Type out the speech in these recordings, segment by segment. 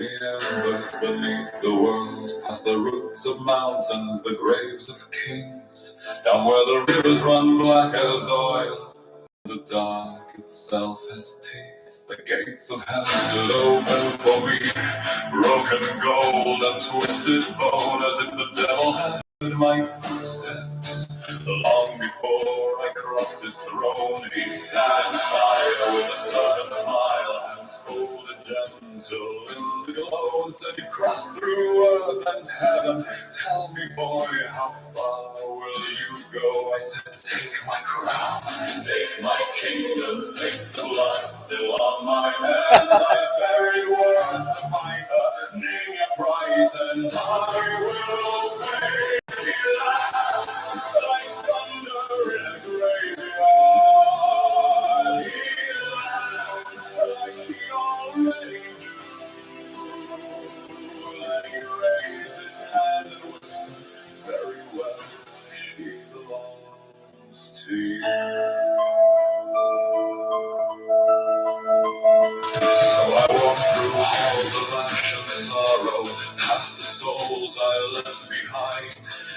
be embers beneath the world, past the roots of mountains, the graves of kings, down where the rivers run black as oil, the dark itself has teeth. The gates of hell stood open for me, broken gold and twisted bone, as if the devil had heard my footsteps. Long before I crossed his throne, he sat in fire with a sudden smile, hands folded gentle in the glow, and said, "You've crossed through earth and heaven. Tell me, boy, how far will you go?" I said, "Take my crown, take my kingdoms, take the blood still on my hands. I buried words to find her. Name your price and I will pay." He laughed like thunder in a graveyard. He laughed like he already knew. Then he raised his hand and whispered, "Very well, she belongs to you." So I walked through halls of ash and sorrow, past the souls I left behind.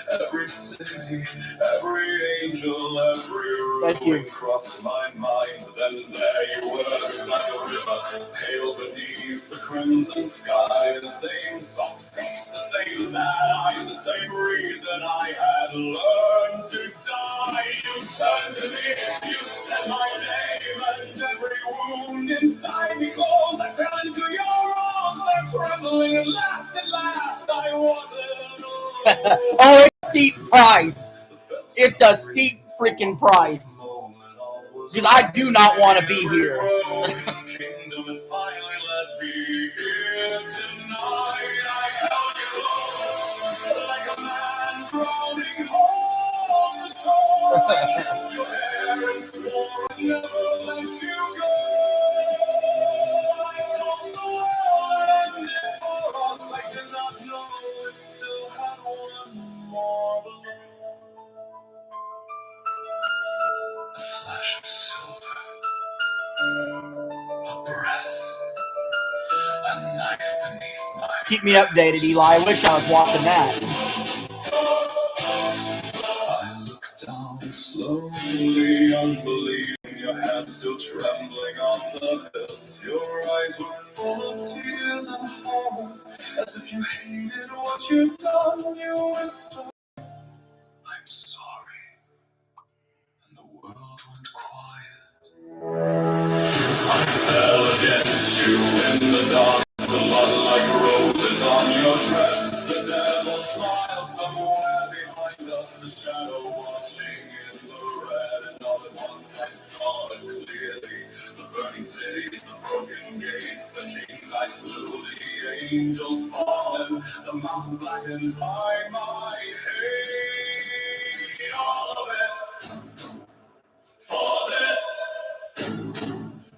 Every city, every angel, every ruin crossed my mind. Then there you were, beside the river, pale beneath the crimson sky. The same soft face, the same sad eyes, the same reason I had learned to die. You turned to me, you said my name, and every wound inside me closed. I fell into your arms, like trembling. At last, I wasn't alone. Oh, it's a steep price. It's a steep freaking price. Because I do not want to be here. A flash of silver, a breath, a knife beneath my... Keep me updated, Eli. I wish I was watching that. I looked down slowly, unbelieving, your hands still trembling on the hills. Your eyes were full of tears and horror, as if you hated what you'd done. You whispered, "I'm sorry." And the world went quiet. I fell against you in the dark, blood like roses on your dress. The devil smiled somewhere behind us, a shadow watching in the red. And all at once I saw it clearly, the burning cities, the broken gates, the kings I slew, the angels fallen, the mountains blackened by my hate. All of it for this,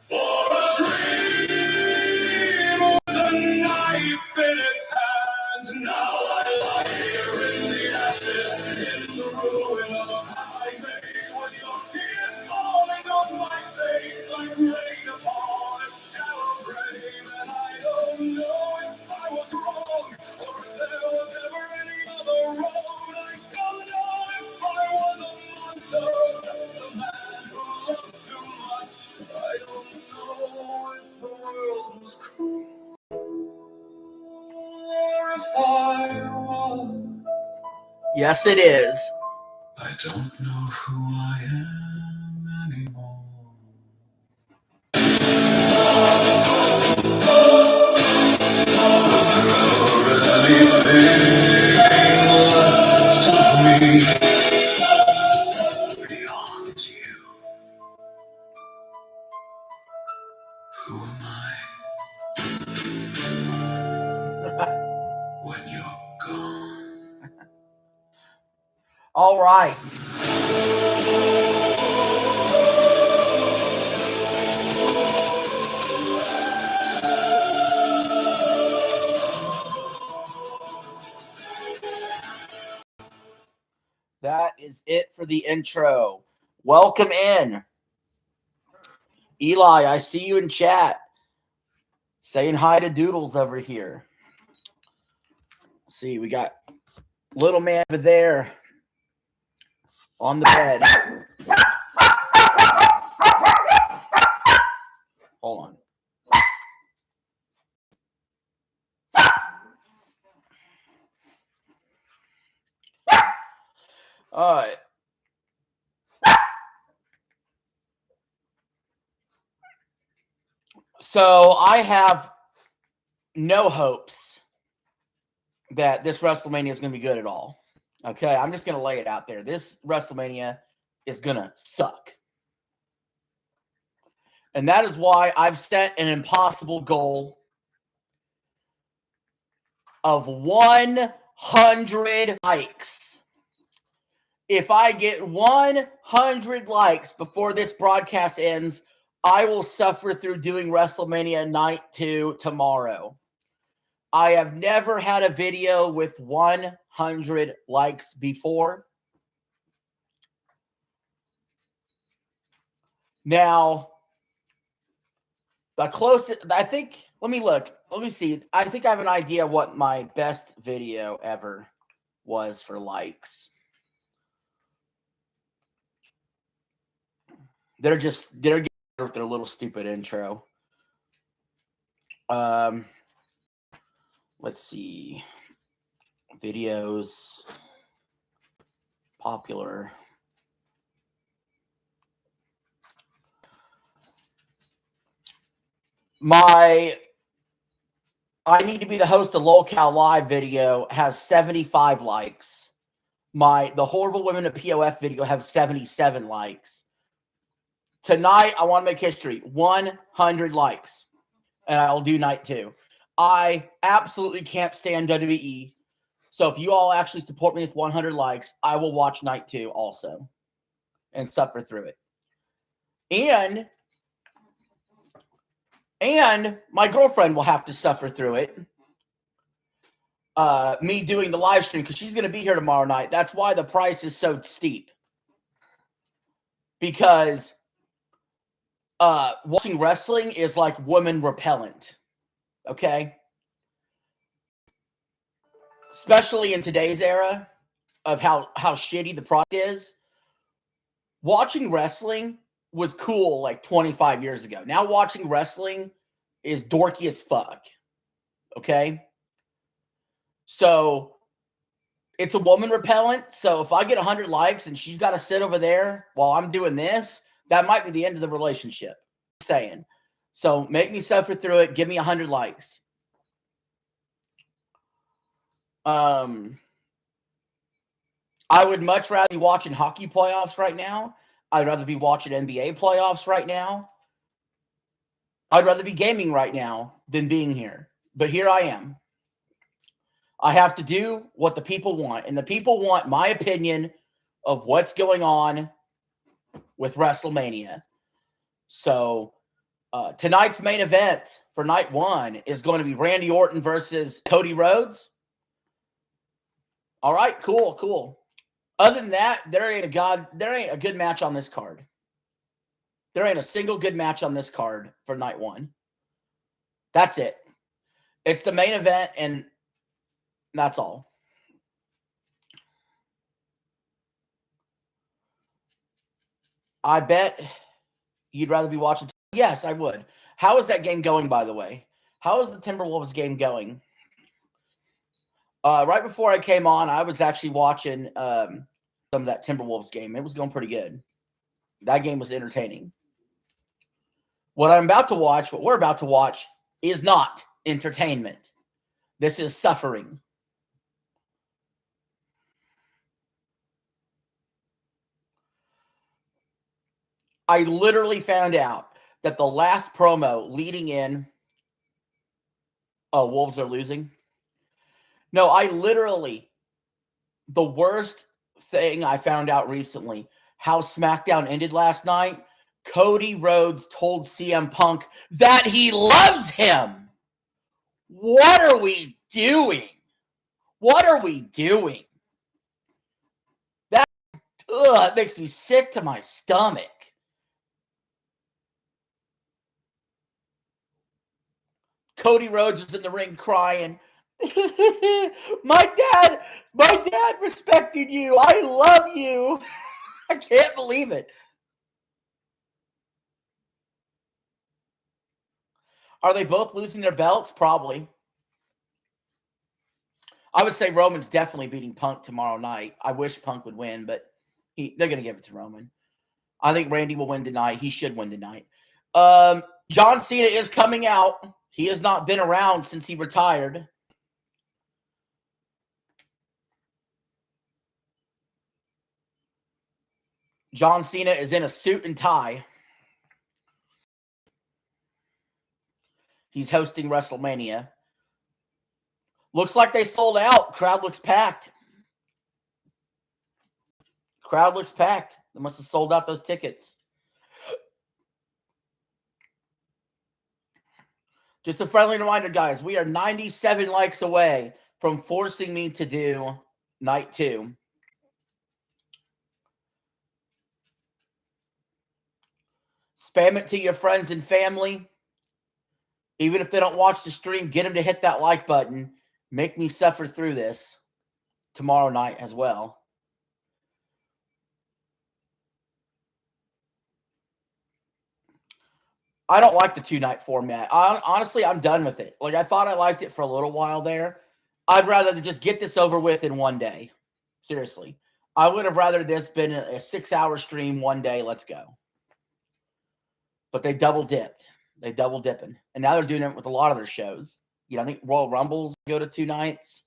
for a dream with a knife in its hand. Now I lie here in the ashes, in the ruin of a path I made, with your tears falling on my face like rain upon a shallow grave. And I don't know if I was wrong, or if there was ever any other road. I don't know if I was a monster, or just a man who loved too much. I don't know if the world was cruel, or if I was. Yes, it is. I don't know who I am anymore. Was there ever anything left of me beyond you? Who am I when you're gone? All right. That is it for the intro. Welcome in. Eli, I see you in chat. Saying hi to Doodles over here. See, we got little man over there on the bed. Hold on. All right. So I have no hopes that this WrestleMania is going to be good at all. Okay, I'm just going to lay it out there. This WrestleMania is going to suck. And that is why I've set an impossible goal of 100 likes. If I get 100 likes before this broadcast ends, I will suffer through doing WrestleMania Night 2 tomorrow. I have never had a video with 100 likes before. Now, the closest, I think, let me look. Let me see. I think I have an idea what my best video ever was for likes. They're getting with their little stupid intro. Let's see. Videos. Popular. I need to be the host of LolCal Live video has 75 likes. The Horrible Women of POF video have 77 likes. Tonight, I want to make history. 100 likes. And I'll do Night 2. I absolutely can't stand WWE. So if you all actually support me with 100 likes, I will watch Night 2 also. And suffer through it. And my girlfriend will have to suffer through it. Me doing the live stream because she's going to be here tomorrow night. That's why the price is so steep. Because watching wrestling is like woman repellent. Okay? Especially in today's era of how shitty the product is. Watching wrestling was cool like 25 years ago. Now watching wrestling is dorky as fuck. Okay? So it's a woman repellent. So if I get 100 likes and she's got to sit over there while I'm doing this, that might be the end of the relationship. I'm saying. So make me suffer through it. Give me 100 likes. I would much rather be watching hockey playoffs right now. I'd rather be watching NBA playoffs right now. I'd rather be gaming right now than being here. But here I am. I have to do what the people want. And the people want my opinion of what's going on with WrestleMania. So tonight's main event for night 1 is going to be Randy Orton versus Cody Rhodes. All right, cool. Other than that, there ain't a good match on this card. There ain't a single good match on this card for night 1. That's it. It's the main event, and that's all. I bet you'd rather be watching. Yes, I would. How is that game going, by the way? How is the Timberwolves game going? Right before I came on, I was actually watching some of that Timberwolves game. It was going pretty good. That game was entertaining. What we're about to watch, is not entertainment. This is suffering. I literally found out that the last promo leading in, Wolves are losing. No, the worst thing I found out recently, how SmackDown ended last night, Cody Rhodes told CM Punk that he loves him. What are we doing? That makes me sick to my stomach. Cody Rhodes is in the ring crying. my dad respected you. I love you. I can't believe it. Are they both losing their belts? Probably. I would say Roman's definitely beating Punk tomorrow night. I wish Punk would win, but they're going to give it to Roman. I think Randy will win tonight. He should win tonight. John Cena is coming out. He has not been around since he retired. John Cena is in a suit and tie. He's hosting WrestleMania. Looks like they sold out. Crowd looks packed. Crowd looks packed. They must have sold out those tickets. Just a friendly reminder, guys. We are 97 likes away from forcing me to do night 2. Spam it to your friends and family. Even if they don't watch the stream, get them to hit that like button. Make me suffer through this tomorrow night as well. I don't like the 2-night format. Honestly, I'm done with it. Like, I thought I liked it for a little while there. I'd rather just get this over with in one day. Seriously. I would have rather this been a 6-hour stream one day. Let's go. But they double dipped. They double dipping. And now they're doing it with a lot of their shows. You know, I think Royal Rumbles go to 2 nights.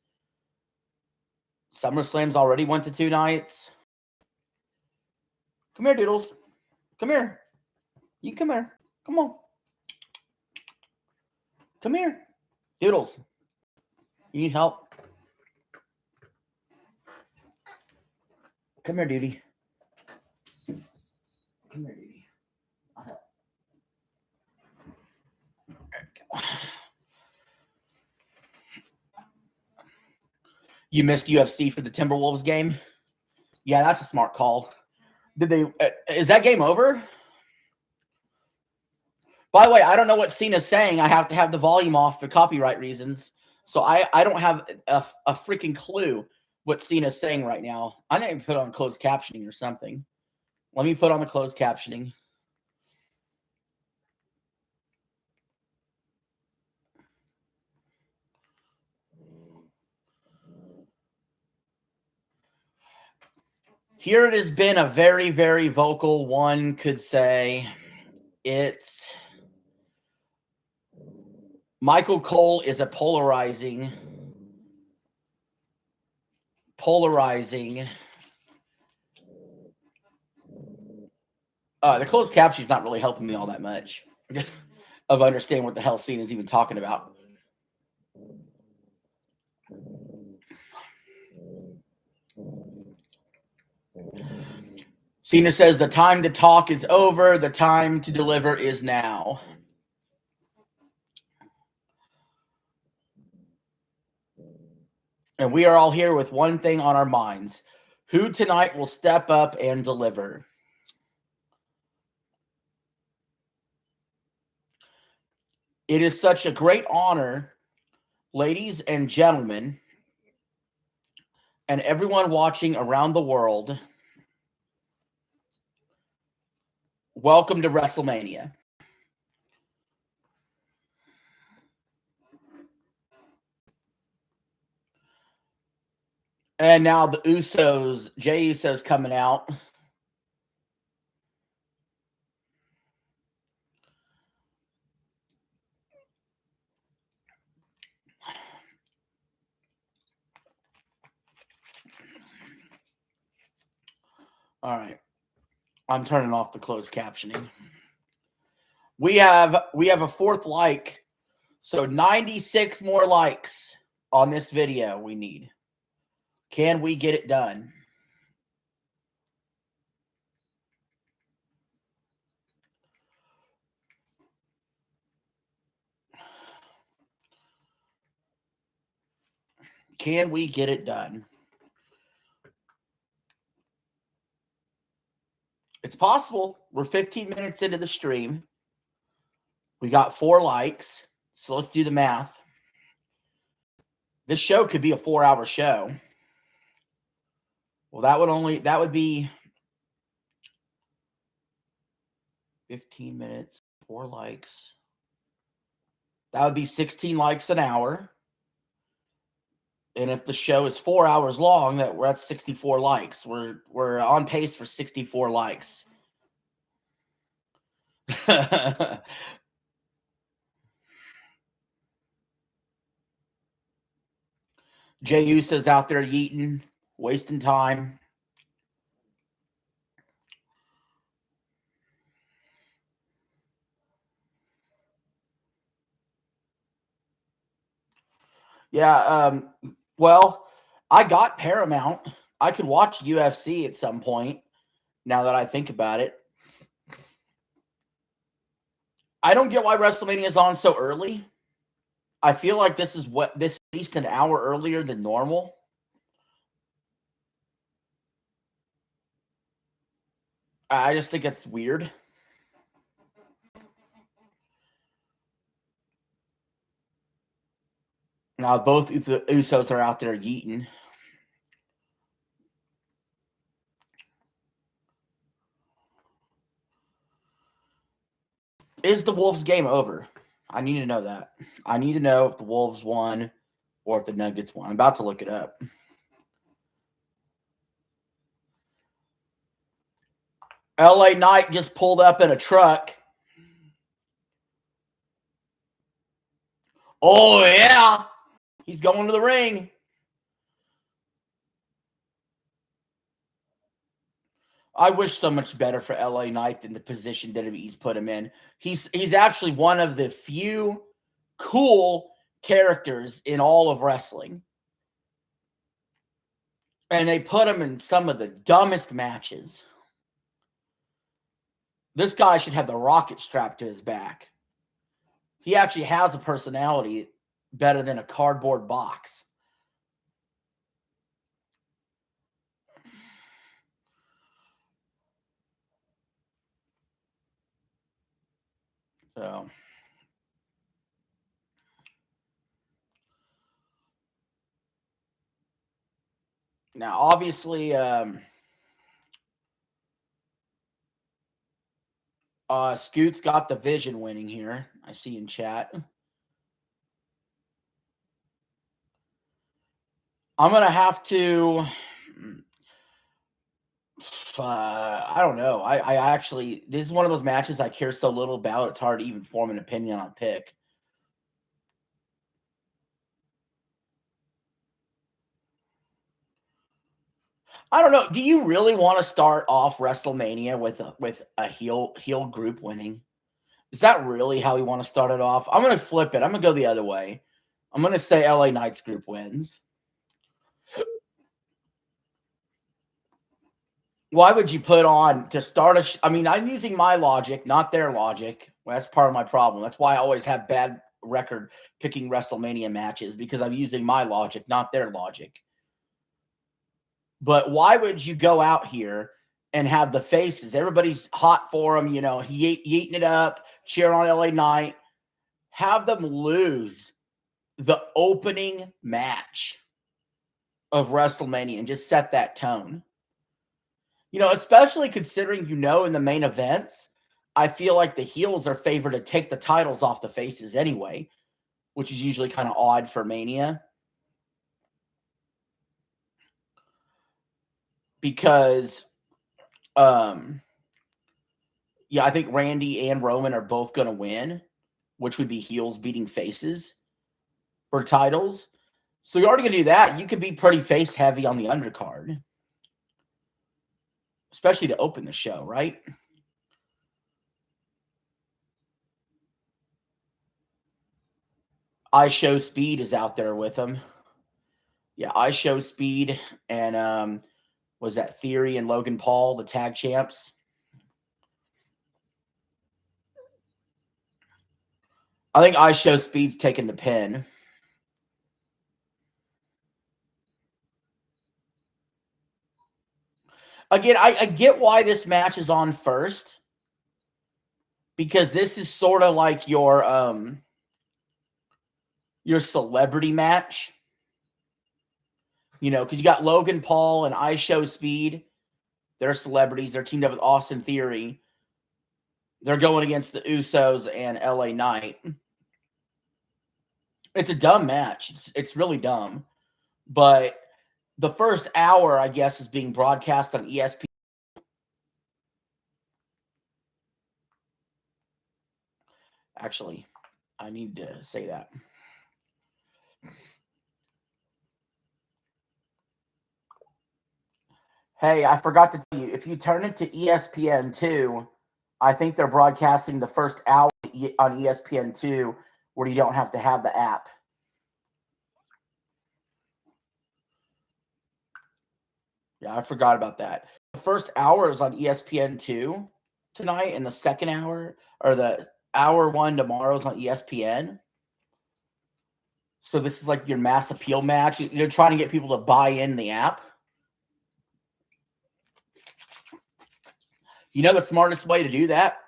SummerSlam's already went to 2 nights. Come here, Doodles. Come here. You come here. Come on. Come here. Doodles. You need help? Come here, Duty. Come here, Duty. I'll help. There we go. You missed UFC for the Timberwolves game? Yeah, that's a smart call. Did they? Is that game over? By the way, I don't know what Cena's saying. I have to have the volume off for copyright reasons. So I don't have a freaking clue what Cena's saying right now. I didn't even put on closed captioning or something. Let me put on the closed captioning. Here it has been a very, very vocal, one could say it's Michael Cole is a polarizing. The closed caption is not really helping me all that much of understanding what the hell Cena's even talking about. Cena says the time to talk is over. The time to deliver is now. And we are all here with one thing on our minds. Who tonight will step up and deliver? It is such a great honor, ladies and gentlemen, and everyone watching around the world. Welcome to WrestleMania. And now the Usos, Jey Uso's coming out. All right. I'm turning off the closed captioning. We have a 4th like. So 96 more likes on this video we need. Can we get it done? Can we get it done? It's possible. We're 15 minutes into the stream. We got 4 likes. So let's do the math. This show could be a 4-hour show. Well, that would be 15 minutes, 4 likes. That would be 16 likes an hour. And if the show is 4 hours long, we're at 64 likes. We're on pace for 64 likes. Jey Uso's out there yeeting, wasting time. Yeah, well, I got Paramount. I could watch UFC at some point, now that I think about it. I don't get why WrestleMania is on so early. I feel like this is at least an hour earlier than normal. I just think it's weird. Now, both the Usos are out there yeeting. Is the Wolves game over? I need to know that. I need to know if the Wolves won or if the Nuggets won. I'm about to look it up. LA Knight just pulled up in a truck. Oh, yeah. He's going to the ring. I wish so much better for LA Knight than the position WWE's put him in. He's actually one of the few cool characters in all of wrestling. And they put him in some of the dumbest matches. This guy should have the rocket strapped to his back. He actually has a personality better than a cardboard box. So now, obviously, Scoot's got the Vision winning here. I see in chat. I'm gonna have to. I don't know. I actually, this is one of those matches I care so little about. It's hard to even form an opinion on pick. I don't know. Do you really want to start off WrestleMania with a heel group winning? Is that really how we want to start it off? I'm going to flip it. I'm going to go the other way. I'm going to say LA Knights group wins. Why would you put on to start a? I mean, I'm using my logic, not their logic. Well, that's part of my problem. That's why I always have bad record picking WrestleMania matches, because I'm using my logic, not their logic. But why would you go out here and have the faces? Everybody's hot for him, you know, he eating it up, cheering on LA Knight. Have them lose the opening match of WrestleMania and just set that tone. You know, especially considering, you know, in the main events, I feel like the heels are favored to take the titles off the faces anyway, which is usually kind of odd for Mania. Because, yeah, I think Randy and Roman are both going to win, which would be heels beating faces for titles. So you're already going to do that. You could be pretty face heavy on the undercard, especially to open the show, right? I Show Speed is out there with him. Yeah, I Show Speed and was that Theory and Logan Paul, the tag champs? I think I Show Speed's taking the pin. Again, I get why this match is on first, because this is sort of like your your celebrity match. You know, because you got Logan Paul and I Show Speed. They're celebrities. They're teamed up with Austin Theory. They're going against the Usos and LA Knight. It's a dumb match. It's really dumb. But the first hour, I guess, is being broadcast on ESPN. Actually, I need to say that. Hey, I forgot to tell you, if you turn it to ESPN2, I think they're broadcasting the first hour on ESPN2 where you don't have to have the app. Yeah, I forgot about that. The first hour is on ESPN2 tonight, and the second hour, or the hour one tomorrow, is on ESPN. So this is like your mass appeal match. You're trying to get people to buy in the app. You know the smartest way to do that?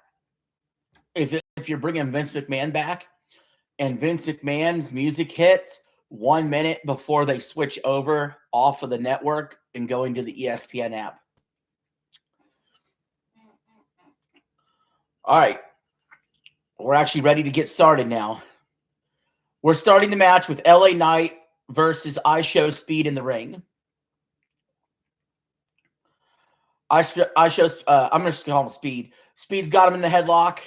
If you're bringing Vince McMahon back and Vince McMahon's music hits 1 minute before they switch over off of the network and going to the ESPN app. All right. We're actually ready to get started now. We're starting the match with LA Knight versus I Show Speed in the ring. I'm just going to call him Speed. Speed's got him in the headlock.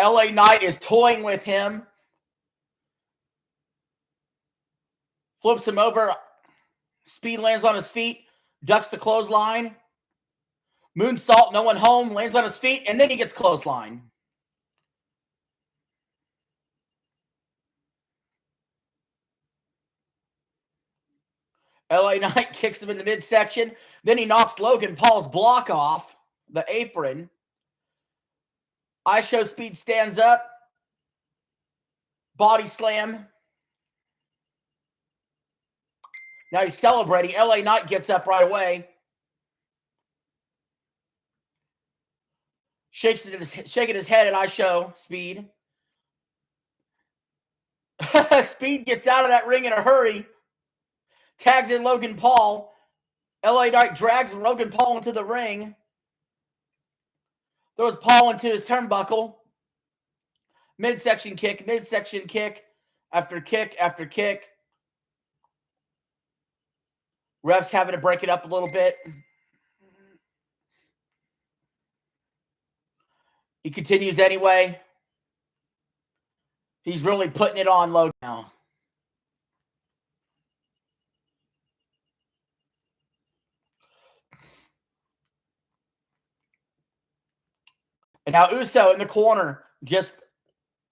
LA Knight is toying with him. Flips him over. Speed lands on his feet. Ducks the clothesline. Moonsault, no one home. Lands on his feet. And then he gets clothesline. LA Knight kicks him in the midsection. Then he knocks Logan Paul's block off the apron. I Show Speed stands up. Body slam. Now he's celebrating. LA Knight gets up right away. Shaking his head at I Show Speed. Speed gets out of that ring in a hurry. Tags in Logan Paul. LA Knight drags Logan Paul into the ring. Throws Paul into his turnbuckle. Midsection kick after kick after kick. Refs having to break it up a little bit. He continues anyway. He's really putting it on Logan now. And now Uso in the corner, just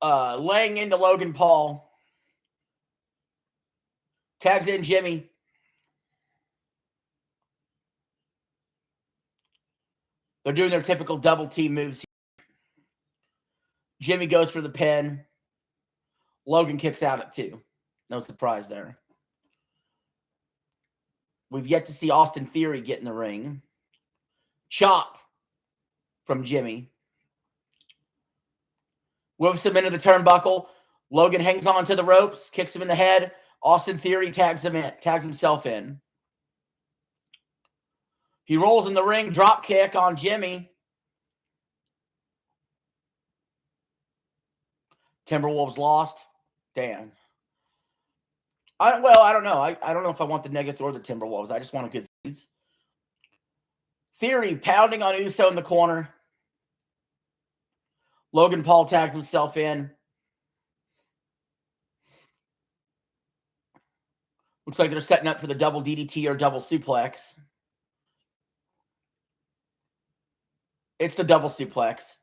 laying into Logan Paul. Tags in Jimmy. They're doing their typical double team moves. Jimmy goes for the pin. Logan kicks out at 2. No surprise there. We've yet to see Austin Theory get in the ring. Chop from Jimmy. Whips him into the turnbuckle. Logan hangs on to the ropes, kicks him in the head. Austin Theory tags himself in. He rolls in the ring, drop kick on Jimmy. Timberwolves lost. Damn. I don't know. I don't know if I want the Nuggets or the Timberwolves. I just want a good series. Theory pounding on Uso in the corner. Logan Paul tags himself in. Looks like they're setting up for the double DDT or double suplex. It's the double suplex.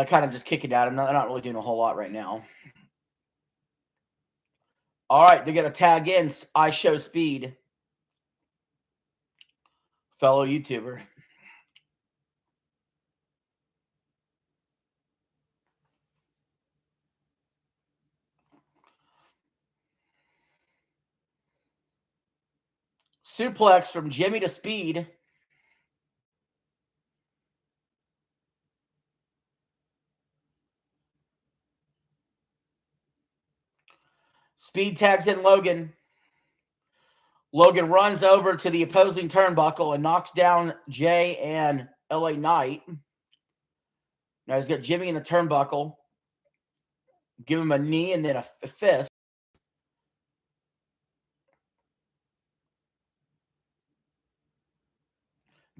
Kind of just kicking at him. They're not really doing a whole lot right now. All right, they're going to tag in I Show Speed. Fellow YouTuber. Suplex from Jimmy to Speed. Speed tags in Logan. Logan runs over to the opposing turnbuckle and knocks down Jay and LA Knight. Now he's got Jimmy in the turnbuckle. Give him a knee and then a fist.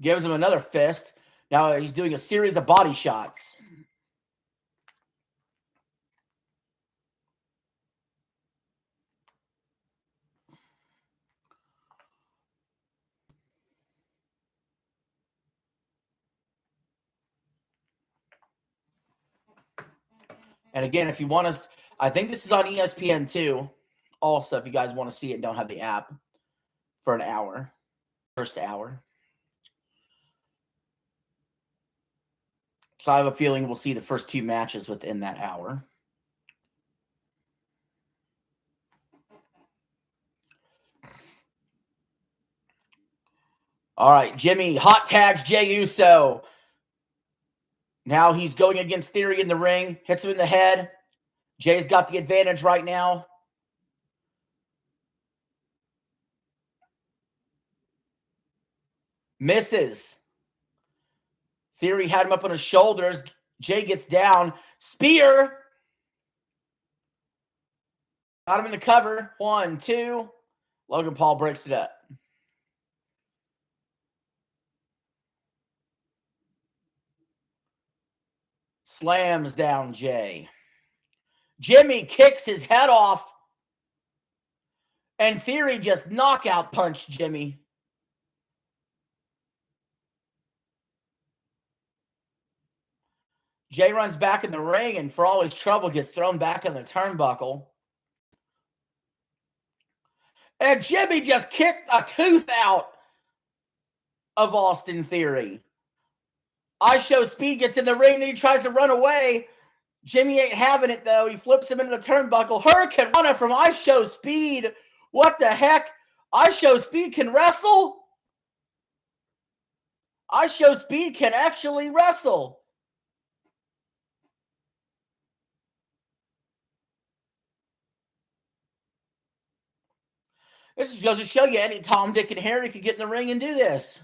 Gives him another fist. Now he's doing a series of body shots. And again, if you want to, I think this is on ESPN too. Also, if you guys want to see it and don't have the app for an hour, first hour. So I have a feeling we'll see the first two matches within that hour. All right, Jimmy hot tags Jey Uso. Now he's going against Theory in the ring. Hits him in the head. Jay's got the advantage right now. Misses. Theory had him up on his shoulders. Jay gets down. Spear. Got him in the cover. 1, 2. Logan Paul breaks it up. Slams down Jay. Jimmy kicks his head off. And Theory just knockout punched Jimmy. Jay runs back in the ring and for all his trouble gets thrown back in the turnbuckle. And Jimmy just kicked a tooth out of Austin Theory. I Show Speed gets in the ring and he tries to run away. Jimmy ain't having it though. He flips him into the turnbuckle. Hurricane Rana from I Show Speed. What the heck? I Show Speed can wrestle? I Show Speed can actually wrestle. This goes to show you any Tom, Dick, and Harry could get in the ring and do this.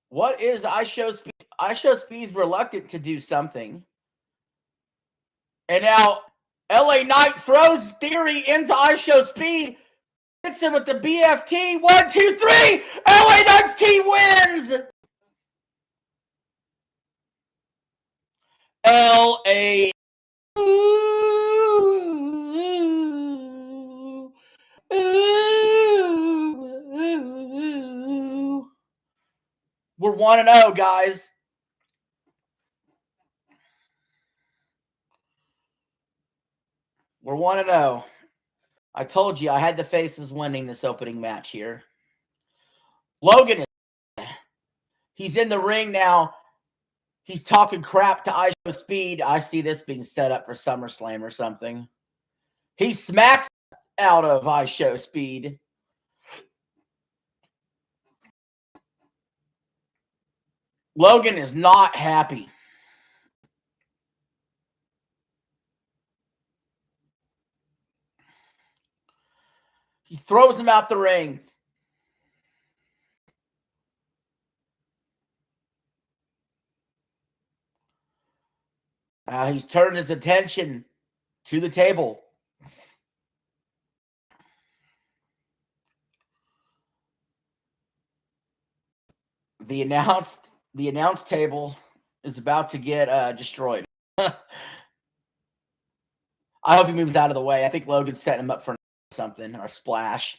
What is I Show Speed? I Show Speed's reluctant to do something. And now LA Knight throws Theory into I Show Speed. Hits him with the BFT. 1, 2, 3. LA Knight's team wins. LA. We're 1-0, guys. We're 1-0. I told you I had the faces winning this opening match here. Logan he's in the ring now. He's talking crap to I Show Speed. I see this being set up for SummerSlam or something. He smacks out of I Show Speed. Logan is not happy. He throws him out the ring. He's turned his attention to the table. The announce table is about to get destroyed. I hope he moves out of the way. I think Logan's setting him up for something or a splash.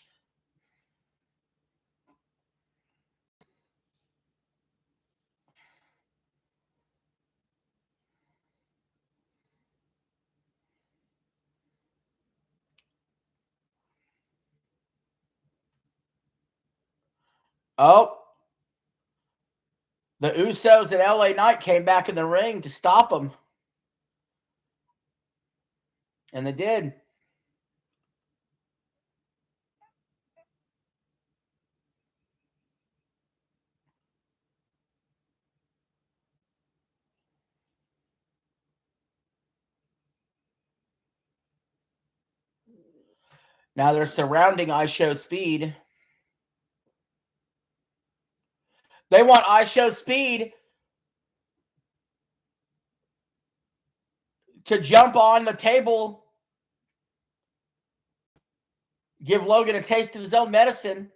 Oh. The Usos and LA Knight came back in the ring to stop them. And they did. Now they're surrounding I Show Speed. They want I Show Speed to jump on the table, give Logan a taste of his own medicine.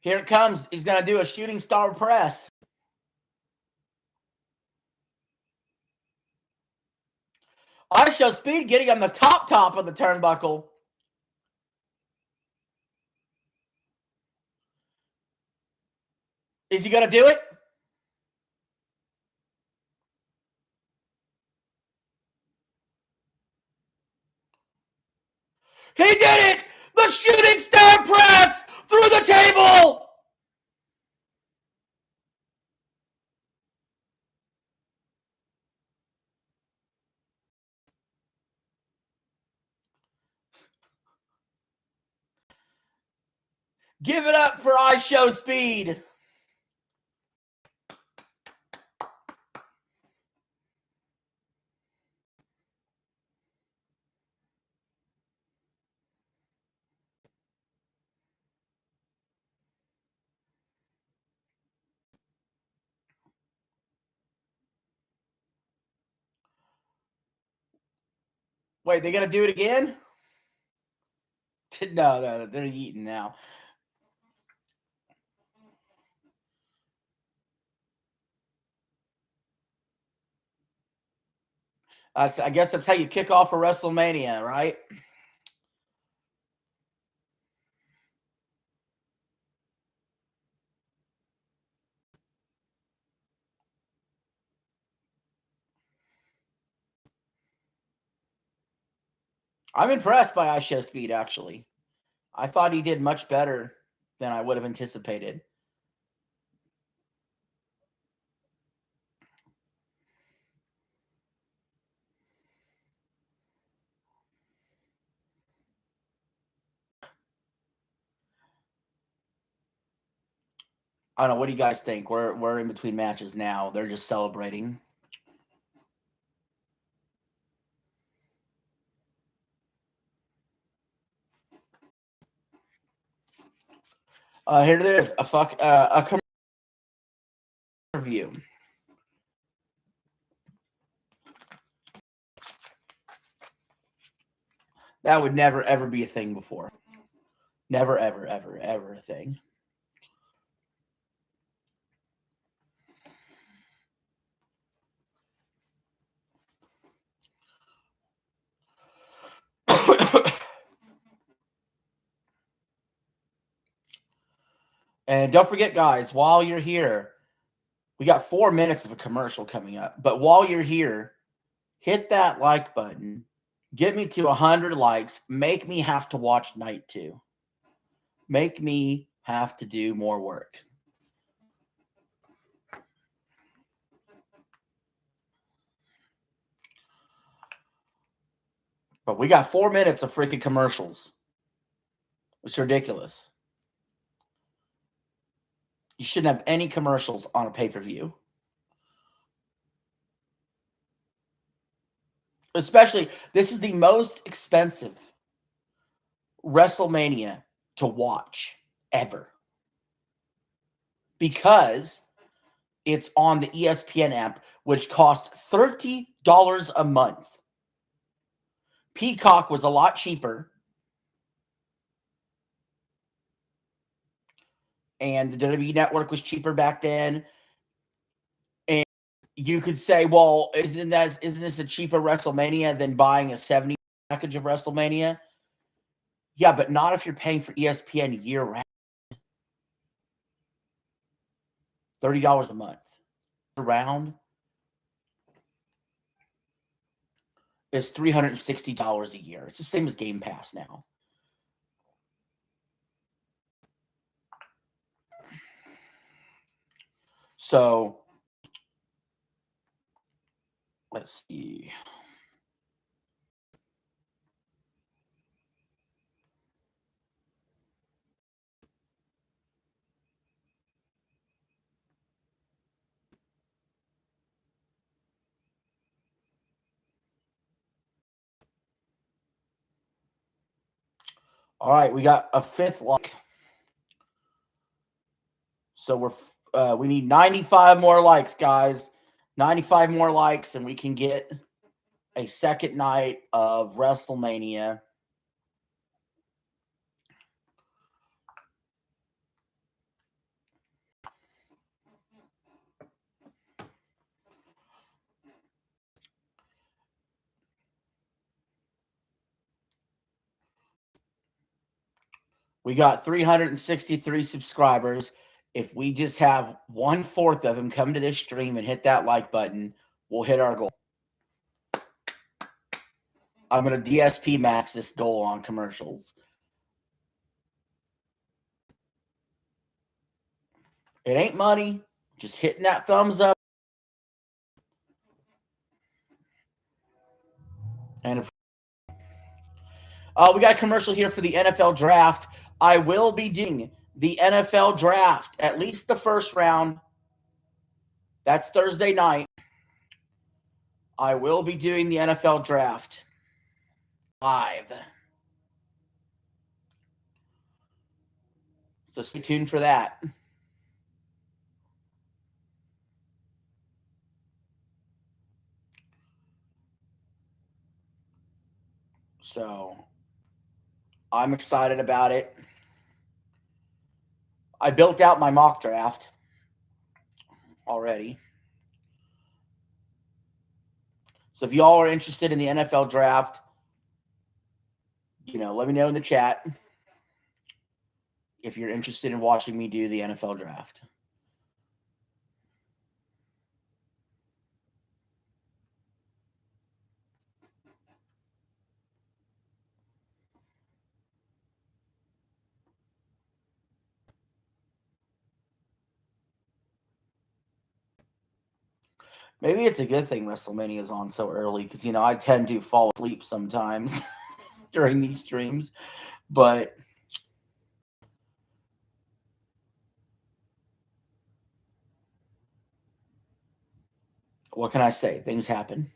Here it comes. He's going to do a shooting star press. I Show Speed getting on the top of the turnbuckle. Is he going to do it? He did it! The shooting star press through the table! Give it up for I Show Speed. Wait, they going to do it again? No, they're eating now. I guess that's how you kick off a WrestleMania, right? I'm impressed by I Show Speed, actually. I thought he did much better than I would have anticipated. I don't know. What do you guys think? We're in between matches now. They're just celebrating. Here it is. A commercial review. That would never, ever be a thing before. Never, ever, ever, ever a thing. And don't forget, guys, while you're here, we got 4 minutes of a commercial coming up. But while you're here, hit that like button. Get me to 100 likes. Make me have to watch night 2. Make me have to do more work. But we got 4 minutes of freaking commercials. It's ridiculous. You shouldn't have any commercials on a pay-per-view. Especially, this is the most expensive WrestleMania to watch ever. Because it's on the ESPN app, which costs $30 a month. Peacock was a lot cheaper. And the WWE Network was cheaper back then. And you could say, well, isn't this a cheaper WrestleMania than buying a 70 package of WrestleMania? Yeah, but not if you're paying for ESPN year round. $30 a month. Year round. is $360 a year. It's the same as Game Pass now. So let's see. All right, we got a fifth like. So we need 95 more likes, guys. 95 more likes, and we can get a second night of WrestleMania. We got 363 subscribers. If we just have 1/4 of them come to this stream and hit that like button, we'll hit our goal. I'm going to DSP max this goal on commercials. It ain't money. Just hitting that thumbs up. And we got a commercial here for the NFL draft. I will be doing the NFL draft, at least the first round. That's Thursday night. I will be doing the NFL draft live. So stay tuned for that. So I'm excited about it. I built out my mock draft already. So if y'all are interested in the NFL draft, let me know in the chat if you're interested in watching me do the NFL draft. Maybe it's a good thing WrestleMania is on so early because, I tend to fall asleep sometimes during these streams. But what can I say? Things happen.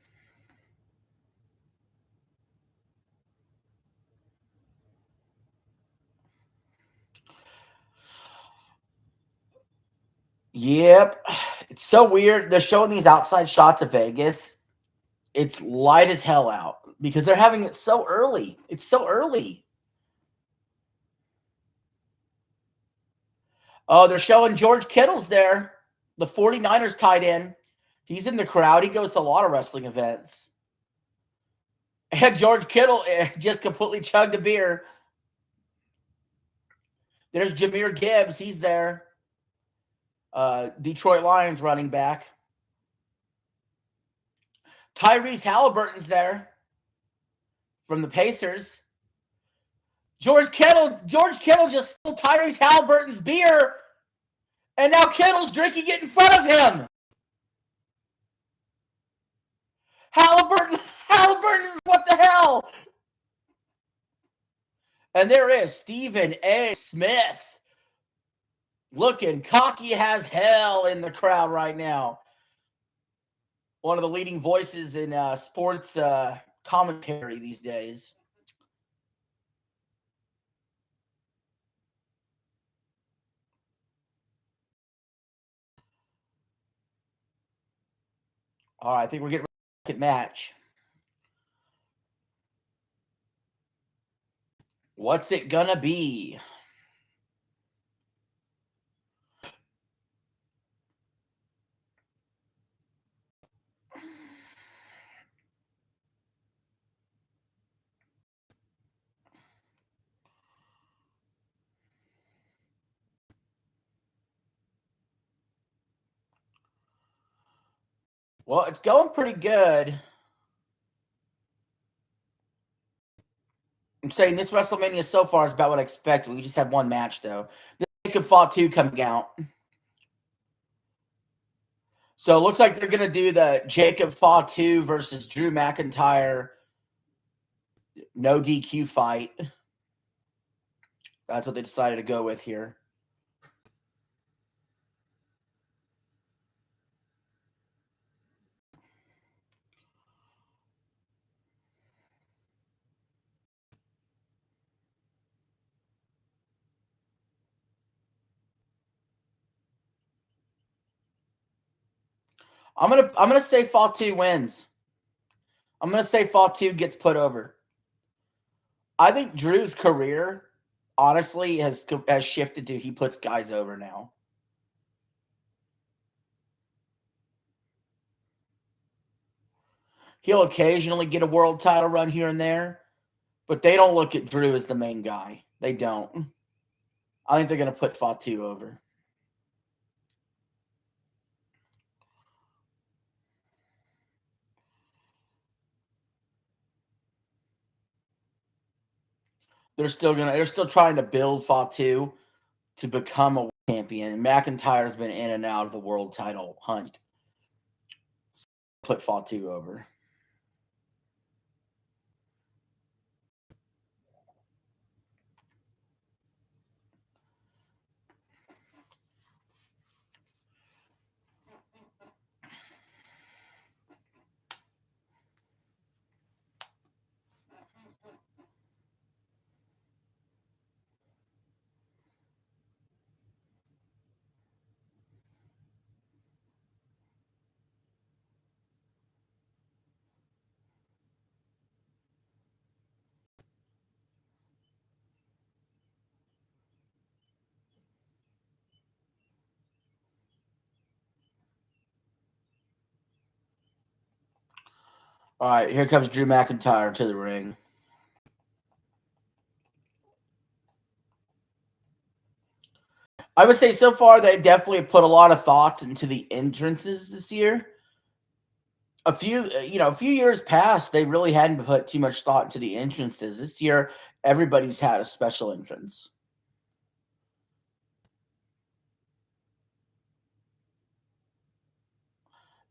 Yep. It's so weird. They're showing these outside shots of Vegas. It's light as hell out because they're having it so early. It's so early. Oh, they're showing George Kittle's there. The 49ers tight end. He's in the crowd. He goes to a lot of wrestling events. And George Kittle just completely chugged a beer. There's Jahmyr Gibbs. He's there. Detroit Lions running back. Tyrese Halliburton's there from the Pacers. George Kittle just stole Tyrese Halliburton's beer, and now Kittle's drinking it in front of him. Halliburton, what the hell? And there is Stephen A. Smith looking cocky as hell in the crowd right now. One of the leading voices in sports commentary these days. All right, I think we're getting ready to match. What's it gonna be? Well, it's going pretty good. I'm saying this WrestleMania so far is about what I expected. We just had one match, though. Jacob Fatu coming out. So it looks like they're going to do the Jacob Fatu versus Drew McIntyre no DQ fight. That's what they decided to go with here. I'm gonna say Fatu wins. I'm gonna say Fatu gets put over. I think Drew's career, honestly, has shifted to he puts guys over now. He'll occasionally get a world title run here and there, but they don't look at Drew as the main guy. They don't. I think they're gonna put Fatu over. They're still trying to build Fatu to become a champion. McIntyre's been in and out of the world title hunt. Put Fatu over. All right, here comes Drew McIntyre to the ring. I would say so far they definitely put a lot of thoughts into the entrances this year. A few years past, they really hadn't put too much thought into the entrances. This year, everybody's had a special entrance.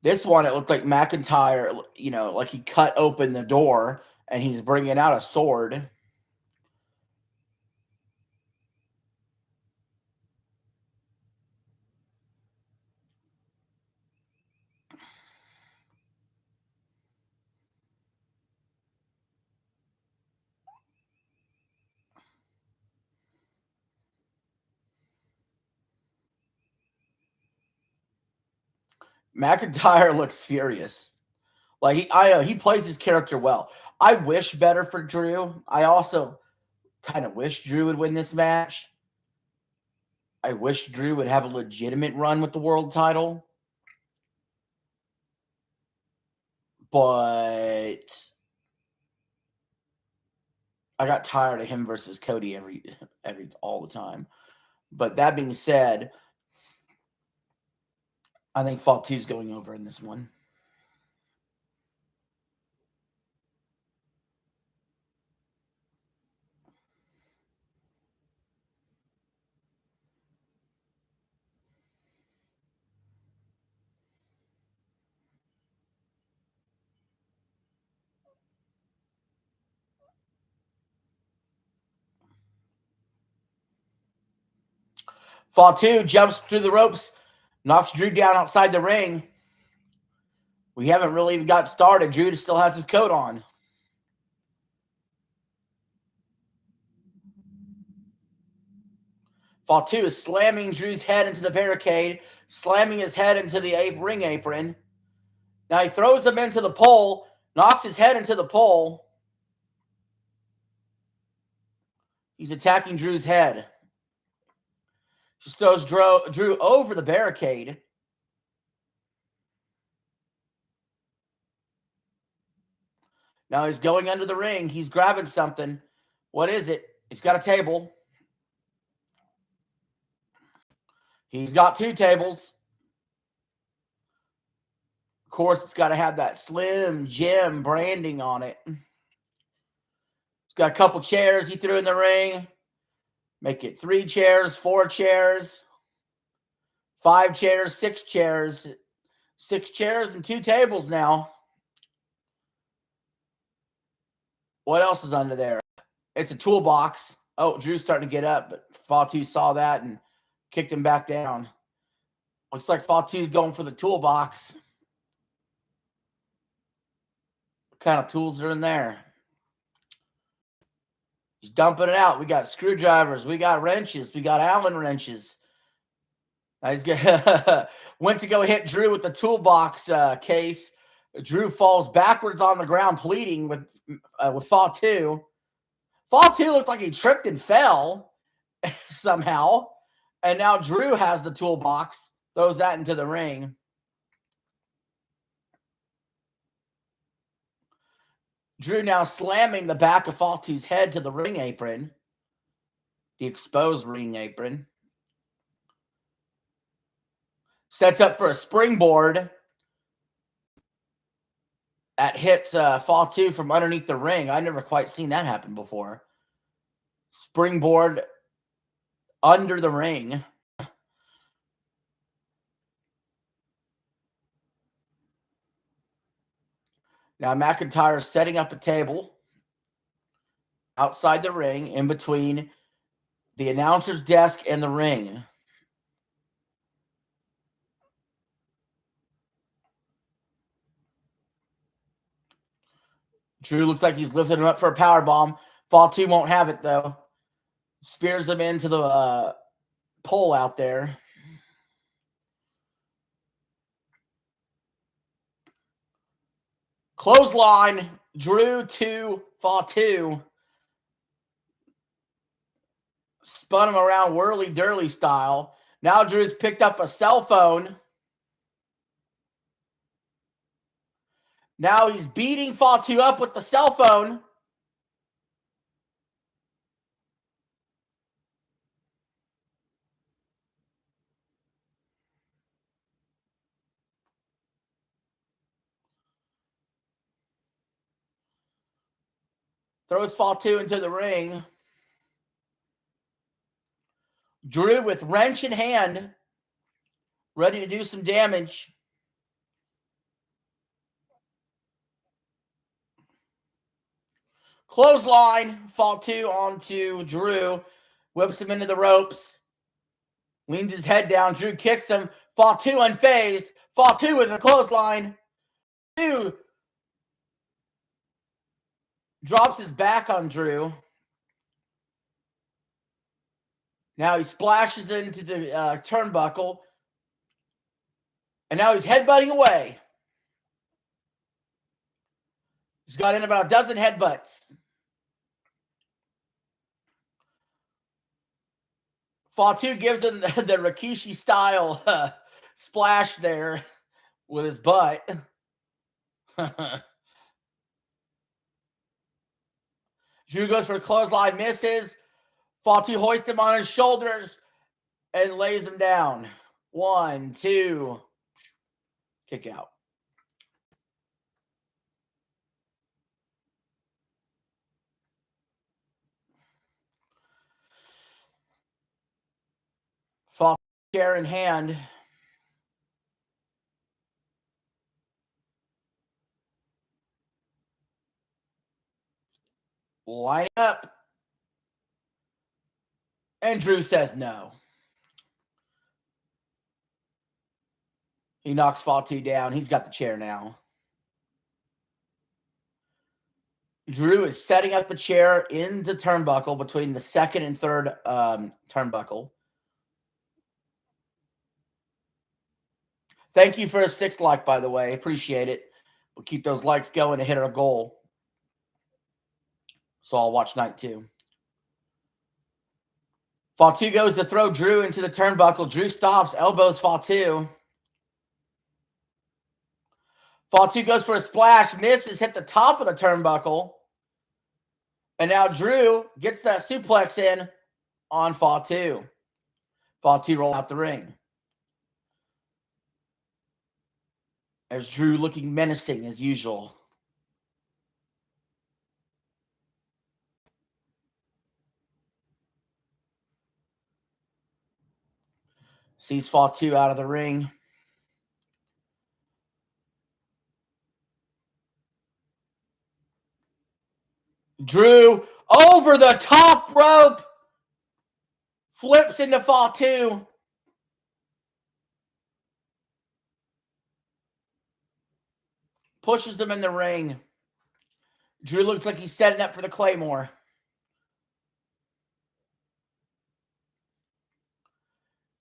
This one, it looked like McIntyre, like he cut open the door and he's bringing out a sword. McIntyre looks furious. Like I know he plays his character well. I wish better for Drew. I also kind of wish Drew would win this match. I wish Drew would have a legitimate run with the world title. But I got tired of him versus Cody all the time. But that being said, I think Fatu's going over in this one. Fatu jumps through the ropes, knocks Drew down outside the ring. We haven't really even got started. Drew still has his coat on. Fatu is slamming Drew's head into the barricade, slamming his head into the ring apron. Now he throws him into the pole, knocks his head into the pole. He's attacking Drew's head. Just throws Drew over the barricade. Now he's going under the ring. He's grabbing something. What is it? He's got a table. He's got two tables. Of course, it's got to have that Slim Jim branding on it. It's got a couple chairs he threw in the ring. Make it 3 chairs, 4 chairs, 5 chairs, 6 chairs. 6 chairs and 2 tables now. What else is under there? It's a toolbox. Oh, Drew's starting to get up, but Fatu saw that and kicked him back down. Looks like Fatu's going for the toolbox. What kind of tools are in there? He's dumping it out. We got screwdrivers. We got wrenches. We got Allen wrenches. He's went to go hit Drew with the toolbox case. Drew falls backwards on the ground, pleading with Fatu. Fatu looked like he tripped and fell somehow. And now Drew has the toolbox, throws that into the ring. Drew now slamming the back of Fatu's head to the ring apron, the exposed ring apron. Sets up for a springboard that hits Fatu from underneath the ring. I never quite seen that happen before. Springboard under the ring. Now McIntyre is setting up a table outside the ring in between the announcer's desk and the ring. Drew looks like he's lifting him up for a powerbomb. Fatu won't have it, though. Spears him into the pole out there. Clothesline. Drew to Fatu. Spun him around whirly-dirly style. Now Drew's picked up a cell phone. Now he's beating Fatu up with the cell phone. Throws Fatu into the ring. Drew with wrench in hand, ready to do some damage. Clothesline, Fatu onto Drew, whips him into the ropes, leans his head down. Drew kicks him. Fatu unfazed. Fatu with a clothesline. Drew drops his back on Drew. Now he splashes into the turnbuckle. And now he's headbutting away. He's got in about a dozen headbutts. Fatu gives him the Rikishi style splash there with his butt. Drew goes for a clothesline, misses. Fatu hoists him on his shoulders and lays him down. 1, 2. Kick out. Fatu chair in hand. Line up. And Drew says no. He knocks Fatu down. He's got the chair now. Drew is setting up the chair in the turnbuckle between the second and third turnbuckle. Thank you for a 6th like, by the way. Appreciate it. We'll keep those likes going to hit our goal. So I'll watch night 2. Fatu goes to throw Drew into the turnbuckle. Drew stops, elbows Fatu. Fatu goes for a splash, misses, hit the top of the turnbuckle. And now Drew gets that suplex in on Fatu. Fatu roll out the ring. There's Drew looking menacing as usual. Sees Fatu out of the ring. Drew over the top rope. Flips into Fatu. Pushes them in the ring. Drew looks like he's setting up for the Claymore.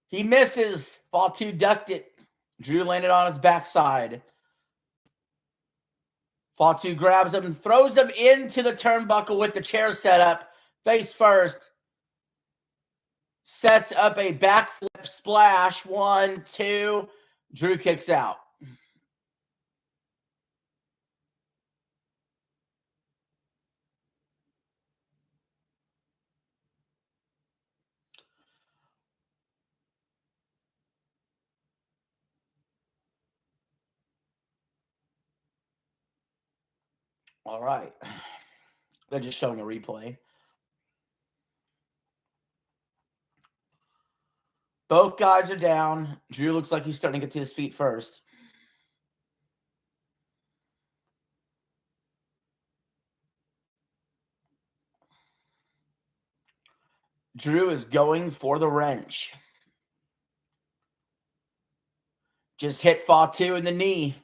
He misses. Fatu ducked it. Drew landed on his backside. Fatu grabs him, throws him into the turnbuckle with the chair set up. Face first. Sets up a backflip splash. 1, 2. Drew kicks out. All right. They're just showing a replay. Both guys are down. Drew looks like he's starting to get to his feet first. Drew is going for the wrench. Just hit Fatu in the knee.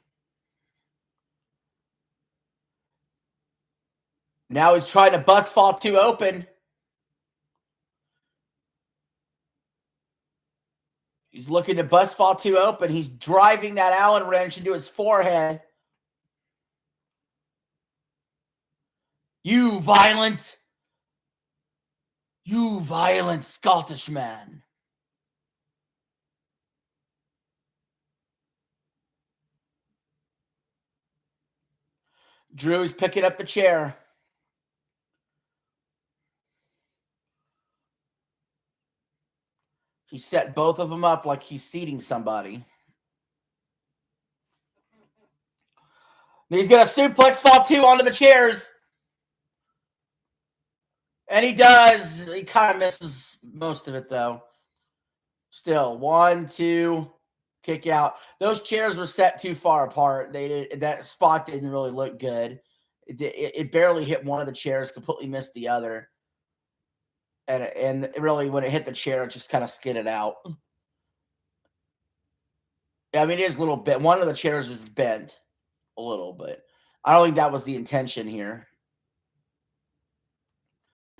Now he's trying to bust Fatu open. He's looking to bust Fatu open. He's driving that Allen wrench into his forehead. You violent Scottish man. Drew is picking up the chair. He set both of them up like he's seating somebody. He's going to suplex Fatu onto the chairs. And he does. He kind of misses most of it, though. Still, 1, 2, kick out. Those chairs were set too far apart. That spot didn't really look good. It barely hit one of the chairs, completely missed the other. And really, when it hit the chair, it just kind of skidded out. I mean, it is a little bit. One of the chairs was bent a little, but I don't think that was the intention here.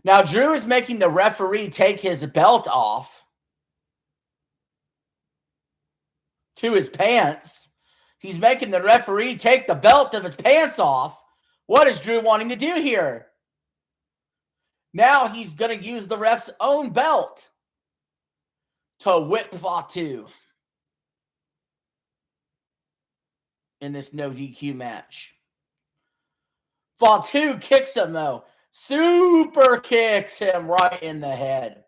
Now, Drew is making the referee take his belt off to his pants. He's making the referee take the belt of his pants off. What is Drew wanting to do here? Now he's going to use the ref's own belt to whip Fatu in this no DQ match. Fatu kicks him, though. Super kicks him right in the head.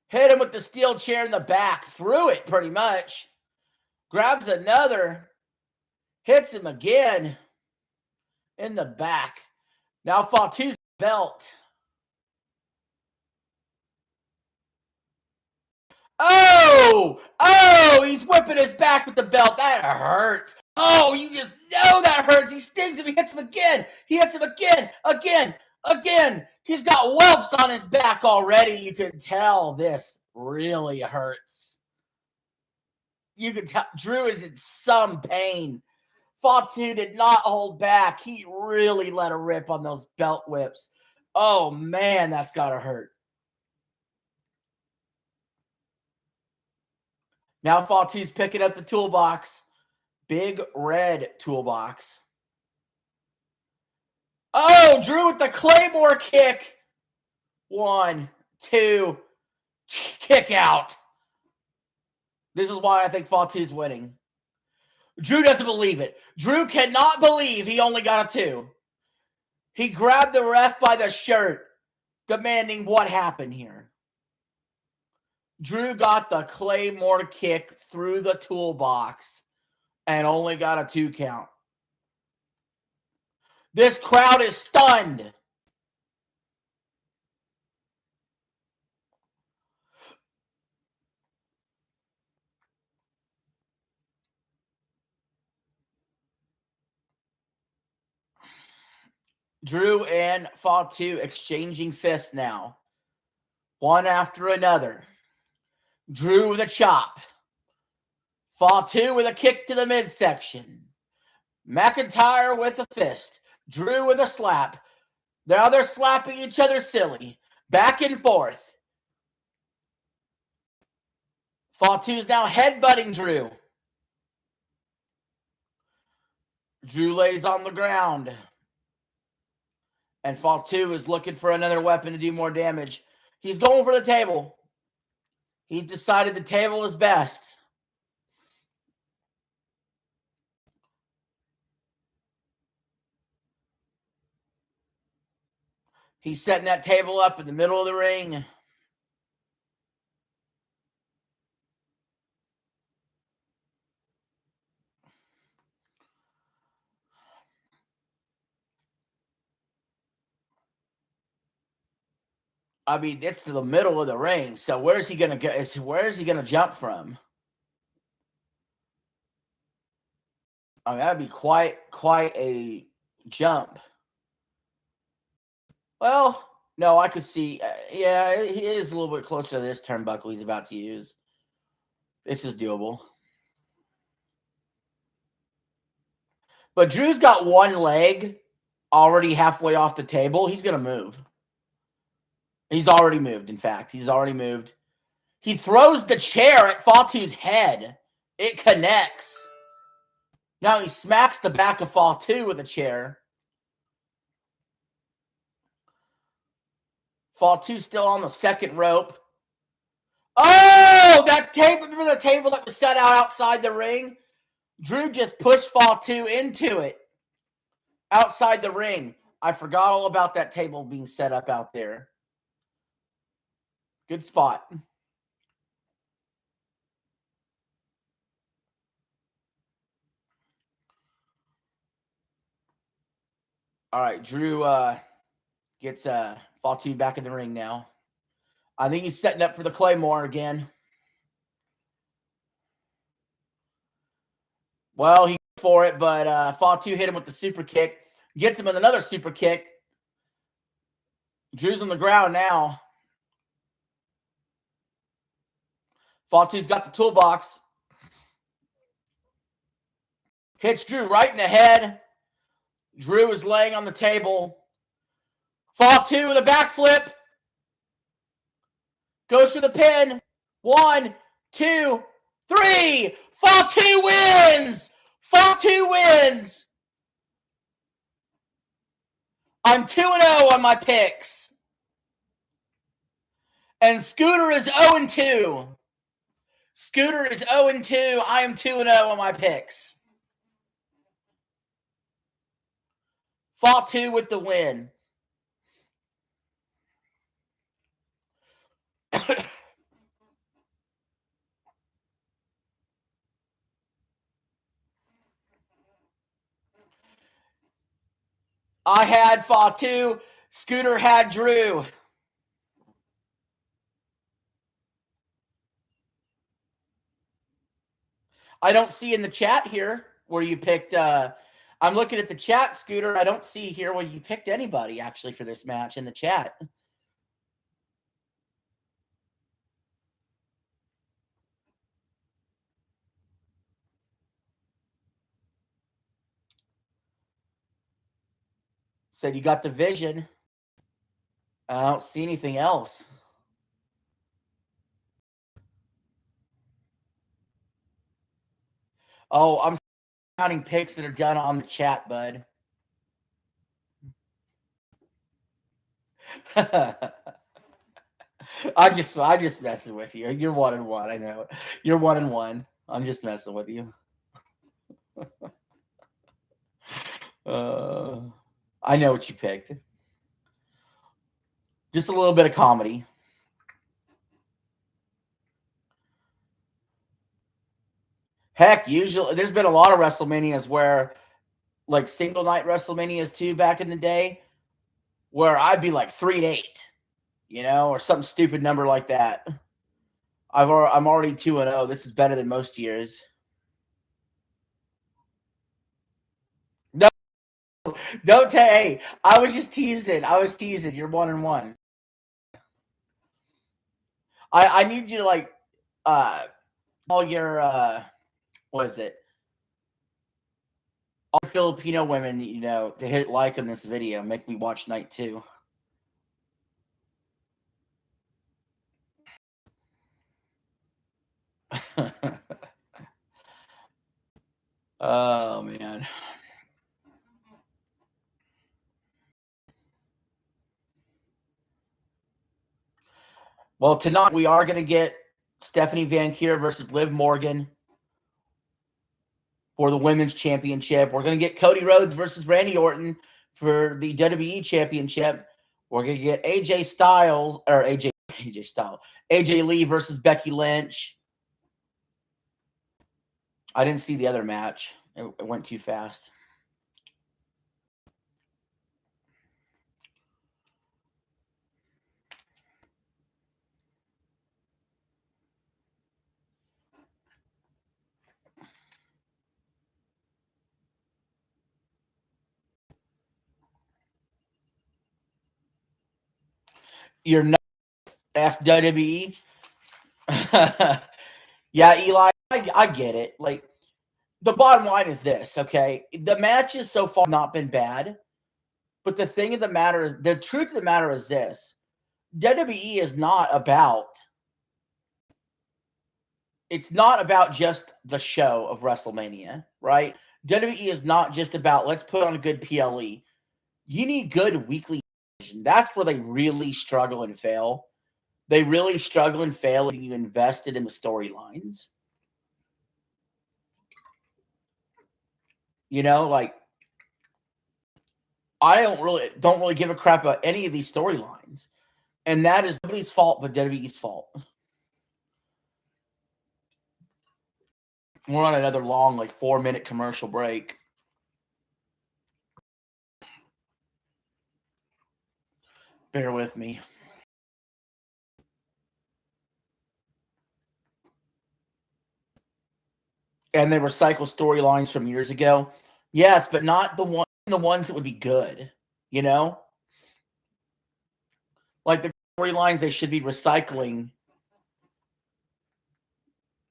Hit him with the steel chair in the back. Threw it pretty much. Grabs another. Hits him again in the back. Now Fatu's belt. Oh, he's whipping his back with the belt. That hurts. Oh, you just know that hurts. He stings him. He hits him again. He hits him again. He's got whelps on his back already. You can tell this really hurts. You can tell Drew is in some pain. Fatu did not hold back. He really let a rip on those belt whips. Oh, man, that's got to hurt. Now Fatu's picking up the toolbox. Big red toolbox. Oh, Drew with the Claymore kick. 1, 2, kick out. This is why I think Fatu's winning. Drew doesn't believe it. Drew cannot believe he only got a 2. He grabbed the ref by the shirt, demanding what happened here. Drew got the Claymore kick through the toolbox and only got a 2 count. This crowd is stunned. Drew and Fatu exchanging fists now. One after another. Drew with a chop. Fatu with a kick to the midsection. McIntyre with a fist. Drew with a slap. Now they're slapping each other silly. Back and forth. Fatu's now headbutting Drew. Drew lays on the ground. And Fatu is looking for another weapon to do more damage. He's going for the table. He's decided the table is best. He's setting that table up in the middle of the ring. I mean, it's to the middle of the ring. So where's he gonna go? Where is he gonna jump from? I mean, that'd be quite a jump. Well, no, I could see. Yeah, he is a little bit closer to this turnbuckle he's about to use. This is doable. But Drew's got one leg already halfway off the table. He's gonna move. He's already moved, in fact. He's already moved. He throws the chair at Fatu's head. It connects. Now he smacks the back of Fatu with a chair. Fatu's still on the second rope. Oh, that table, remember the table that was set out outside the ring? Drew just pushed Fatu into it. Outside the ring. I forgot all about that table being set up out there. Good spot. All right, Drew gets Fatu back in the ring now. I think he's setting up for the Claymore again. Well, he went for it, but Fatu hit him with the super kick. Gets him with another super kick. Drew's on the ground now. Fatu's got the toolbox. Hits Drew right in the head. Drew is laying on the table. Fatu with a backflip. Goes for the pin. 1, 2, 3. Fatu wins! Fatu wins! I'm 2-0 on my picks. And Scooter is 0-2. Scooter is 0-2. I am 2-0 on my picks. Fatu with the win. I had Fatu. Scooter had Drew. I don't see in the chat here where you picked. I'm looking at the chat, Scooter. I don't see here where you picked anybody actually for this match in the chat. Said you got the vision. I don't see anything else. Oh, I'm counting picks that are done on the chat, bud. I just messing with you. You're 1-1. I know. You're 1-1. I'm just messing with you. I know what you picked. Just a little bit of comedy. Heck, usually there's been a lot of WrestleManias where, like single night WrestleManias too, back in the day, where I'd be like 3-8, or some stupid number like that. I'm already 2-0. This is better than most years. No, Don't tell. Hey, I was just teasing. I was teasing. You're 1-1. I need you to like all your what is it? All Filipino women, to hit like on this video. Make me watch night 2. Oh man. Well, tonight we are going to get Stephanie Van Kier versus Liv Morgan for the women's championship. We're going to get Cody Rhodes versus Randy Orton for the WWE championship. We're going to get AJ Lee versus Becky Lynch. I didn't see the other match. It went too fast. You're not WWE. Yeah, Eli, I get it. Like, the bottom line is this, okay? The matches so far not been bad, but the truth of the matter is this: WWE is not about. It's not about just the show of WrestleMania, right? WWE is not just about let's put on a good PLE. You need good weekly television. That's where they really struggle and fail. They really struggle and fail if you invested in the storylines. Like I don't really give a crap about any of these storylines. And that is nobody's fault but WWE's fault. We're on another long, 4-minute commercial break. Bear with me. And they recycle storylines from years ago. Yes, but not the ones that would be good, Like the storylines they should be recycling.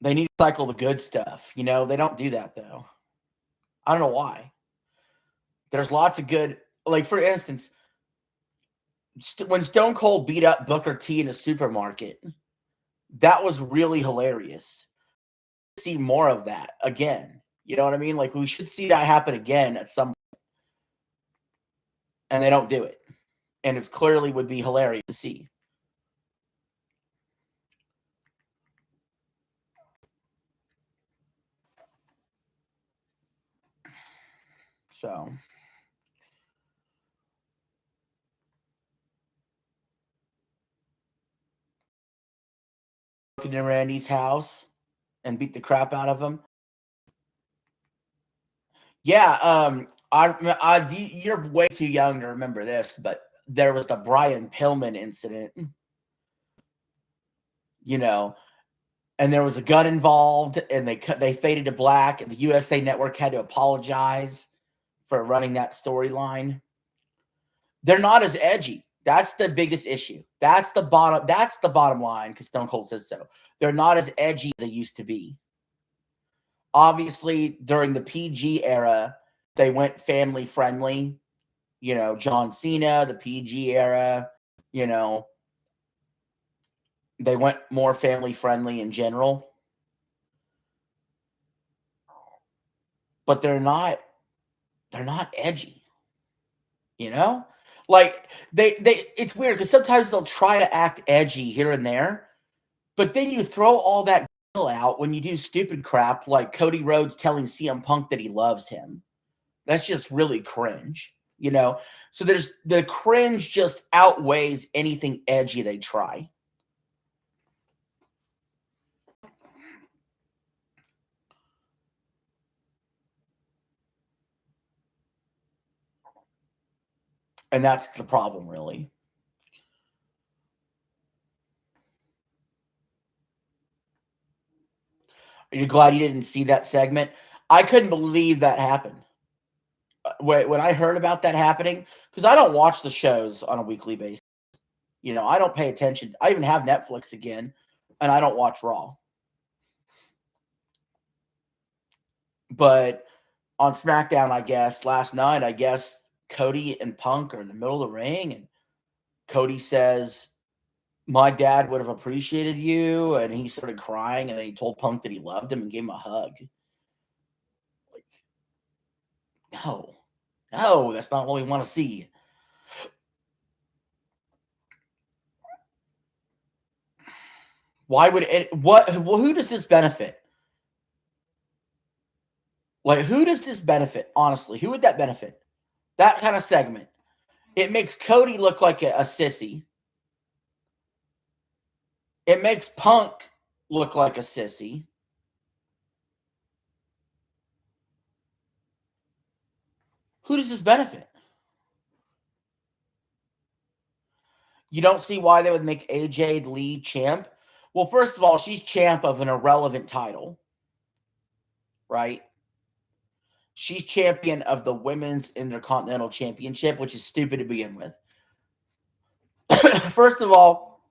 They need to recycle the good stuff, They don't do that, though. I don't know why. There's lots of good, for instance, when Stone Cold beat up Booker T in a supermarket, that was really hilarious. See more of that again. You know what I mean? We should see that happen again at some point. And they don't do it. And it clearly would be hilarious to see. So looking in Randy's house and beat the crap out of him. Yeah, you're way too young to remember this, but there was the Brian Pillman incident. And there was a gun involved, and they faded to black, and the USA Network had to apologize for running that storyline. They're not as edgy. That's the biggest issue. That's the bottom line, because Stone Cold says so. They're not as edgy as they used to be. Obviously, during the PG era, they went family friendly. John Cena, the PG era, they went more family friendly in general. But they're not edgy. Like they it's weird because sometimes they'll try to act edgy here and there, but then you throw all that out when you do stupid crap like Cody Rhodes telling CM Punk that he loves him. That's just really cringe, So there's the cringe just outweighs anything edgy they try. And that's the problem, really. Are you glad you didn't see that segment? I couldn't believe that happened. when I heard about that happening, because I don't watch the shows on a weekly basis. I don't pay attention. I even have Netflix again, and I don't watch Raw. But on SmackDown, I guess, last night, Cody and Punk are in the middle of the ring, and Cody says, "My dad would have appreciated you," and he started crying, and then he told Punk that he loved him and gave him a hug. Like, no, that's not what we want to see. Why would it? Who does this benefit? Like, who does this benefit? Honestly, who would that benefit? That kind of segment. It makes Cody look like a sissy. It makes Punk look like a sissy. Who does this benefit? You don't see why they would make AJ Lee champ. Well, first of all, she's champ of an irrelevant title, right? She's champion of the Women's Intercontinental Championship, which is stupid to begin with. First of all,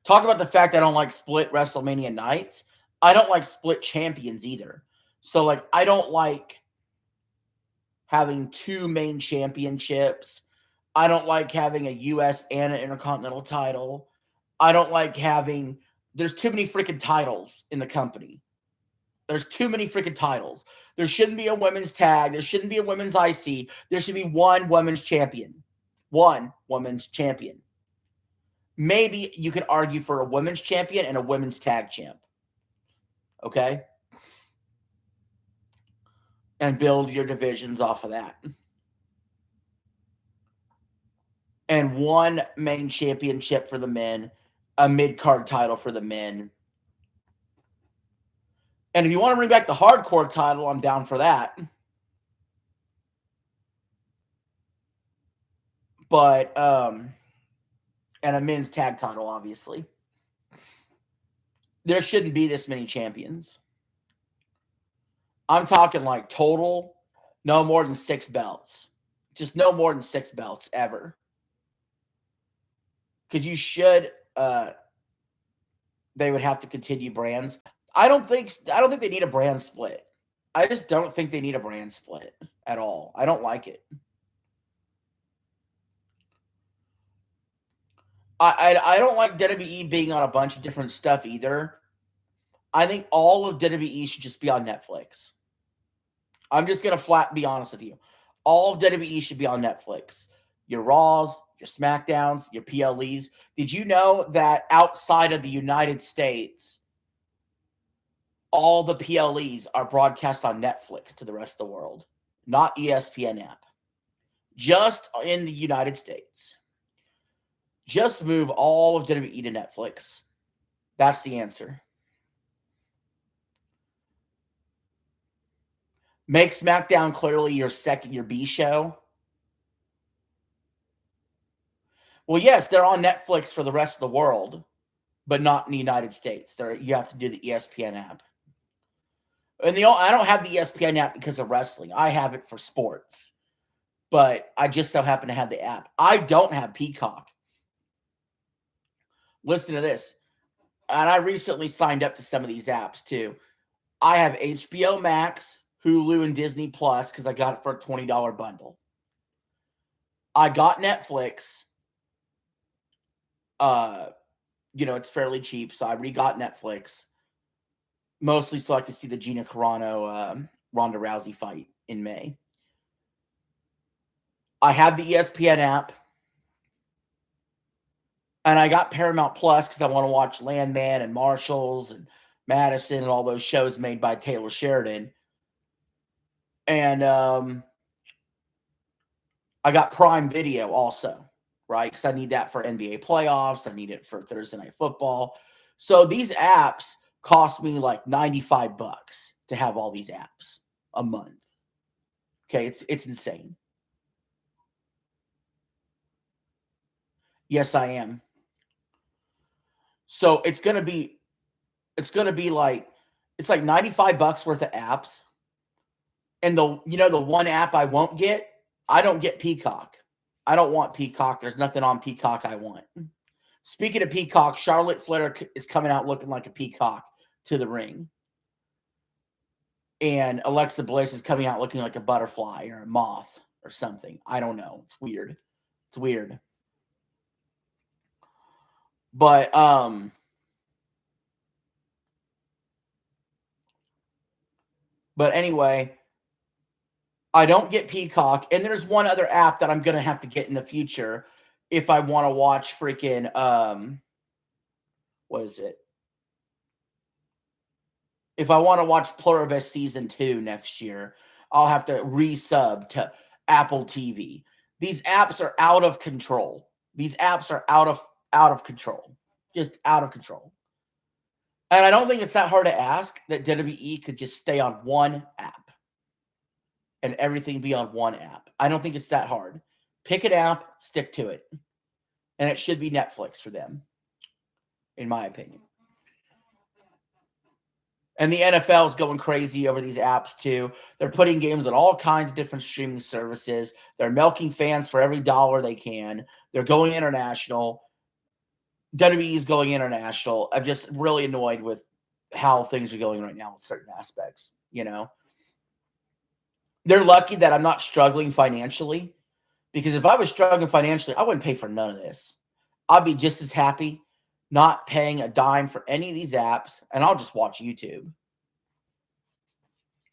talk about the fact I don't like split WrestleMania nights. I don't like split champions either. So, like, I don't like having two main championships. I don't like having a U.S. and an Intercontinental title. I don't like having... There's too many freaking titles in the company. There's too many freaking titles. There shouldn't be a women's tag. There shouldn't be a women's IC. There should be one women's champion. One women's champion. Maybe you could argue for a women's champion and a women's tag champ. Okay? And build your divisions off of that. And one main championship for the men, a mid-card title for the men. And if you want to bring back the hardcore title, I'm down for that. But, and a men's tag title, obviously. There shouldn't be this many champions. I'm talking like total, no more than 6 belts. Just no more than 6 belts ever. Because you should, they would have to continue brands. I don't think they need a brand split. I just don't think they need a brand split at all. I don't like it. I don't like WWE being on a bunch of different stuff either. I think all of WWE should just be on Netflix. I'm just going to flat be honest with you. All of WWE should be on Netflix. Your Raws, your SmackDowns, your PLEs. Did you know that outside of the United States, all the PLEs are broadcast on Netflix to the rest of the world, not ESPN app? Just in the United States. Just move all of WWE to Netflix. That's the answer. Make SmackDown clearly your B show. Well, yes, they're on Netflix for the rest of the world, but not in the United States. You have to do the ESPN app. And I don't have the ESPN app because of wrestling. I have it for sports. But I just so happen to have the app. I don't have Peacock. Listen to this. And I recently signed up to some of these apps too. I have HBO Max, Hulu, and Disney Plus because I got it for a $20 bundle. I got Netflix. It's fairly cheap, so I re-got Netflix. Mostly so I could see the Gina Carano, Ronda Rousey fight in May. I have the ESPN app. And I got Paramount Plus because I want to watch Landman and Marshalls and Madison and all those shows made by Taylor Sheridan. And I got Prime Video also, right? Because I need that for NBA playoffs. I need it for Thursday Night Football. So these apps cost me like $95 to have all these apps a month. Okay, it's insane. Yes, I am. So it's gonna be like $95 worth of apps. And the one app I won't get, I don't get Peacock. I don't want Peacock. There's nothing on Peacock I want. Speaking of Peacock, Charlotte Flair is coming out looking like a peacock to the ring. And Alexa Bliss is coming out looking like a butterfly or a moth or something. I don't know. It's weird. It's weird. But anyway, I don't get Peacock, and there's one other app that I'm gonna have to get in the future if I want to watch freaking what is it? If I want to watch Pluribus season 2 next year, I'll have to resub to Apple TV. These apps are out of control. These apps are out of control. Just out of control. And I don't think it's that hard to ask that WWE could just stay on one app and everything be on one app. I don't think it's that hard. Pick an app, stick to it. And it should be Netflix for them, in my opinion. And the NFL is going crazy over these apps too. They're putting games on all kinds of different streaming services. They're milking fans for every dollar they can. They're going international. WWE is going international. I'm just really annoyed with how things are going right now with certain aspects, They're lucky that I'm not struggling financially, because if I was struggling financially, I wouldn't pay for none of this. I'd be just as happy not paying a dime for any of these apps, and I'll just watch YouTube.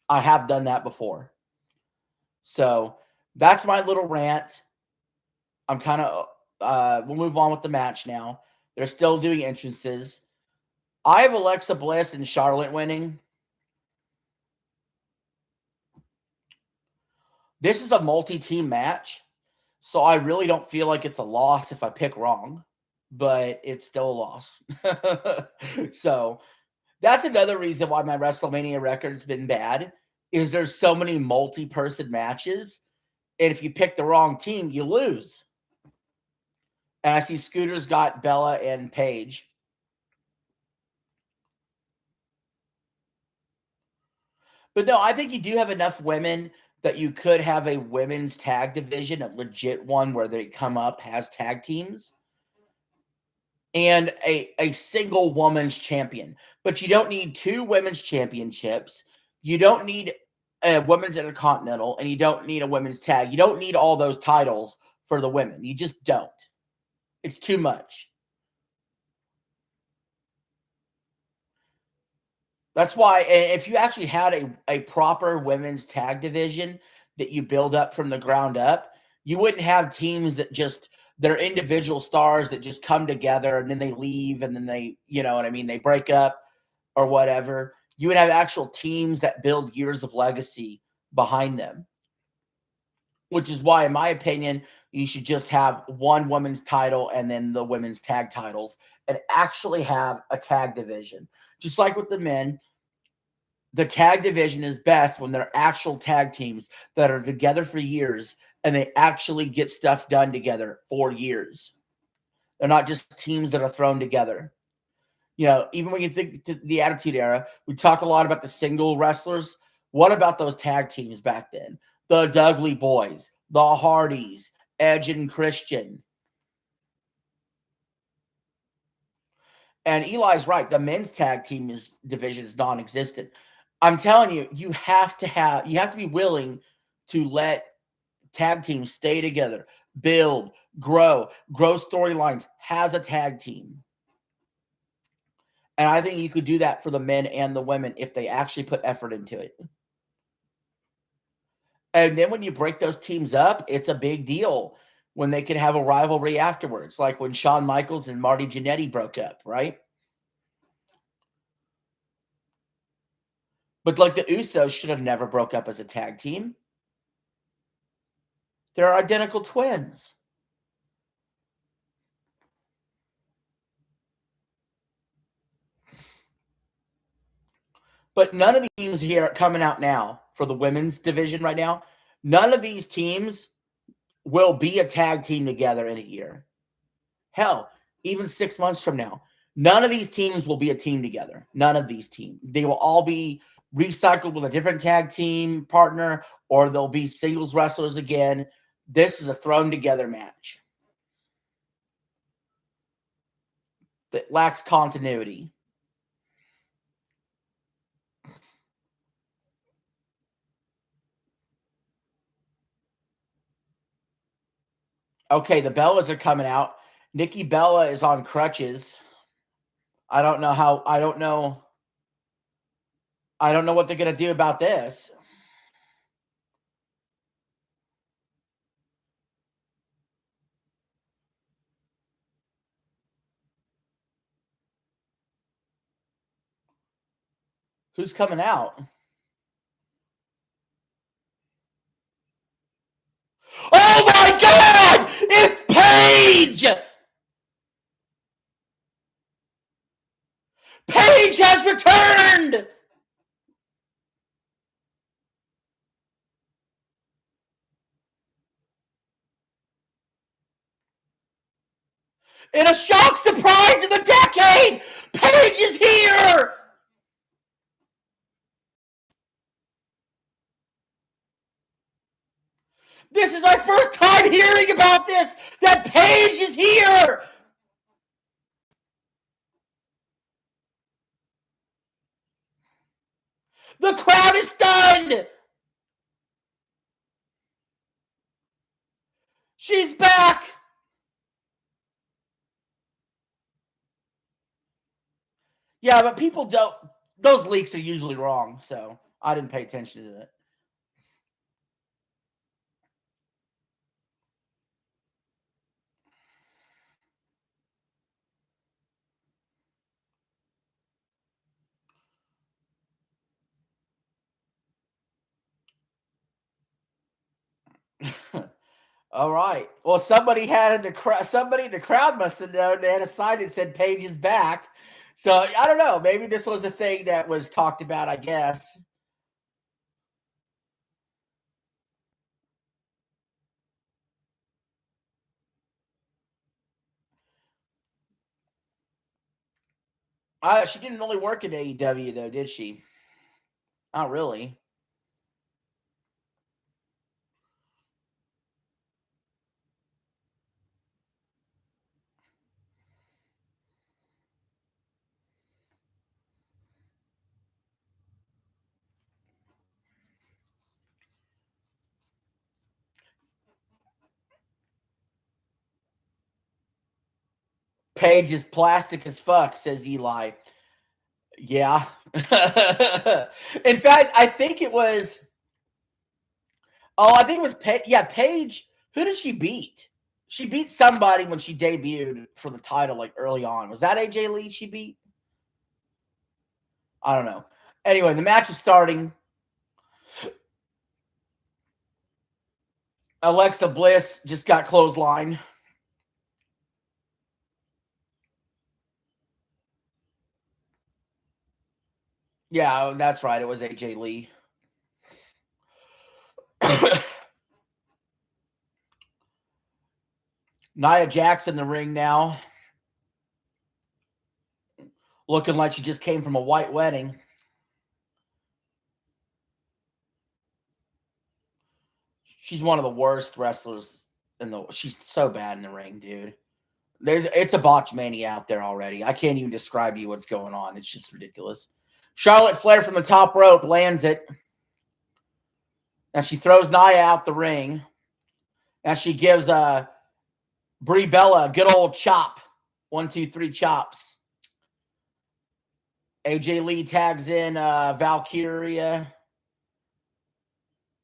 I have done that before. So that's my little rant. I'm kind of, we'll move on with the match now. They're still doing entrances. I have Alexa Bliss and Charlotte winning. This is a multi-team match, so I really don't feel like it's a loss if I pick wrong, but it's still a loss. So that's another reason why my WrestleMania record's been bad, is there's so many multi-person matches, and if you pick the wrong team, you lose. And I see Scooter's got Bella and Paige. But no, I think you do have enough women that you could have a women's tag division, a legit one where they come up, has tag teams, and a single woman's champion. But you don't need two women's championships. You don't need a women's intercontinental, and you don't need a women's tag. You don't need all those titles for the women. You just don't. It's too much. That's why if you actually had a proper women's tag division that you build up from the ground up, you wouldn't have teams that just, they're individual stars that just come together and then they leave and then they, you know what I mean, they break up or whatever. You would have actual teams that build years of legacy behind them, which is why, in my opinion, you should just have one women's title and then the women's tag titles and actually have a tag division. Just like with the men, the tag division is best when they're actual tag teams that are together for years and they actually get stuff done together for years. They're not just teams that are thrown together. You know, even when you think to the Attitude Era, we talk a lot about the single wrestlers. What about those tag teams back then? The Dudley Boys, the Hardys, Edge and Christian. And Eli's right. The men's tag team division is non-existent. I'm telling you, you have to be willing to let tag teams stay together, build, grow storylines, has a tag team. And I think you could do that for the men and the women if they actually put effort into it. And then when you break those teams up, it's a big deal when they can have a rivalry afterwards, like when Shawn Michaels and Marty Jannetty broke up, right? But like the Usos should have never broke up as a tag team. They're identical twins. But none of the teams here coming out now for the women's division right now, none of these teams will be a tag team together in a year. Hell, even 6 months from now, none of these teams will be a team together. None of these teams. They will all be recycled with a different tag team partner, or they'll be singles wrestlers again. This is a thrown together match that lacks continuity. Okay, the Bellas are coming out. Nikki Bella is on crutches. I don't know what they're going to do about this. Who's coming out? Oh my God! It's Paige! Paige has returned! In a shock surprise of the decade! Paige is here! This is our first time hearing about this! That Paige is here! The crowd is stunned! She's back! Yeah, but people don't. Those leaks are usually wrong, so I didn't pay attention to it. All right. Well, somebody in the crowd must have known. They had a sign that said Paige is back. So I don't know. Maybe this was a thing that was talked about, I guess. She didn't really work in AEW though, did she? Not really. Paige is plastic as fuck, says Eli. Yeah. In fact, I think it was. Oh, I think it was Paige. Yeah, Paige. Who did she beat? She beat somebody when she debuted for the title, like early on. Was that AJ Lee she beat? I don't know. Anyway, the match is starting. Alexa Bliss just got clothesline. Yeah, that's right. It was AJ Lee. Nia Jax in the ring now. Looking like she just came from a white wedding. She's one of the worst wrestlers she's so bad in the ring, dude. It's a botch mania out there already. I can't even describe to you what's going on. It's just ridiculous. Charlotte Flair from the top rope lands it. Now she throws Nia out the ring. Now she gives Brie Bella a good old chop. 1, 2, 3 chops. AJ Lee tags in Valkyria.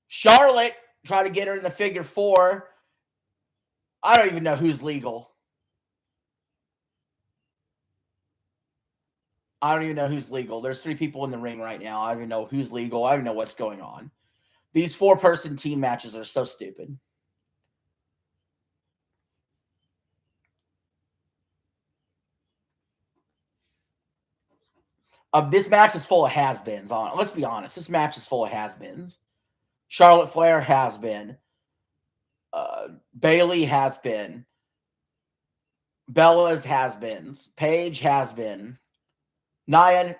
Charlotte try to get her in the figure 4. I don't even know who's legal. I don't even know who's legal. There's 3 people in the ring right now. I don't even know who's legal. I don't even know what's going on. These 4-person team matches are so stupid. This match is full of has-beens. Let's be honest. This match is full of has-beens. Charlotte Flair has been. Bailey has been. Bella's has-beens. Paige has been. Nia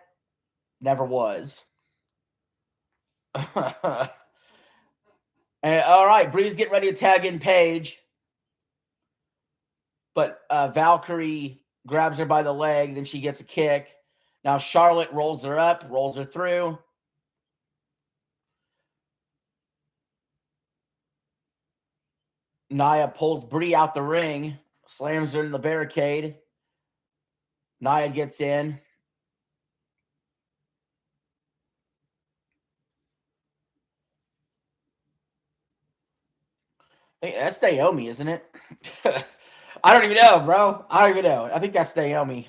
never was. And, all right, Bree's getting ready to tag in Paige. But Valkyrie grabs her by the leg. Then she gets a kick. Now Charlotte rolls her up, rolls her through. Nia pulls Bree out the ring, slams her in the barricade. Nia gets in. Hey, that's Naomi, isn't it? I don't even know, bro. I don't even know. I think that's Naomi.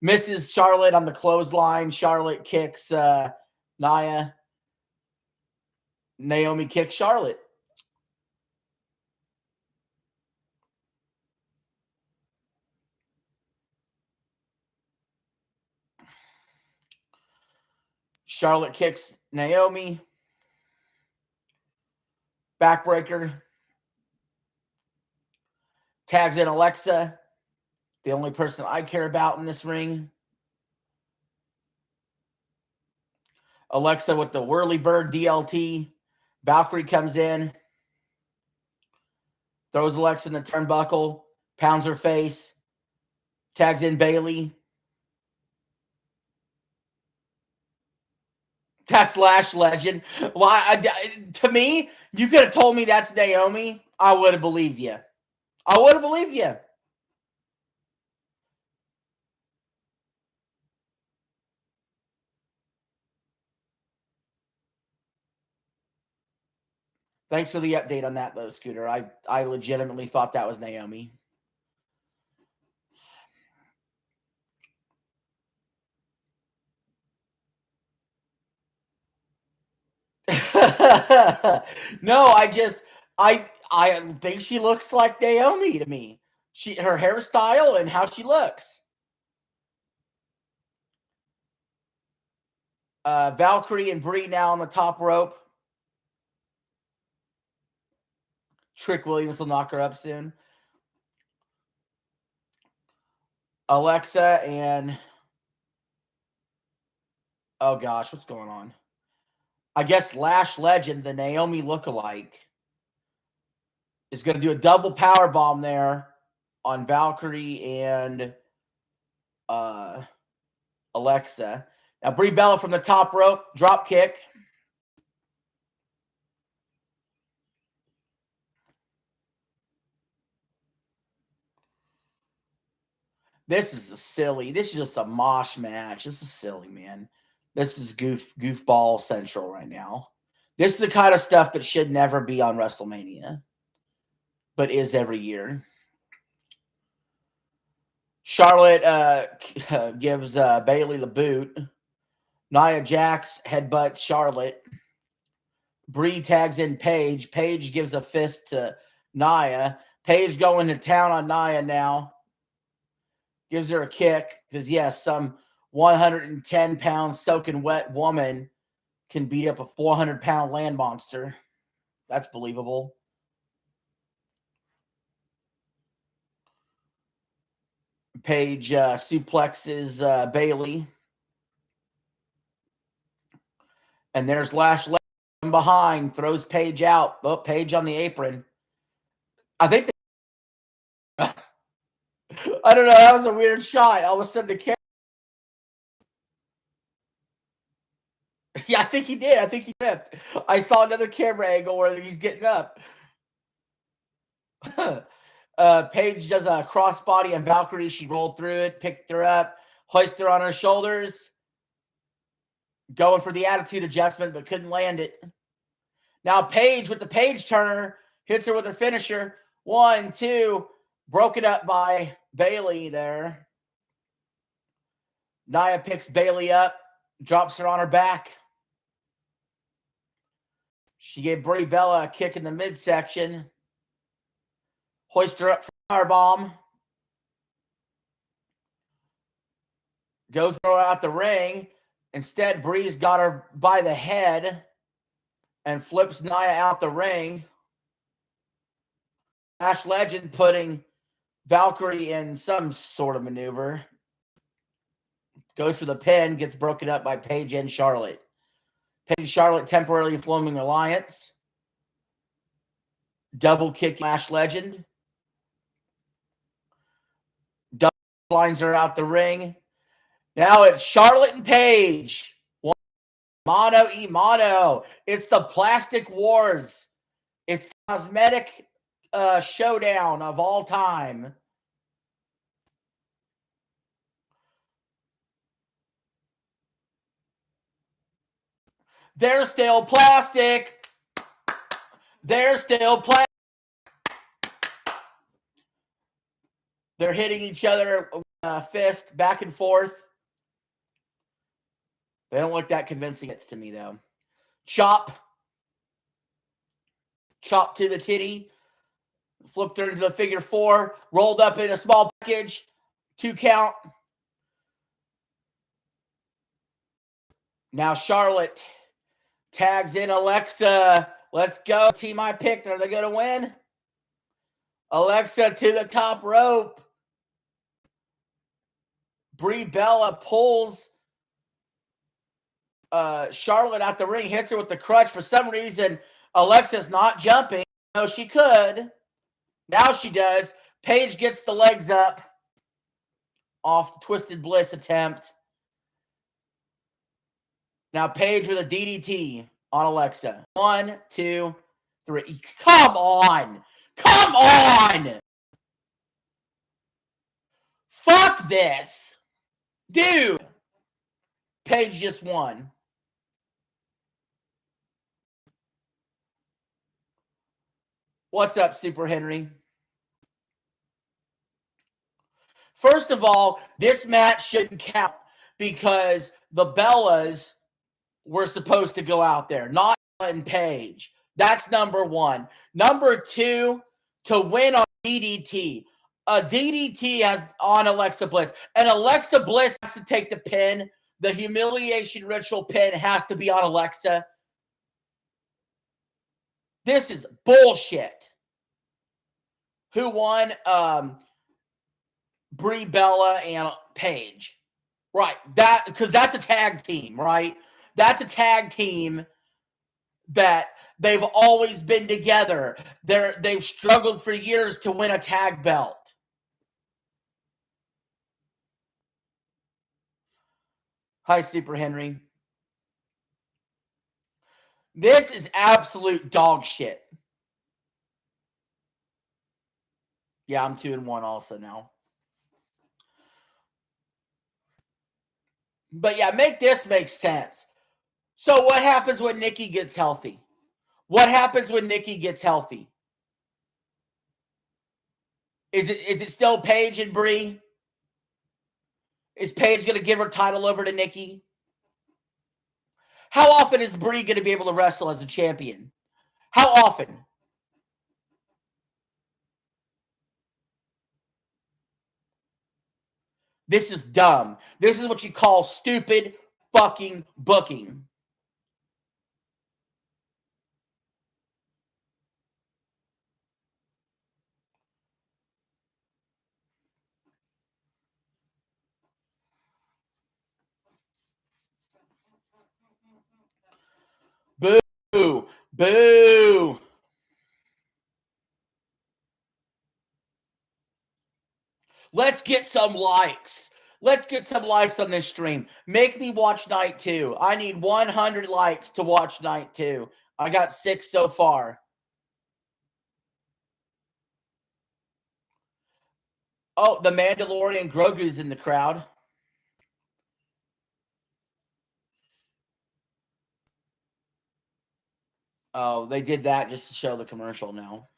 Misses Charlotte on the clothesline. Charlotte kicks Nia. Naomi kicks Charlotte. Charlotte kicks Naomi. Backbreaker. Tags in Alexa, the only person I care about in this ring. Alexa with the Whirly Bird DLT. Valkyrie comes in, throws Alexa in the turnbuckle, pounds her face, tags in Bailey. That's Lash Legend. Well, to me, you could have told me that's Naomi. I would have believed you. I would have believed you. Thanks for the update on that, though, Scooter. I legitimately thought that was Naomi. No, I think she looks like Naomi to me. Her hairstyle and how she looks. Valkyrie and Brie now on the top rope. Trick Williams will knock her up soon. Alexa and oh gosh, what's going on? I guess Lash Legend, the Naomi lookalike, is going to do a double power bomb there on Valkyrie and Alexa. Now Brie Bella from the top rope, drop kick. This is this is just a mosh match. This is silly, man. This is goofball central right now. This is the kind of stuff that should never be on WrestleMania, but is every year. Charlotte gives Bailey the boot. Nia Jax headbutts Charlotte. Brie tags in Paige. Paige gives a fist to Nia. Paige going to town on Nia now. Gives her a kick because, yes, some 110-pound soaking wet woman can beat up a 400-pound land monster. That's believable. Paige suplexes Bailey. And there's Lash from behind, throws Paige out. Oh, Paige on the apron. I think I don't know. That was a weird shot. All of a sudden, the camera. Yeah, I think he did. I think he tipped. I saw another camera angle where he's getting up. Paige does a crossbody on Valkyrie. She rolled through it, picked her up, hoisted her on her shoulders. Going for the attitude adjustment, but couldn't land it. Now Paige with the Paige turner hits her with her finisher. 1, 2, broken up by Bailey there. Nia picks Bailey up, drops her on her back. She gave Brie Bella a kick in the midsection. Hoist her up for firebomb. Go throw her out the ring. Instead, Brie's got her by the head and flips Nia out the ring. Lash Legend putting Valkyrie in some sort of maneuver. Goes for the pin, gets broken up by Paige and Charlotte. Paige Charlotte temporarily forming alliance. Double kick Lash Legend. Double lines are out the ring. Now it's Charlotte and Paige. Mano y mano. It's the Plastic Wars. It's the cosmetic showdown of all time. They're still plastic. They're still plastic. They're hitting each other fist back and forth. They don't look that convincing to me, though. Chop. Chop to the titty. Flipped her into the figure four. Rolled up in a small package. 2 count. Now Charlotte tags in Alexa. Let's go. Team I picked. Are they going to win? Alexa to the top rope. Brie Bella pulls Charlotte out the ring, hits her with the crutch. For some reason, Alexa's not jumping. No, she could. Now she does. Paige gets the legs up off the Twisted Bliss attempt. Now Paige with a DDT on Alexa. 1, 2, 3. Come on. Come on. Fuck this. Dude. Paige just won. What's up, Super Henry? First of all, this match shouldn't count because the Bellas were supposed to go out there, not in Paige. That's number one. Number two, to win on DDT. A DDT has on Alexa Bliss. And Alexa Bliss has to take the pin. The humiliation ritual pin has to be on Alexa. This is bullshit. Who won? Brie Bella and Paige. Right. That because that's a tag team, right? That's a tag team that they've always been together. They've struggled for years to win a tag belt. Hi, Super Henry. This is absolute dog shit. Yeah, I'm 2-1 also now. But yeah, make this make sense. So what happens when Nikki gets healthy? What happens when Nikki gets healthy? Is it still Paige and Brie? Is Paige going to give her title over to Nikki? How often is Brie going to be able to wrestle as a champion? How often? This is dumb. This is what you call stupid fucking booking. Boo. Boo. Let's get some likes. Let's get some likes on this stream. Make me watch night 2. I need 100 likes to watch night 2. I got 6 so far. Oh, the Mandalorian Grogu's in the crowd. Oh, they did that just to show the commercial now.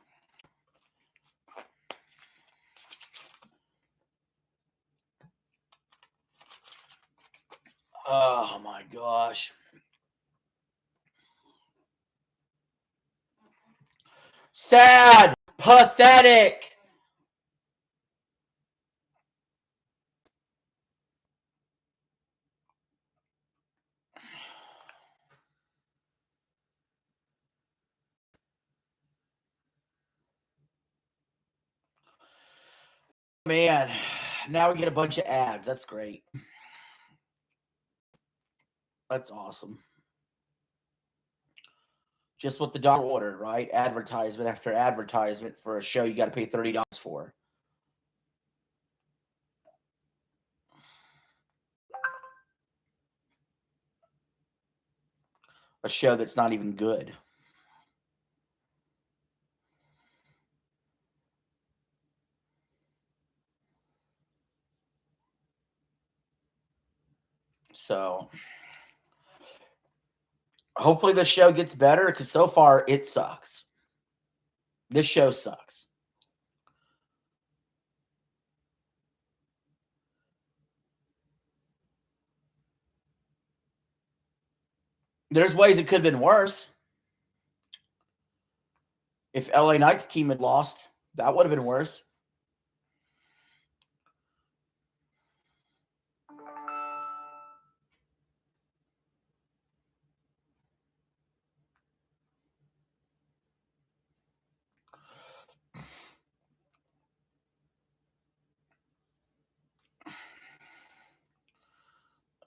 Oh, my gosh. Sad. Pathetic. Man, now we get a bunch of ads. That's great. That's awesome. Just what the doctor ordered, right? Advertisement after advertisement for a show you got to pay $30 for. A show that's not even good. So hopefully the show gets better because so far it sucks. This show sucks. There's ways it could have been worse. If LA Knight's team had lost, that would have been worse.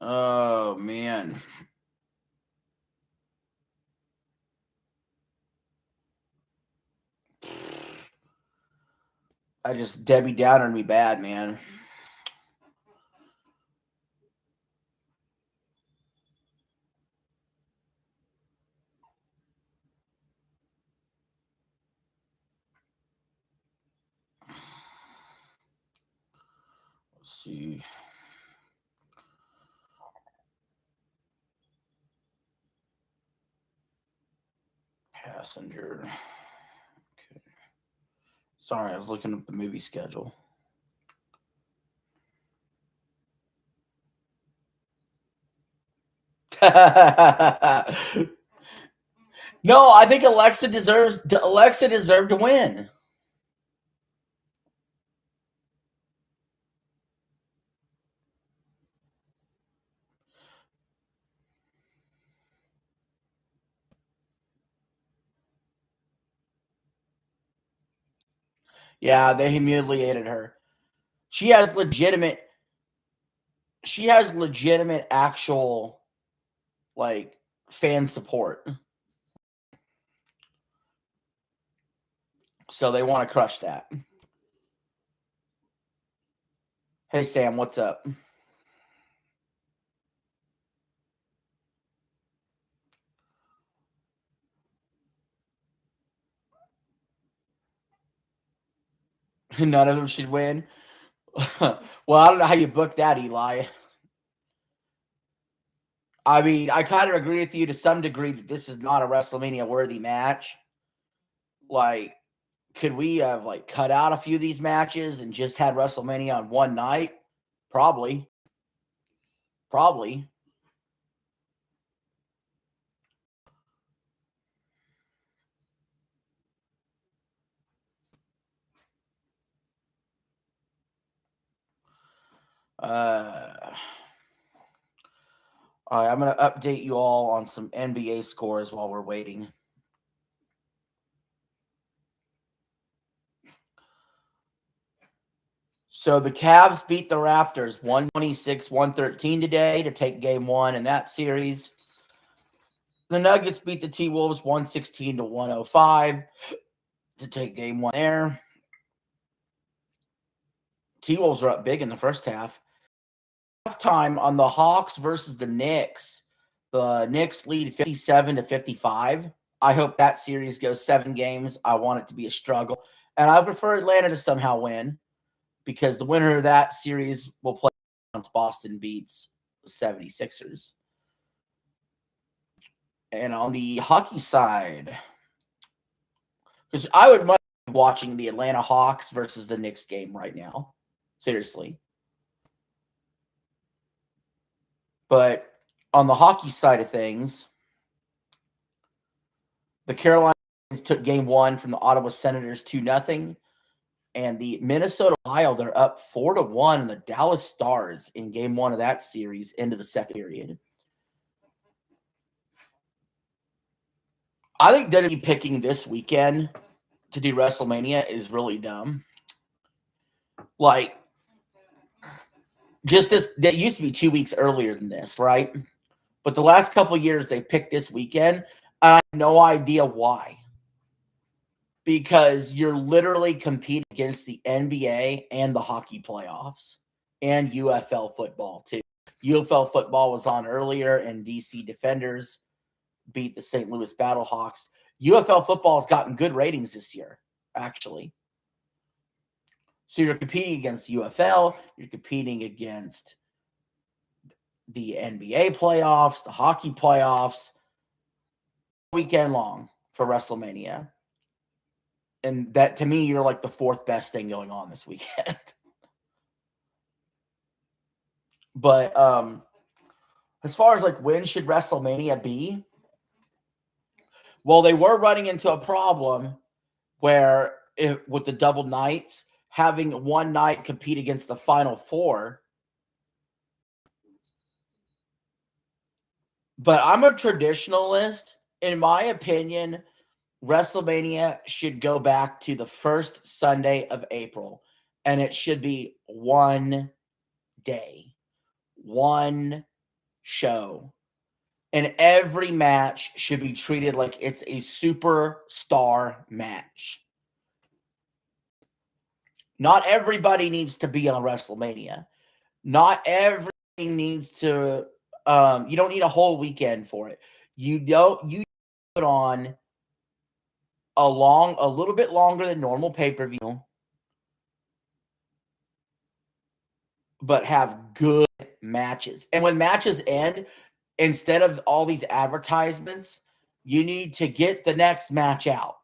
Oh, man. I just Debbie Downer me bad, man. Let's see. Passenger. Okay. Sorry, I was looking up the movie schedule. No, I think Alexa deserved to win. Yeah, they humiliated her. She has legitimate actual like fan support. So they want to crush that. Hey Sam, what's up? None of them should win. Well, I don't know how you booked that, Eli. I mean, I kind of agree with you to some degree that this is not a WrestleMania worthy match. Like, could we have like cut out a few of these matches and just had WrestleMania on one night? Probably. All right, I'm going to update you all on some NBA scores while we're waiting. So the Cavs beat the Raptors 126-113 today to take game one in that series. The Nuggets beat the T-Wolves 116-105 to take game one there. T-Wolves were up big in the first half. Halftime on the Hawks versus the Knicks. The Knicks lead 57-55. I hope that series goes 7 games. I want it to be a struggle. And I prefer Atlanta to somehow win because the winner of that series will play once Boston beats the 76ers. And on the hockey side, because I would much be watching the Atlanta Hawks versus the Knicks game right now. Seriously. But on the hockey side of things, the Carolina took game one from the Ottawa Senators 2-0. And the Minnesota Wild are up 4-1 in the Dallas Stars in game one of that series into the second period. I think WWE picking this weekend to do WrestleMania is really dumb. Like, just this, that used to be 2 weeks earlier than this, right? But the last couple of years, they picked this weekend. I have no idea why. Because you're literally competing against the NBA and the hockey playoffs and UFL football, too. UFL football was on earlier, and DC Defenders beat the St. Louis Battlehawks. UFL football has gotten good ratings this year, actually. So you're competing against UFL, you're competing against the NBA playoffs, the hockey playoffs, weekend long for WrestleMania. And that, to me, you're like the fourth best thing going on this weekend. But as far as like when should WrestleMania be? Well, they were running into a problem where with the double nights, having one night compete against the final four. But I'm a traditionalist. In my opinion, WrestleMania should go back to the first Sunday of April, and it should be one day, one show. And every match should be treated like it's a superstar match. Not everybody needs to be on WrestleMania. Not everything needs to you don't need a whole weekend for it. You put on a little bit longer than normal pay-per-view, but have good matches. And when matches end, instead of all these advertisements, you need to get the next match out.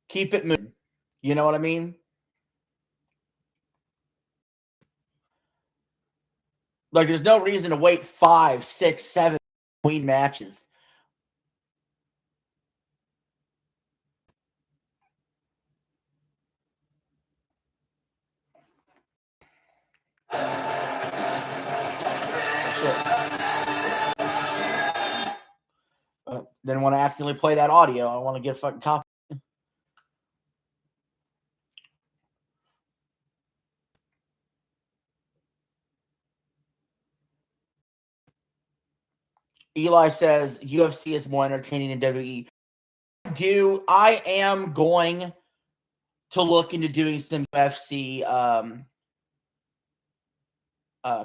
Keep it moving. You know what I mean? Like, there's no reason to wait 5, 6, 7 between matches. Didn't want to accidentally play that audio. I want to get a fucking copy. Eli says UFC is more entertaining than WWE. I am going to look into doing some UFC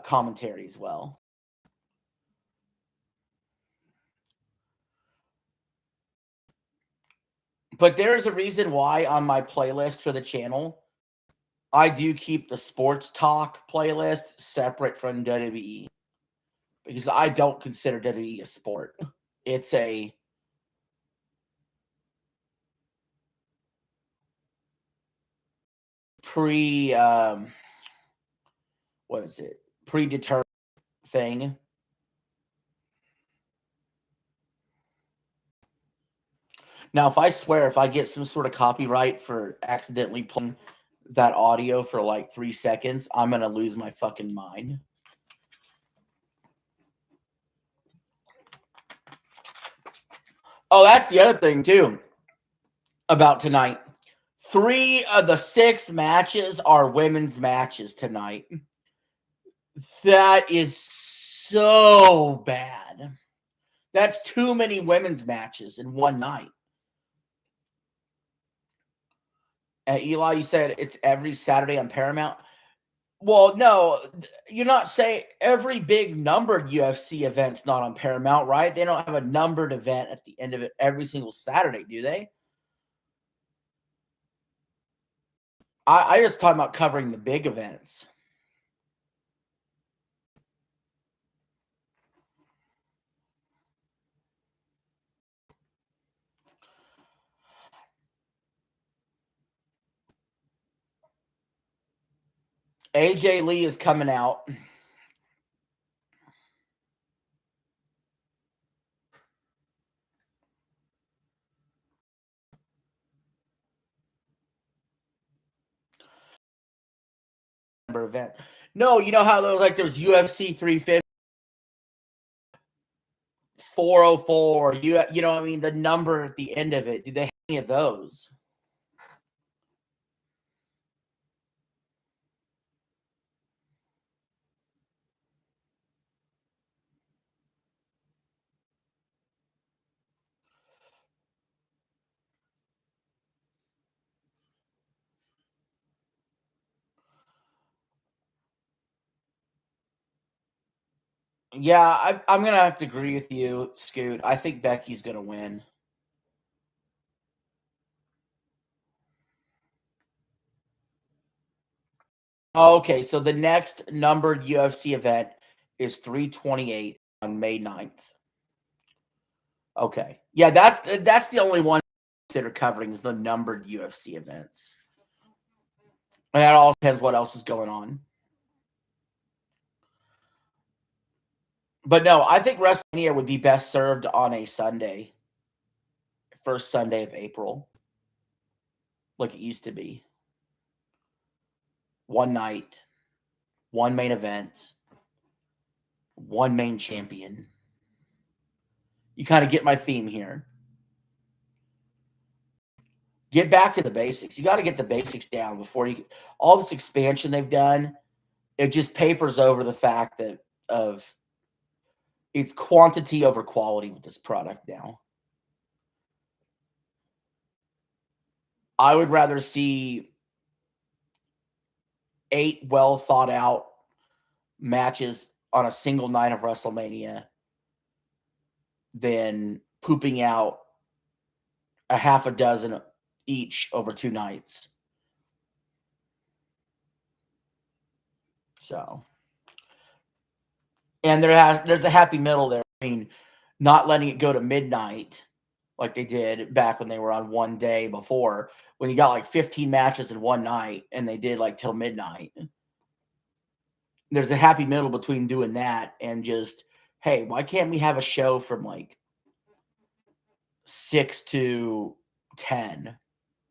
commentary as well. But there's a reason why on my playlist for the channel, I do keep the sports talk playlist separate from WWE. Because I don't consider WWE a sport. It's a predetermined thing. Now, if I get some sort of copyright for accidentally playing that audio for like 3 seconds, I'm going to lose my fucking mind. Oh, that's the other thing, too, about tonight. 3 of the 6 matches are women's matches tonight. That is so bad. That's too many women's matches in one night. Eli, you said it's every Saturday on Paramount. Well, no, you're not saying every big numbered UFC event's not on Paramount, right? They don't have a numbered event at the end of it every single Saturday, do they? I just talking about covering the big events. AJ Lee is coming out. Event. No, you know how there's UFC 350, 404. You know what I mean? The number at the end of it. Do they have any of those? Yeah, I'm going to have to agree with you, Scoot. I think Becky's going to win. Okay, so the next numbered UFC event is 328 on May 9th. Okay. Yeah, that's the only one that are covering is the numbered UFC events. And that all depends what else is going on. But no, I think WrestleMania would be best served on a Sunday. First Sunday of April. Like it used to be. One night, one main event, one main champion. You kind of get my theme here. Get back to the basics. You got to get the basics down before you all this expansion they've done. It just papers over the fact that of it's quantity over quality with this product now. I would rather see 8 well thought out matches on a single night of WrestleMania than pooping out a half a dozen each over 2 nights. So, and there's a happy middle there. I mean, not letting it go to midnight like they did back when they were on one day before, when you got like 15 matches in one night and they did like till midnight. There's a happy middle between doing that and just, hey, why can't we have a show from like 6 to 10?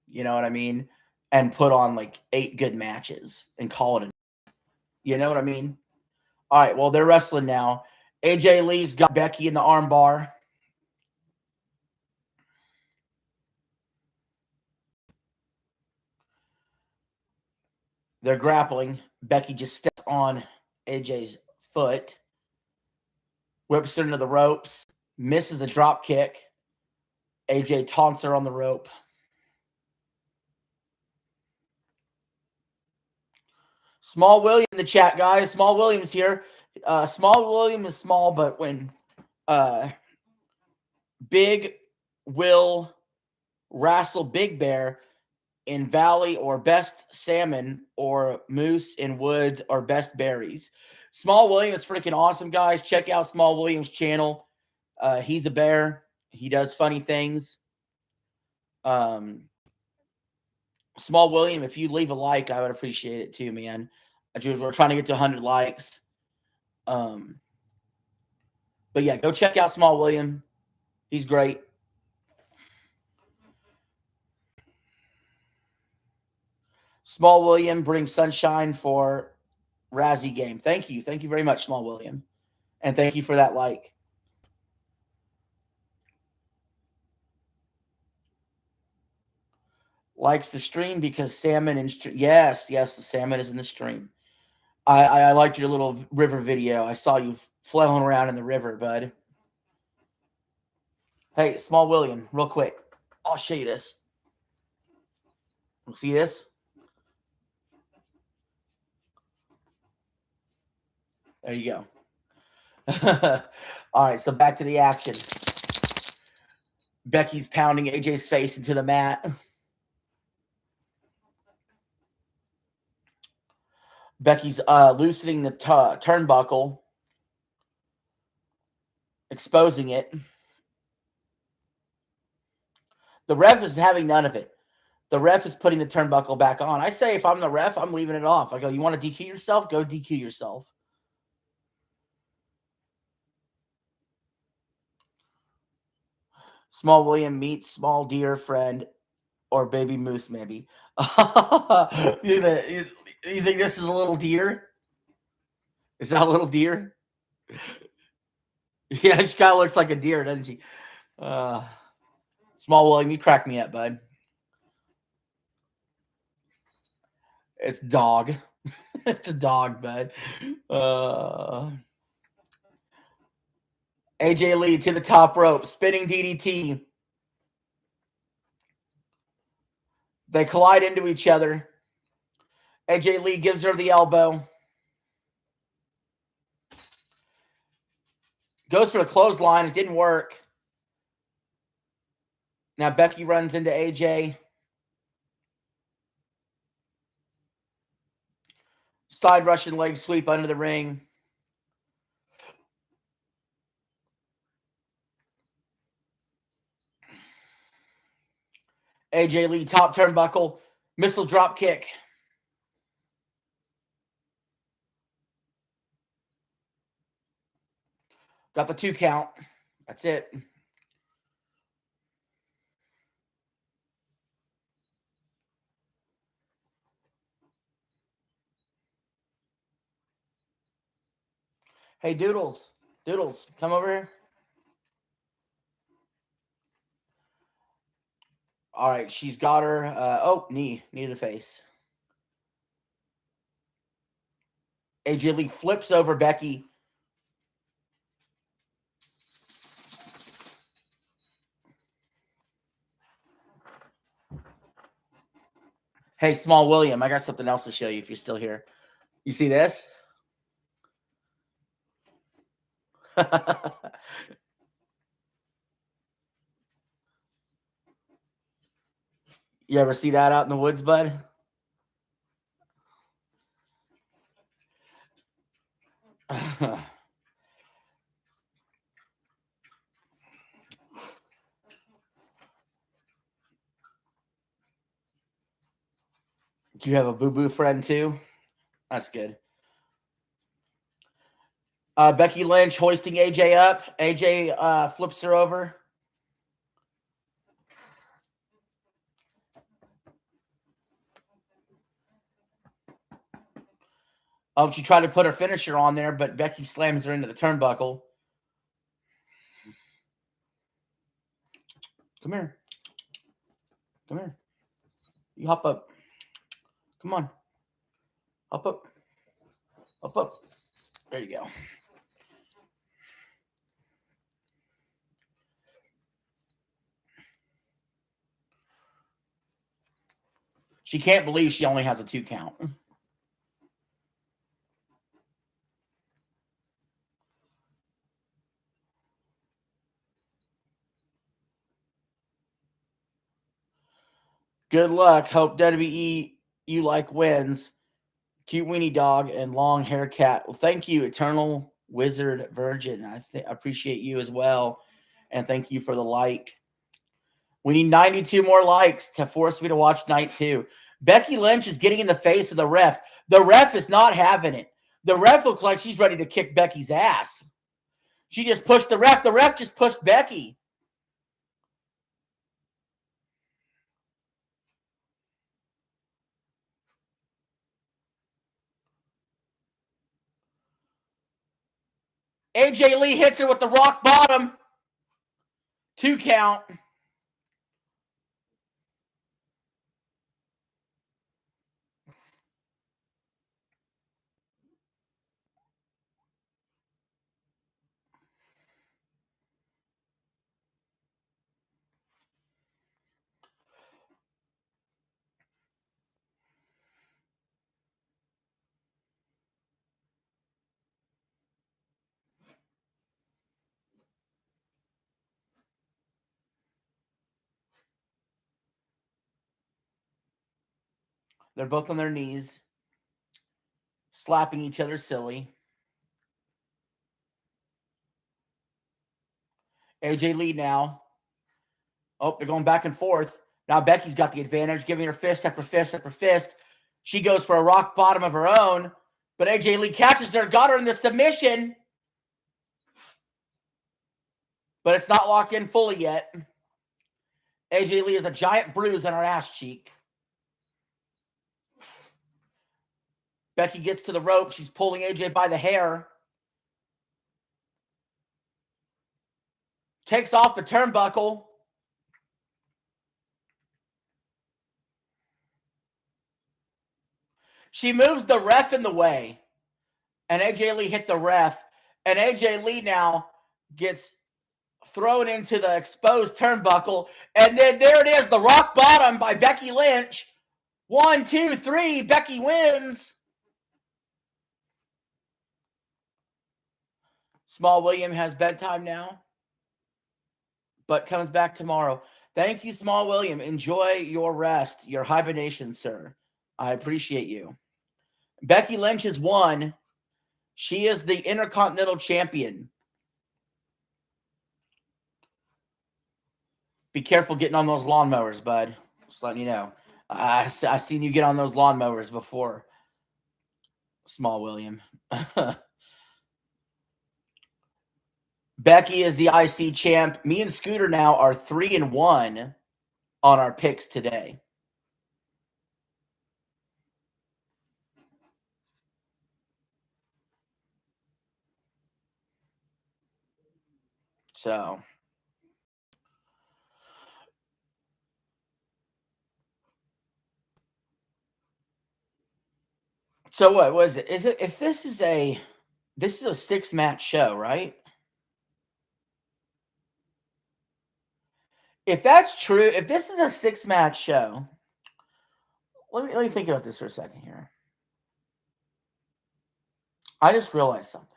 You know what I mean? And put on like 8 good matches and call it a, you know what I mean? All right, well, they're wrestling now. AJ Lee's got Becky in the armbar. They're grappling. Becky just steps on AJ's foot, whips her into the ropes, misses a drop kick. AJ taunts her on the rope. Small William in the chat, guys. Small William's here. Small William is small, but when Big will wrestle Big Bear in Valley or best salmon or moose in woods or best berries. Small William is freaking awesome, guys. Check out Small William's channel. He's a bear. He does funny things. Small William, if you leave a like, I would appreciate it too, man. We're trying to get to 100 likes. But yeah, go check out Small William. He's great. Small William brings sunshine for Razzie game. Thank you. Thank you very much, Small William. And thank you for that like. Likes the stream because salmon and yes, the salmon is in the stream. I liked your little river video. I saw you flailing around in the river, bud. Hey, Small William, real quick. I'll show you this. See this? There you go. All right, so back to the action. Becky's pounding AJ's face into the mat. Becky's loosening the turnbuckle, exposing it. The ref is having none of it. The ref is putting the turnbuckle back on. I say if I'm the ref, I'm leaving it off. I go, you want to DQ yourself? Go DQ yourself. Small William meets small deer friend or baby moose, maybe. You think this is a little deer? Is that a little deer? Yeah, she kind of looks like a deer, doesn't she? Small William, you crack me up, bud. It's dog. It's a dog, bud. AJ Lee to the top rope, spinning DDT. They collide into each other. AJ Lee gives her the elbow. Goes for the clothesline. It didn't work. Now Becky runs into AJ. Side Russian leg sweep under the ring. AJ Lee top turnbuckle. Missile drop kick. Got the 2 count. That's it. Hey, Doodles. Doodles, come over here. All right, she's got her. Knee to the face. AJ Lee flips over Becky. Hey, Small William, I got something else to show you if you're still here. You see this? You ever see that out in the woods, bud? Do you have a boo-boo friend too? That's good. Becky Lynch hoisting AJ up. AJ flips her over. Oh, she tried to put her finisher on there, but Becky slams her into the turnbuckle. Come here. Come here. You hop up. Come on. Hop up. Hop up. There you go. She can't believe she only has a 2 count. Good luck. Hope WWE you like wins. Cute weenie dog and long hair cat. Well, thank you, Eternal Wizard Virgin. I appreciate you as well. And thank you for the like. We need 92 more likes to force me to watch night 2. Becky Lynch is getting in the face of the ref. The ref is not having it. The ref looks like she's ready to kick Becky's ass. She just pushed the ref. The ref just pushed Becky. AJ Lee hits her with the rock bottom. 2 count. They're both on their knees, slapping each other silly. AJ Lee now. Oh, they're going back and forth. Now Becky's got the advantage, giving her fist after fist after fist. She goes for a rock bottom of her own, but AJ Lee catches her, got her in the submission. But it's not locked in fully yet. AJ Lee has a giant bruise on her ass cheek. Becky gets to the rope. She's pulling AJ by the hair. Takes off the turnbuckle. She moves the ref in the way. And AJ Lee hit the ref. And AJ Lee now gets thrown into the exposed turnbuckle. And then there it is, the rock bottom by Becky Lynch. 1, 2, 3. Becky wins. Small William has bedtime now, but comes back tomorrow. Thank you, Small William. Enjoy your rest, your hibernation, sir. I appreciate you. Becky Lynch has won. She is the Intercontinental Champion. Be careful getting on those lawnmowers, bud. Just letting you know. I seen you get on those lawnmowers before, Small William. Becky is the IC champ. Me and Scooter now are 3-1 on our picks today. So what was it? Is it if this is a 6-match show, right? If that's true, if this is a 6-match show, let me think about this for a second here. I just realized something.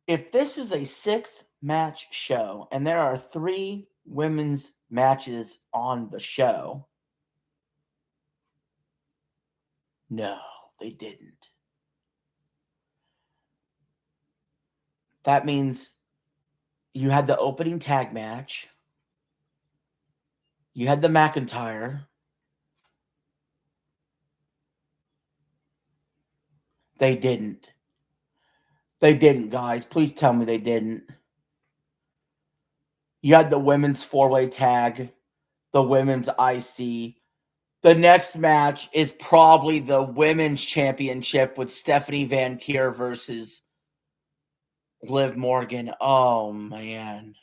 If this is a 6-match show and there are 3 women's matches on the show, no, they didn't. That means you had the opening tag match. You had the McIntyre. They didn't. They didn't, guys. Please tell me they didn't. You had the women's 4-way tag, the women's IC. The next match is probably the women's championship with Stephanie Van Kier versus Liv Morgan. Oh, man.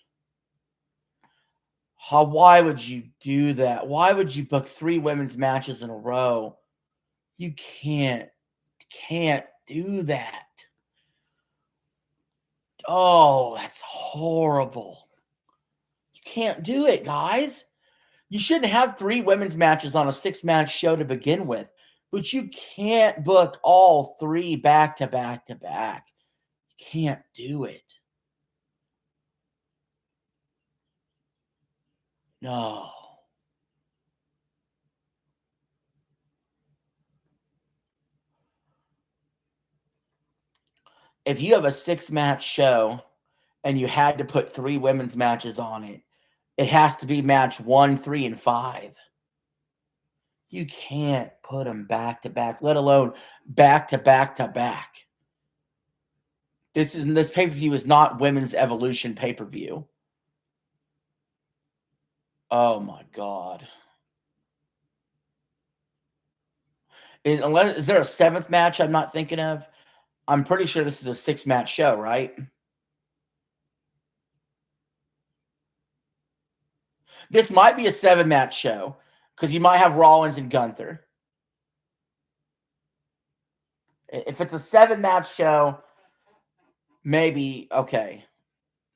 Why would you do that? Why would you book 3 women's matches in a row? You can't do that. Oh, that's horrible. You can't do it, guys. You shouldn't have 3 women's matches on a 6-match show to begin with, but you can't book all 3 back to back to back. You can't do it. No. If you have a 6-match show and you had to put 3 women's matches on it, it has to be match 1, 3, and 5. You can't put them back to back, let alone back to back to back. This pay-per-view is not Women's Evolution pay-per-view. Oh my God. Is there a 7th match I'm not thinking of? I'm pretty sure this is a 6-match show, right? This might be a 7-match show because you might have Rollins and Gunther. If it's a 7-match show, maybe, okay.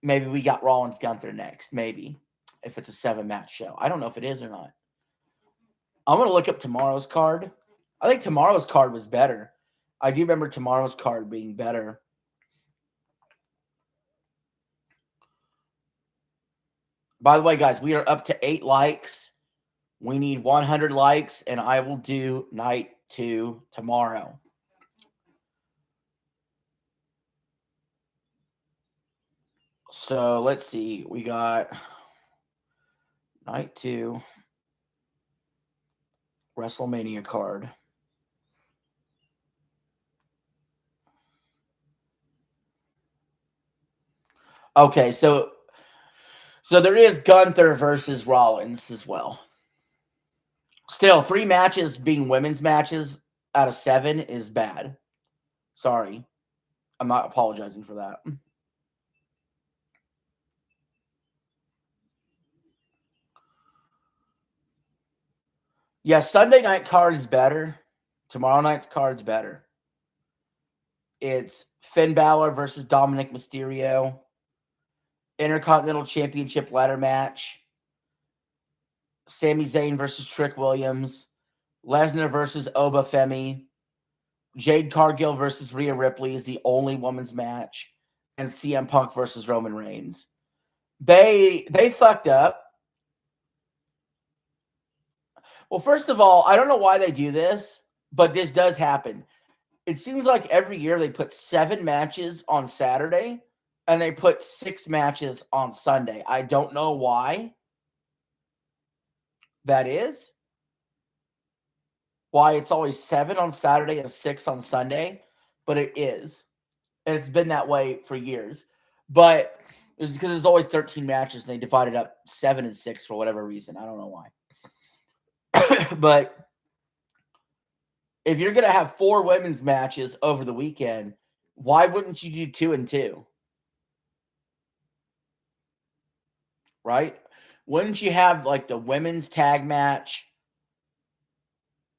Maybe we got Rollins Gunther next. Maybe. If it's a 7-match show. I don't know if it is or not. I'm going to look up tomorrow's card. I think tomorrow's card was better. I do remember tomorrow's card being better. By the way, guys, we are up to 8 likes. We need 100 likes, and I will do night 2 tomorrow. So let's see. We got night 2 WrestleMania card. Okay, so there is Gunther versus Rollins as well. Still, 3 matches being women's matches out of 7 is bad. Sorry. I'm not apologizing for that. Yeah, Sunday night card is better. Tomorrow night's card's better. It's Finn Balor versus Dominic Mysterio. Intercontinental Championship ladder match. Sami Zayn versus Trick Williams. Lesnar versus Oba Femi. Jade Cargill versus Rhea Ripley is the only women's match, and CM Punk versus Roman Reigns. They fucked up. Well, first of all, I don't know why they do this, but this does happen. It seems like every year they put 7 matches on Saturday and they put 6 matches on Sunday. I don't know why that is. Why it's always 7 on Saturday and 6 on Sunday, but it is. And it's been that way for years. But it's because there's always 13 matches and they divided up 7 and 6 for whatever reason. I don't know why. But if you're going to have 4 women's matches over the weekend, why wouldn't you do 2 and 2? Right? Wouldn't you have like the women's tag match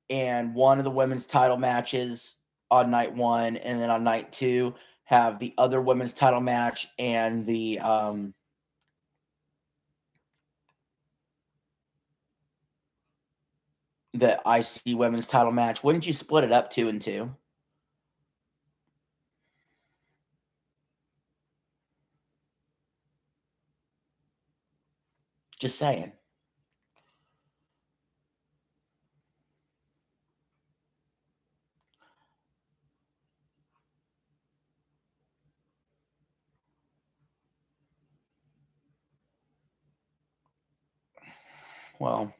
and one of the women's title matches on night 1, and then on night 2 have the other women's title match and the IC women's title match? Wouldn't you split it up 2 and 2? Just saying. Well,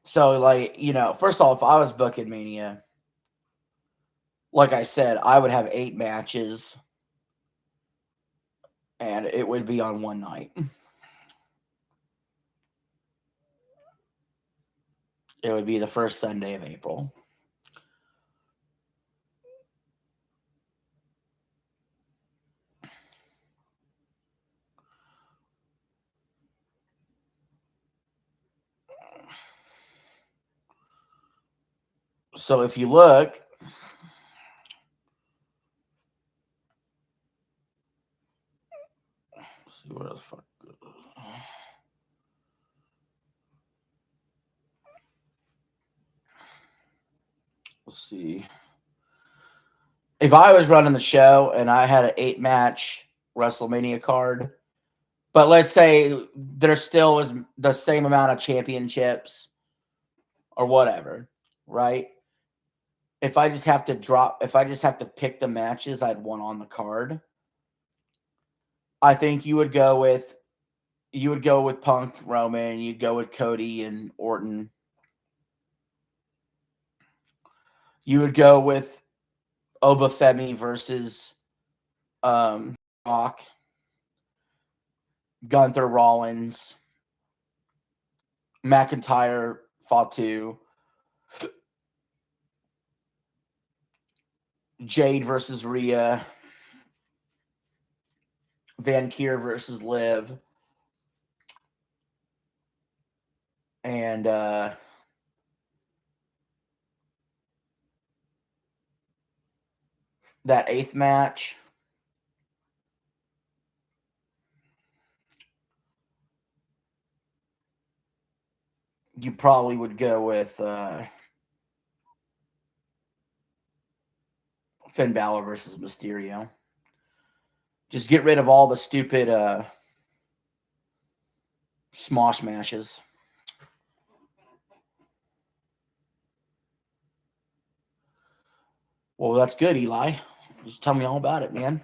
so like, first of all, if I was booking Mania, like I said, I would have 8 matches and it would be on one night. It would be the first Sunday of April. So if you look, let's see what else. Let's see. If I was running the show and I had an 8-match WrestleMania card, but let's say there still is the same amount of championships or whatever, right? If I just have to pick the matches I'd want on the card, I think you would go with Punk, Roman, you'd go with Cody and Orton. You would go with Obafemi versus Rock, Gunther, Rollins, McIntyre, Fatu, Jade versus Rhea, Van Kier versus Liv, and that 8th match, you probably would go with Finn Balor versus Mysterio. Just get rid of all the stupid smosh matches. Well, that's good, Eli. Just tell me all about it, man.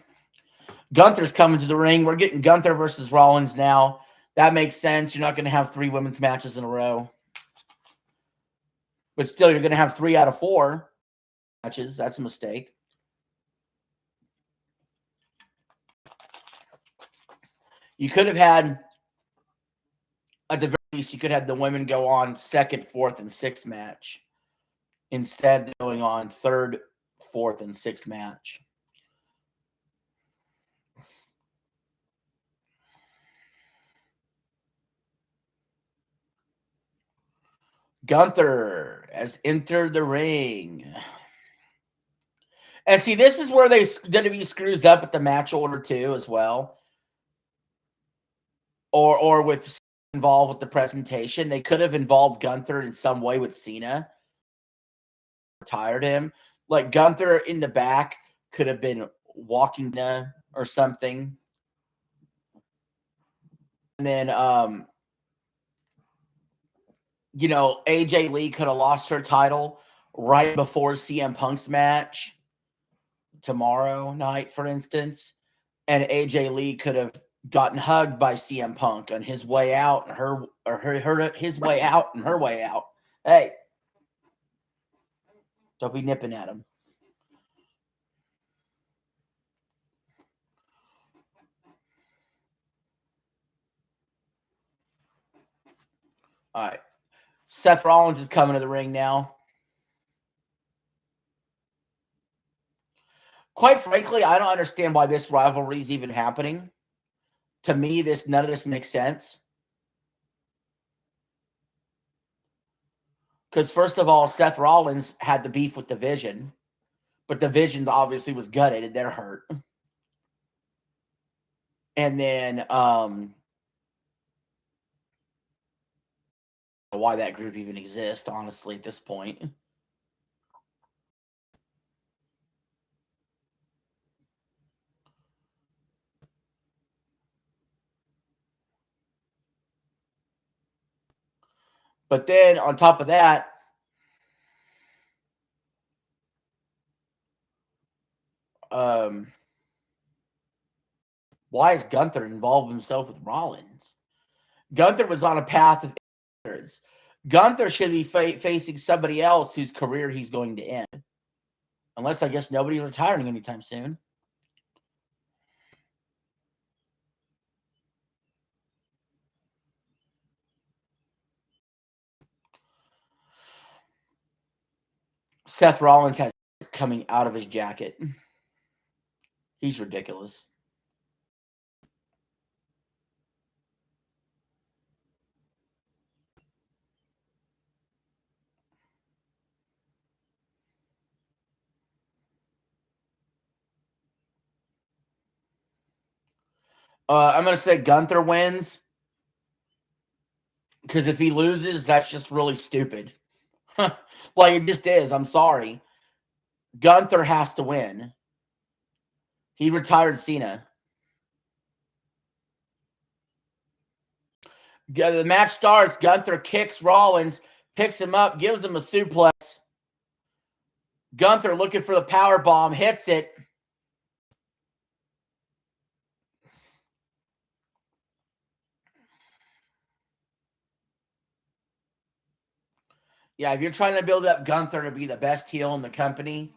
Gunther's coming to the ring. We're getting Gunther versus Rollins now. That makes sense. You're not going to have 3 women's matches in a row. But still, you're going to have 3 out of 4 matches. That's a mistake. You could have had, at the very least, you could have the women go on 2nd, 4th, and 6th match instead of going on 3rd, 4th, and 6th match. Gunther has entered the ring. And see, this is where WWE screws up at the match order too, as well. Or with involved with the presentation. They could have involved Gunther in some way with Cena, retired him. Like Gunther in the back could have been walking or something. And then, AJ Lee could have lost her title right before CM Punk's match tomorrow night, for instance. And AJ Lee could have gotten hugged by CM Punk on his way out and his way out and her way out. Hey, don't be nipping at him. All right. Seth Rollins is coming to the ring now. Quite frankly, I don't understand why this rivalry is even happening. To me, none of this makes sense. Because first of all, Seth Rollins had the beef with the Vision, but the Vision obviously was gutted and they're hurt. And then why that group even exists, honestly, at this point. But then on top of that, why is Gunther involved himself with Rollins? Gunther was on a path of injuries. Gunther should be facing somebody else whose career he's going to end. Unless, I guess, nobody's retiring anytime soon. Seth Rollins has coming out of his jacket. He's ridiculous. I'm going to say Gunther wins. Because if he loses, that's just really stupid. Like, it just is. I'm sorry. Gunther has to win. He retired Cena. The match starts. Gunther kicks Rollins, picks him up, gives him a suplex. Gunther looking for the power bomb, hits it. Yeah, if you're trying to build up Gunther to be the best heel in the company,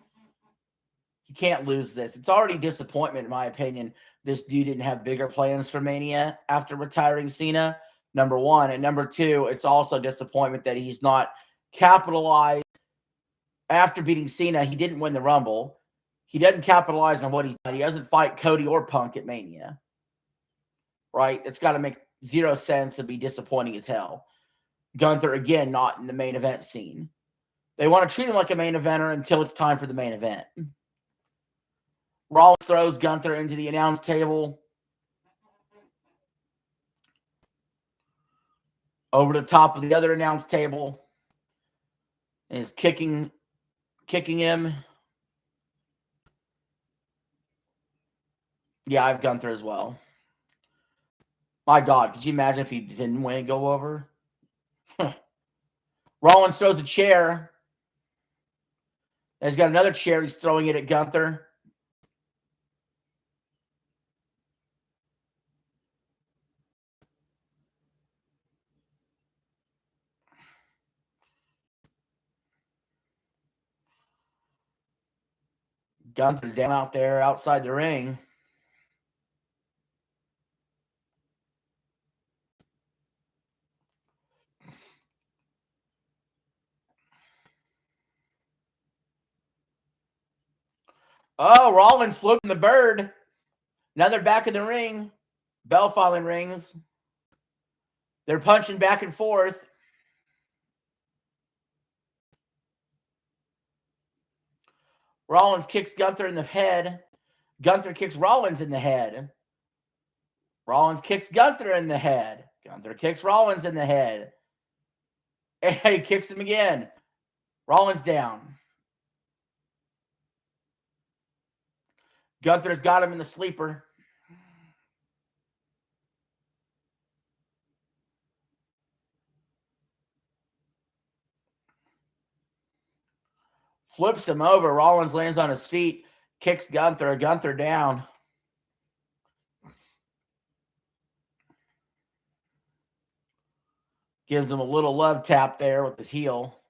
you can't lose this. It's already disappointment, in my opinion. This dude didn't have bigger plans for Mania after retiring Cena, number one. And number two, it's also disappointment that he's not capitalized. After beating Cena, he didn't win the Rumble. He doesn't capitalize on what he's done. He doesn't fight Cody or Punk at Mania. Right? It's got to make zero sense and be disappointing as hell. Gunther, again, not in the main event scene. They want to treat him like a main eventer until it's time for the main event. Rollins throws Gunther into the announce table. Over the top of the other announce table. Is kicking him. Yeah, I have Gunther as well. My God, could you imagine if he didn't win go over? Rollins throws a chair. He's got another chair. He's throwing it at Gunther. Gunther down out there outside the ring. Oh, Rollins floating the bird. Now they're back in the ring. Bell finally rings. They're punching back and forth. Rollins kicks Gunther in the head. Gunther kicks Rollins in the head. Rollins kicks Gunther in the head. Gunther kicks Rollins in the head. And he kicks him again. Rollins down. Gunther's got him in the sleeper. Flips him over. Rollins lands on his feet. Kicks Gunther. Gunther down. Gives him a little love tap there with his heel.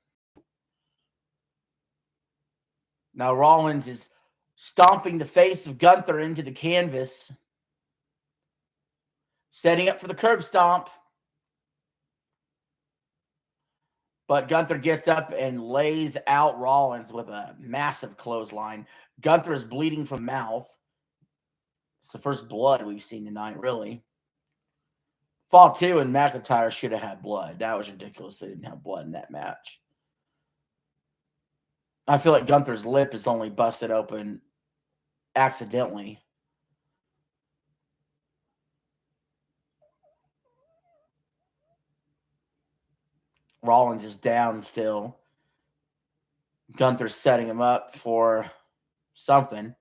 Now Rollins is stomping the face of Gunther into the canvas. Setting up for the curb stomp. But Gunther gets up and lays out Rollins with a massive clothesline. Gunther is bleeding from the mouth. It's the first blood we've seen tonight, really. Fall 2 and McIntyre should have had blood. That was ridiculous. They didn't have blood in that match. I feel like Gunther's lip is only busted open accidentally. Rollins is down still. Gunther's setting him up for something.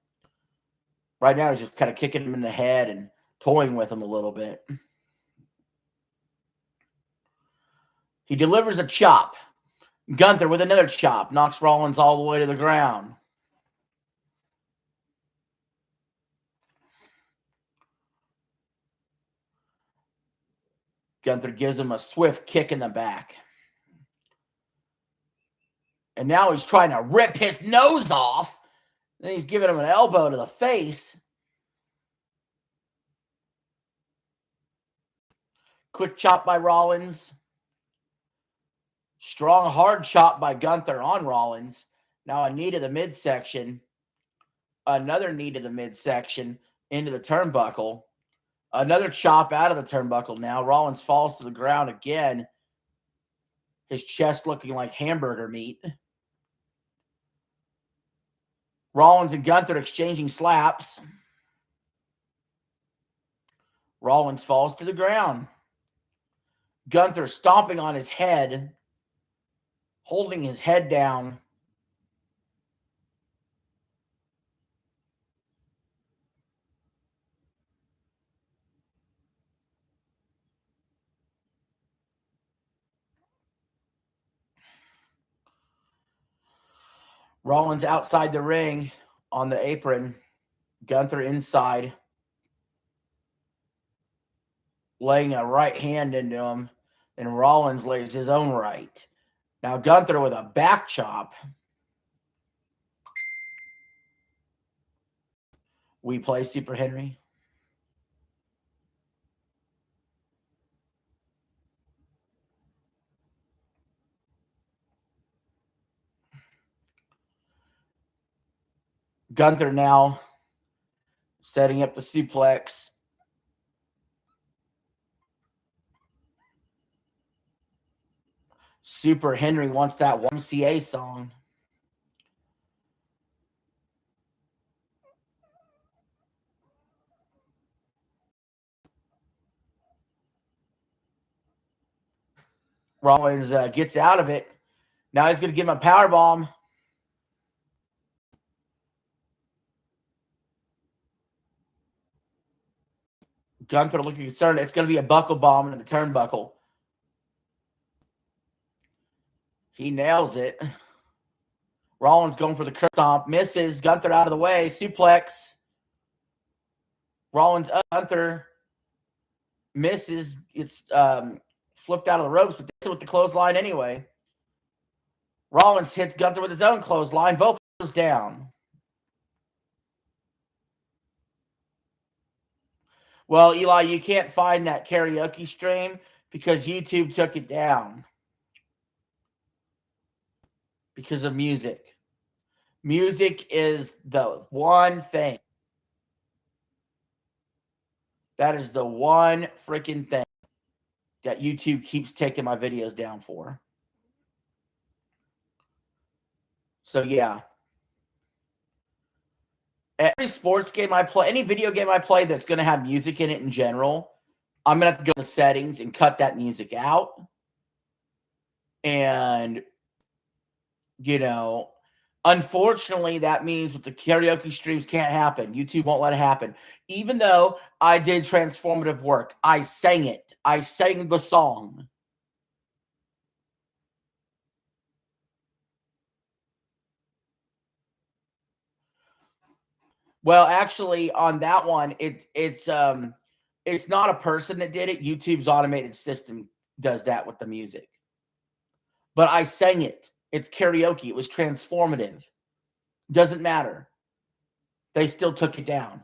Right now, he's just kind of kicking him in the head and toying with him a little bit. He delivers a chop. Gunther with another chop. Knocks Rollins all the way to the ground. Gunther gives him a swift kick in the back. And now he's trying to rip his nose off. Then he's giving him an elbow to the face. Quick chop by Rollins. Strong, hard chop by Gunther on Rollins. Now a knee to the midsection. Another knee to the midsection into the turnbuckle. Another chop out of the turnbuckle now. Rollins falls to the ground again. His chest looking like hamburger meat. Rollins and Gunther exchanging slaps. Rollins falls to the ground. Gunther stomping on his head, holding his head down. Rollins outside the ring on the apron. Gunther inside. Laying a right hand into him. And Rollins lays his own right. Now Gunther with a back chop. We play Super Henry. Gunther now setting up the suplex. Super Henry wants that YMCA song. Rollins gets out of it. Now he's going to give him a power bomb. Gunther looking concerned. It's going to be a buckle bomb into the turnbuckle. He nails it. Rollins going for the curb stomp. Misses. Gunther out of the way. Suplex. Rollins up. Gunther misses. It's flipped out of the ropes, but this is with the clothesline anyway. Rollins hits Gunther with his own clothesline. Both goes down. Well, Eli, you can't find that karaoke stream because YouTube took it down. Because of music. Music is the one thing. That is the one freaking thing that YouTube keeps taking my videos down for. So, yeah. Every sports game I play, any video game I play that's going to have music in it in general, I'm going to have to go to the settings and cut that music out. And, you know, unfortunately, that means with the karaoke streams can't happen. YouTube won't let it happen. Even though I did transformative work, I sang it. I sang the song. Well, actually, on that one, it's not a person that did it. YouTube's automated system does that with the music. But I sang it. It's karaoke. It was transformative. Doesn't matter. They still took it down.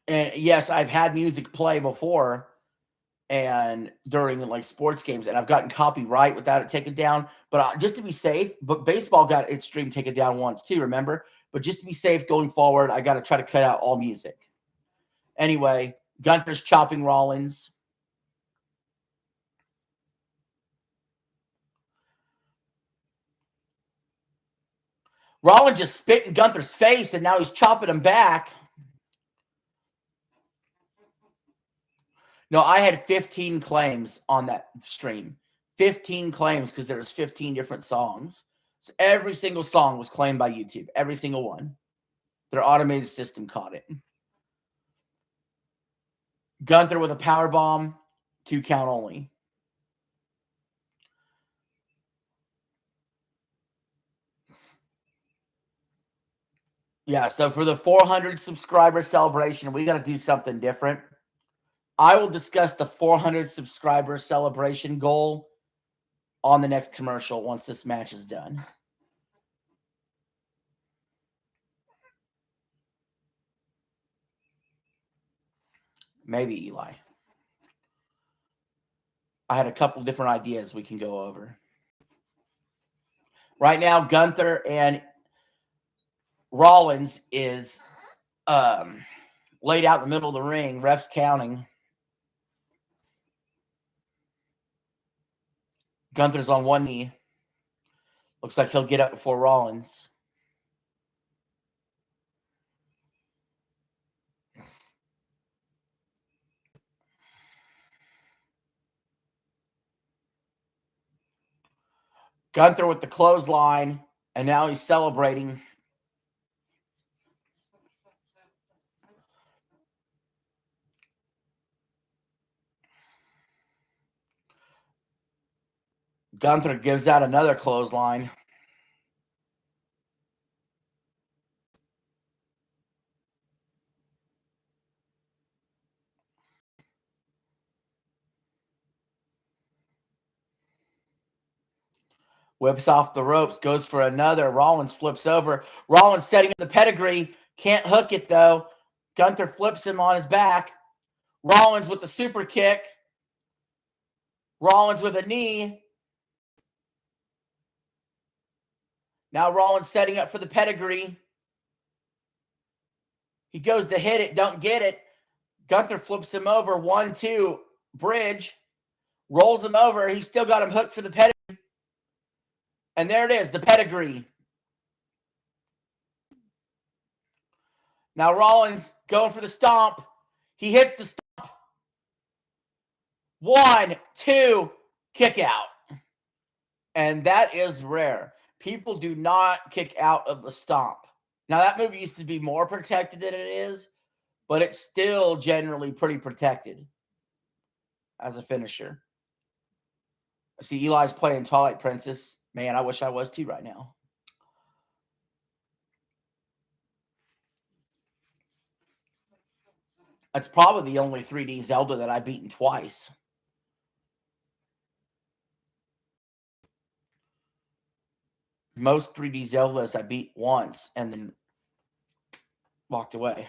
And yes, I've had music play before and during like sports games, and I've gotten copyright without it taken down. But just to be safe, but baseball got its stream taken down once too, remember? But just to be safe going forward, I got to try to cut out all music. Anyway, Gunther's chopping Rollins. Rollins just spit in Gunther's face, and now he's chopping him back. No, I had 15 claims on that stream. 15 claims because there's 15 different songs. So every single song was claimed by YouTube. Every single one. Their automated system caught it. Gunther with a power bomb, 2 count only. Yeah, so for the 400 subscriber celebration, we got to do something different. I will discuss the 400 subscriber celebration goal on the next commercial once this match is done. Maybe, Eli. I had a couple different ideas we can go over. Right now, Gunther and Rollins is laid out in the middle of the ring. Refs counting. Gunther's on one knee. Looks like he'll get up before Rollins. Gunther with the clothesline, and now he's celebrating. Gunther gives out another clothesline. Whips off the ropes, goes for another. Rollins flips over. Rollins setting up the pedigree. Can't hook it, though. Gunther flips him on his back. Rollins with the super kick. Rollins with a knee. Now Rollins setting up for the pedigree. He goes to hit it, don't get it. Gunther flips him over. 1-2, bridge. Rolls him over. He's still got him hooked for the pedigree. And there it is, the pedigree. Now Rollins going for the stomp. He hits the stomp. 1, 2, kick out. And that is rare. People do not kick out of the stomp. Now, that move used to be more protected than it is, but it's still generally pretty protected as a finisher. I see Eli's playing Twilight Princess. Man, I wish I was too right now. That's probably the only 3D Zelda that I've beaten twice. Most 3D Zeldas I beat once and then walked away.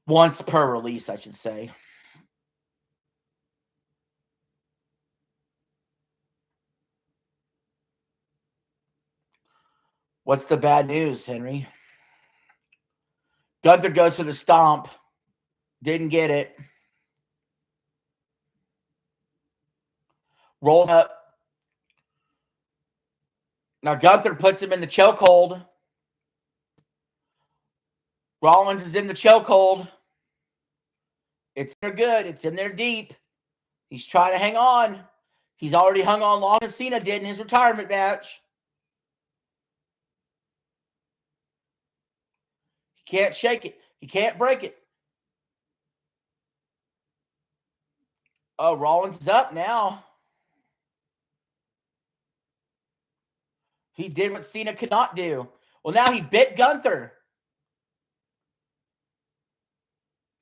Once per release, I should say. What's the bad news, Henry? Gunther goes for the stomp. Didn't get it. Rolls up. Now Gunther puts him in the chokehold. Rollins is in the chokehold. It's in there good. It's in there deep. He's trying to hang on. He's already hung on long as Cena did in his retirement match. He can't shake it. He can't break it. Oh, Rollins is up now. He did what Cena could not do. Well, now he bit Gunther.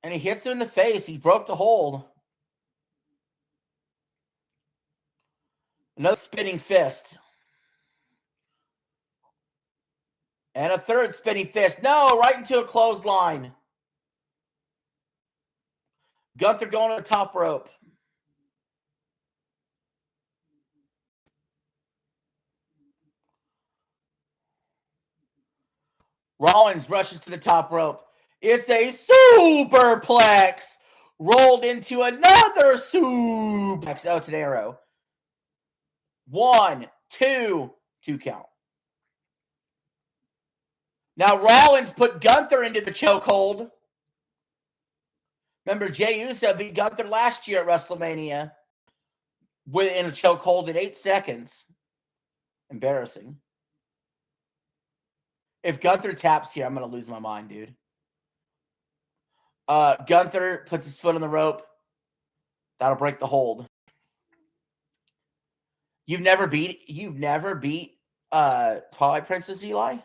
And he hits him in the face. He broke the hold. Another spinning fist. And a third spinning fist. No, right into a clothesline. Gunther going to the top rope. Rollins rushes to the top rope. It's a superplex. Rolled into another suplex. Oh, it's an arrow. 1, 2, 2 count. Now Rollins put Gunther into the chokehold. Remember, Jey Uso beat Gunther last year at WrestleMania in a chokehold in 8 seconds. Embarrassing. If Gunther taps here, I'm going to lose my mind, dude. Gunther puts his foot on the rope. That'll break the hold. You've never beat Twilight Princess, Eli?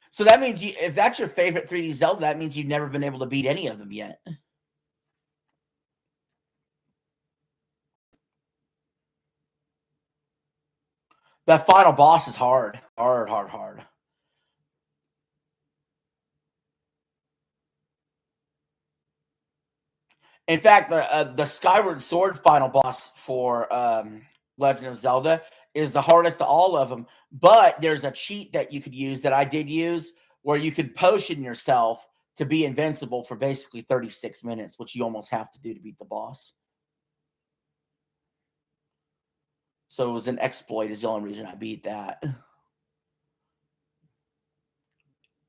So that means if that's your favorite 3D Zelda, that means you've never been able to beat any of them yet. That final boss is hard. Hard. In fact, the Skyward Sword final boss for Legend of Zelda is the hardest of all of them. But there's a cheat that you could use that I did use where you could potion yourself to be invincible for basically 36 minutes, which you almost have to do to beat the boss. So it was an exploit is the only reason I beat that.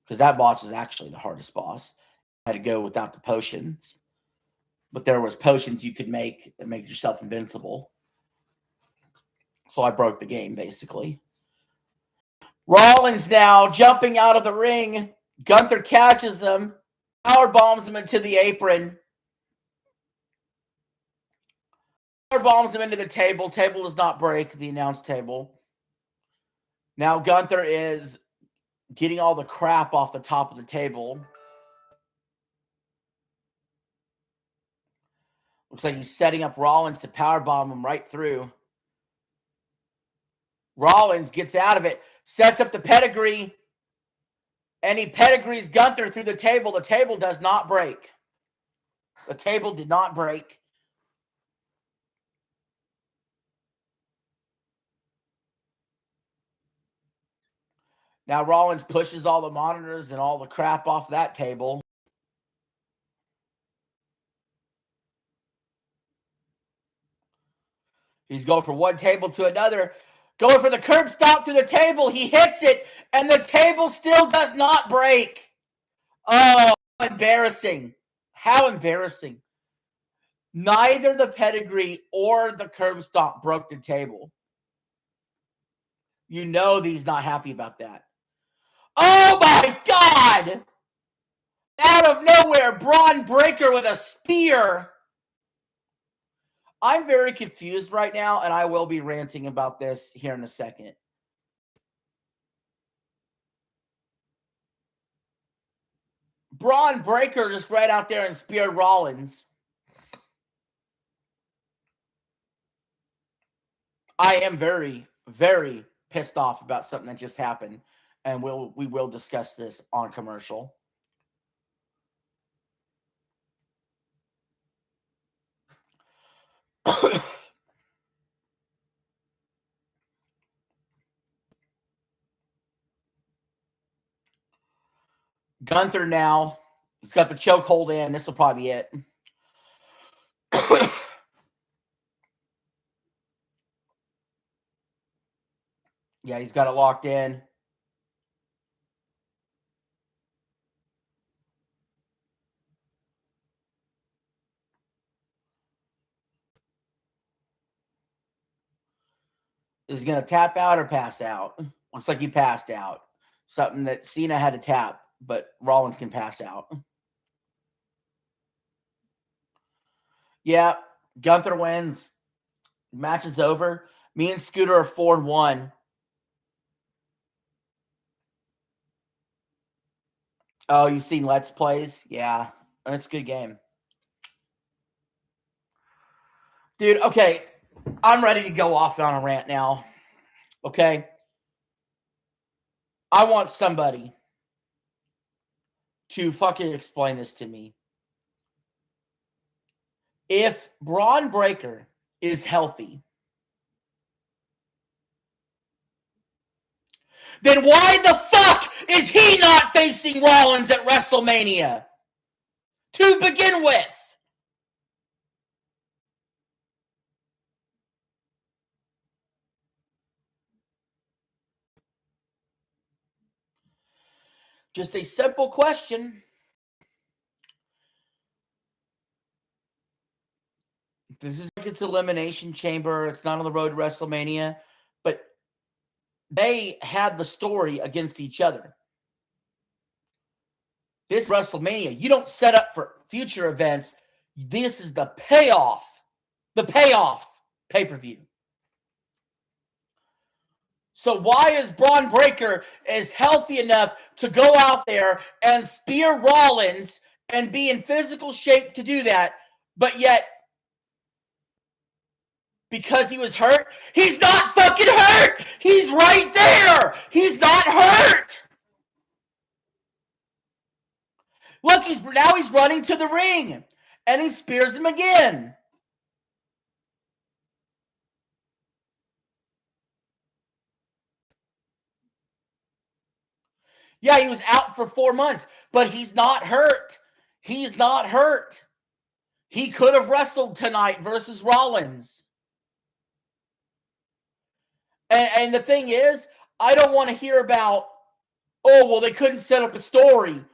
Because that boss was actually the hardest boss. I had to go without the potions. But there was potions you could make that make yourself invincible. So I broke the game, basically. Rollins now jumping out of the ring. Gunther catches him. Power bombs him into the apron. Power bombs him into the table. Table does not break, the announce table. Now Gunther is getting all the crap off the top of the table. Looks like he's setting up Rollins to powerbomb him right through. Rollins gets out of it, sets up the pedigree, and he pedigrees Gunther through the table. The table does not break. The table did not break. Now Rollins pushes all the monitors and all the crap off that table. He's going from one table to another. Going for the curb stop to the table. He hits it, and the table still does not break. Oh, embarrassing. How embarrassing. Neither the pedigree or the curb stomp broke the table. You know he's not happy about that. Oh my God! Out of nowhere, Braun Breaker with a spear. I'm very confused right now, and I will be ranting about this here in a second. Braun Breaker just right out there and speared Rollins. I am very, very pissed off about something that just happened, and we will discuss this on commercial. Gunther now. He's got the chokehold in. This will probably be it. Yeah, he's got it locked in. Is he going to tap out or pass out? Looks like he passed out. Something that Cena had to tap, but Rollins can pass out. Yeah, Gunther wins. Match is over. Me and Scooter are 4-1. Oh, you've seen Let's Plays? Yeah, it's a good game. Dude, okay, I'm ready to go off on a rant now. Okay? I want somebody to fucking explain this to me. If Braun Breaker is healthy, then why the fuck is he not facing Rollins at WrestleMania? To begin with. Just a simple question. This is like it's Elimination Chamber. It's not on the road to WrestleMania. But they had the story against each other. This WrestleMania, you don't set up for future events. This is the payoff pay-per-view. So why is Braun Breaker is healthy enough to go out there and spear Rollins and be in physical shape to do that, but yet because he was hurt, he's not fucking hurt. He's right there. He's not hurt. Look, he's running to the ring and he spears him again. Yeah, he was out for 4 months, but he's not hurt. He's not hurt. He could have wrestled tonight versus Rollins. And the thing is, I don't want to hear about, oh, well, they couldn't set up a story.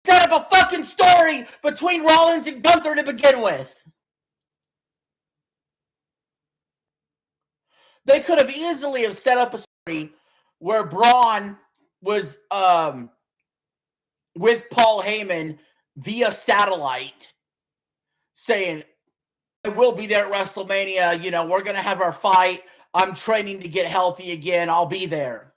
Set up a fucking story between Rollins and Gunther to begin with. They could have easily have set up a story where Braun was with Paul Heyman via satellite saying, I will be there at WrestleMania. You know, we're going to have our fight. I'm training to get healthy again. I'll be there.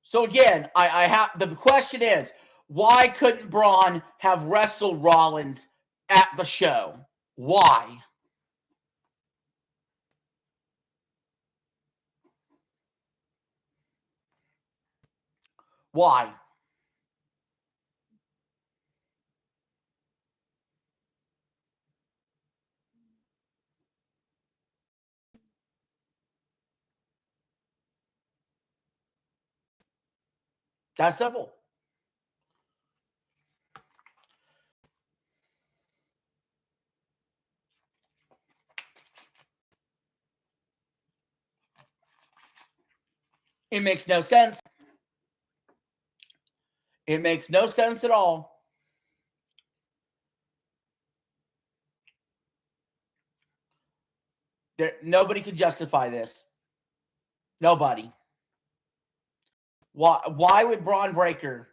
So again, I have the question is, why couldn't Braun have wrestled Rollins at the show? Why? Why? That's simple. It makes no sense. It makes no sense at all. Nobody can justify this. Nobody. Why would Braun Breaker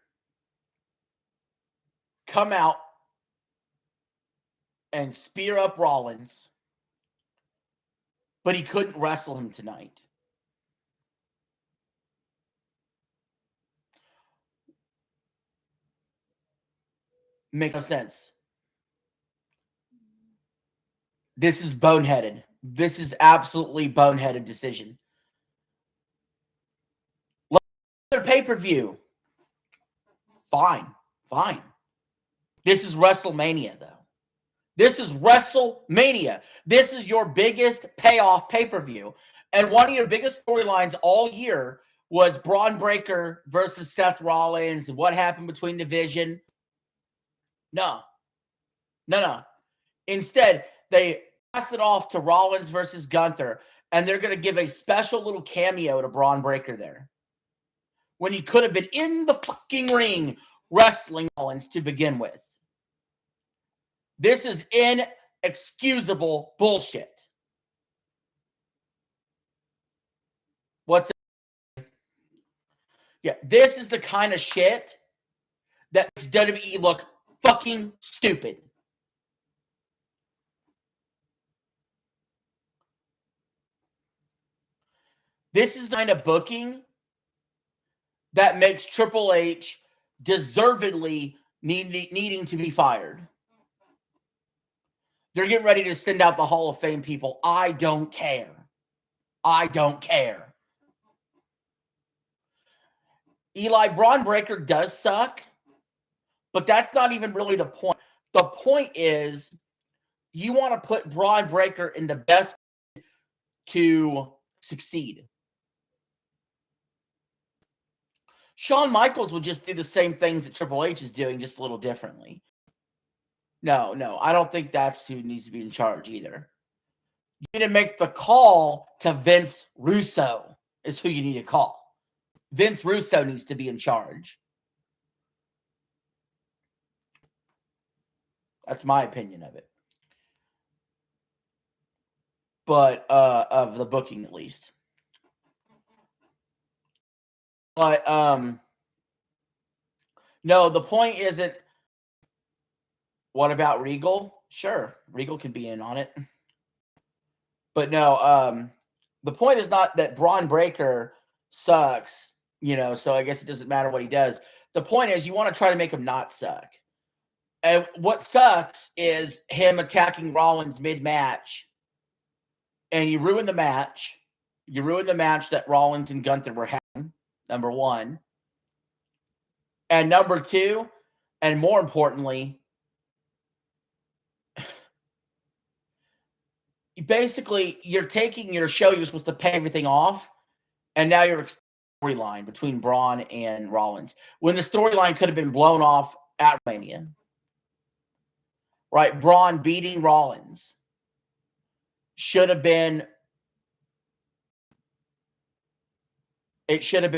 come out and spear up Rollins, but he couldn't wrestle him tonight? Make no sense. This is boneheaded. This is absolutely boneheaded decision. Their pay-per-view. Fine. This is WrestleMania, though. This is WrestleMania. This is your biggest payoff pay-per-view. And one of your biggest storylines all year was Braun Breaker versus Seth Rollins and what happened between division. No. Instead, they pass it off to Rollins versus Gunther, and they're going to give a special little cameo to Braun Breaker there. When he could have been in the fucking ring wrestling Rollins to begin with. This is inexcusable bullshit. What's it? Yeah, this is the kind of shit that makes WWE look fucking stupid. This is the kind of booking that makes Triple H deservedly needing to be fired. They're getting ready to send out the Hall of Fame people. I don't care. Eli, Braun Breaker does suck, but that's not even really the point. The point is you want to put Braun Breaker in the best to succeed. Shawn Michaels would just do the same things that Triple H is doing, just a little differently. No, I don't think that's who needs to be in charge either. You need to make the call to Vince Russo is who you need to call. Vince Russo needs to be in charge. That's my opinion of it. But of the booking at least. But no, the point isn't what about Regal? Sure, Regal can be in on it. But no, the point is not that Braun Breaker sucks, so I guess it doesn't matter what he does. The point is you want to try to make him not suck. And what sucks is him attacking Rollins mid-match. And you ruin the match. You ruin the match that Rollins and Gunther were having, number one. And number two, and more importantly, basically, you're taking your show you're supposed to pay everything off, and now you're extending the storyline between Braun and Rollins. When the storyline could have been blown off at WrestleMania. Right? Braun beating Rollins should have been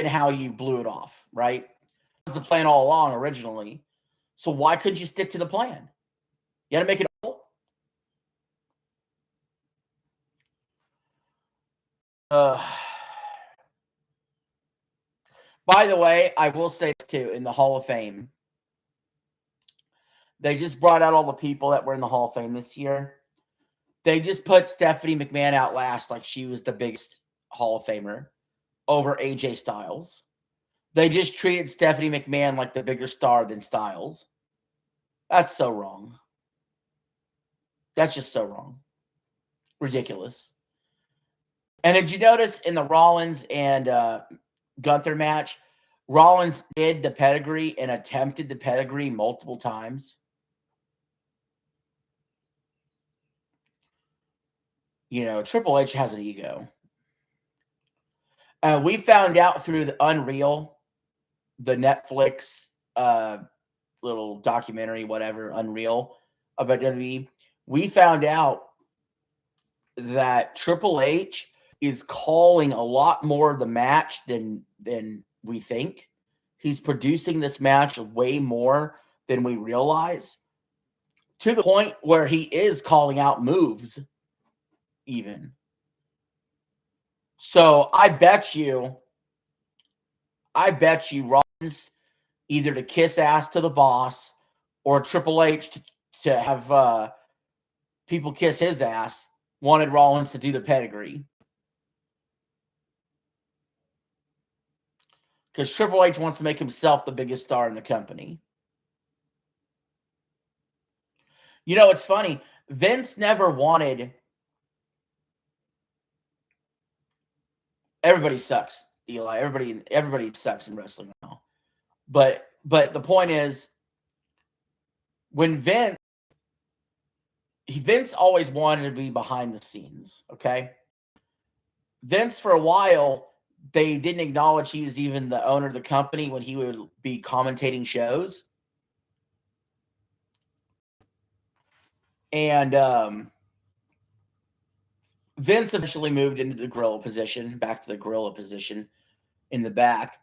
how you blew it off, right? That was the plan all along originally. So why couldn't you stick to the plan? You had to make it whole. By the way, I will say too, in the Hall of Fame, they just brought out all the people that were in the Hall of Fame this year. They just put Stephanie McMahon out last like she was the biggest Hall of Famer over AJ Styles. They just treated Stephanie McMahon like the bigger star than Styles. That's so wrong. That's just so wrong. Ridiculous. And did you notice in the Rollins and Gunther match, Rollins did the pedigree and attempted the pedigree multiple times? Triple H has an ego. We found out through the Unreal, the Netflix little documentary, whatever, Unreal, about WWE. We found out that Triple H is calling a lot more of the match than we think. He's producing this match way more than we realize, to the point where he is calling out moves even. So I bet you Rollins either to kiss ass to the boss or Triple H to have people kiss his ass wanted Rollins to do the pedigree. Because Triple H wants to make himself the biggest star in the company. It's funny. Vince never wanted... Everybody sucks, Eli. Everybody sucks in wrestling now. But the point is, when Vince always wanted to be behind the scenes, okay? Vince, for a while, they didn't acknowledge he was even the owner of the company when he would be commentating shows. And Vince eventually moved into the gorilla position, back to the gorilla position in the back.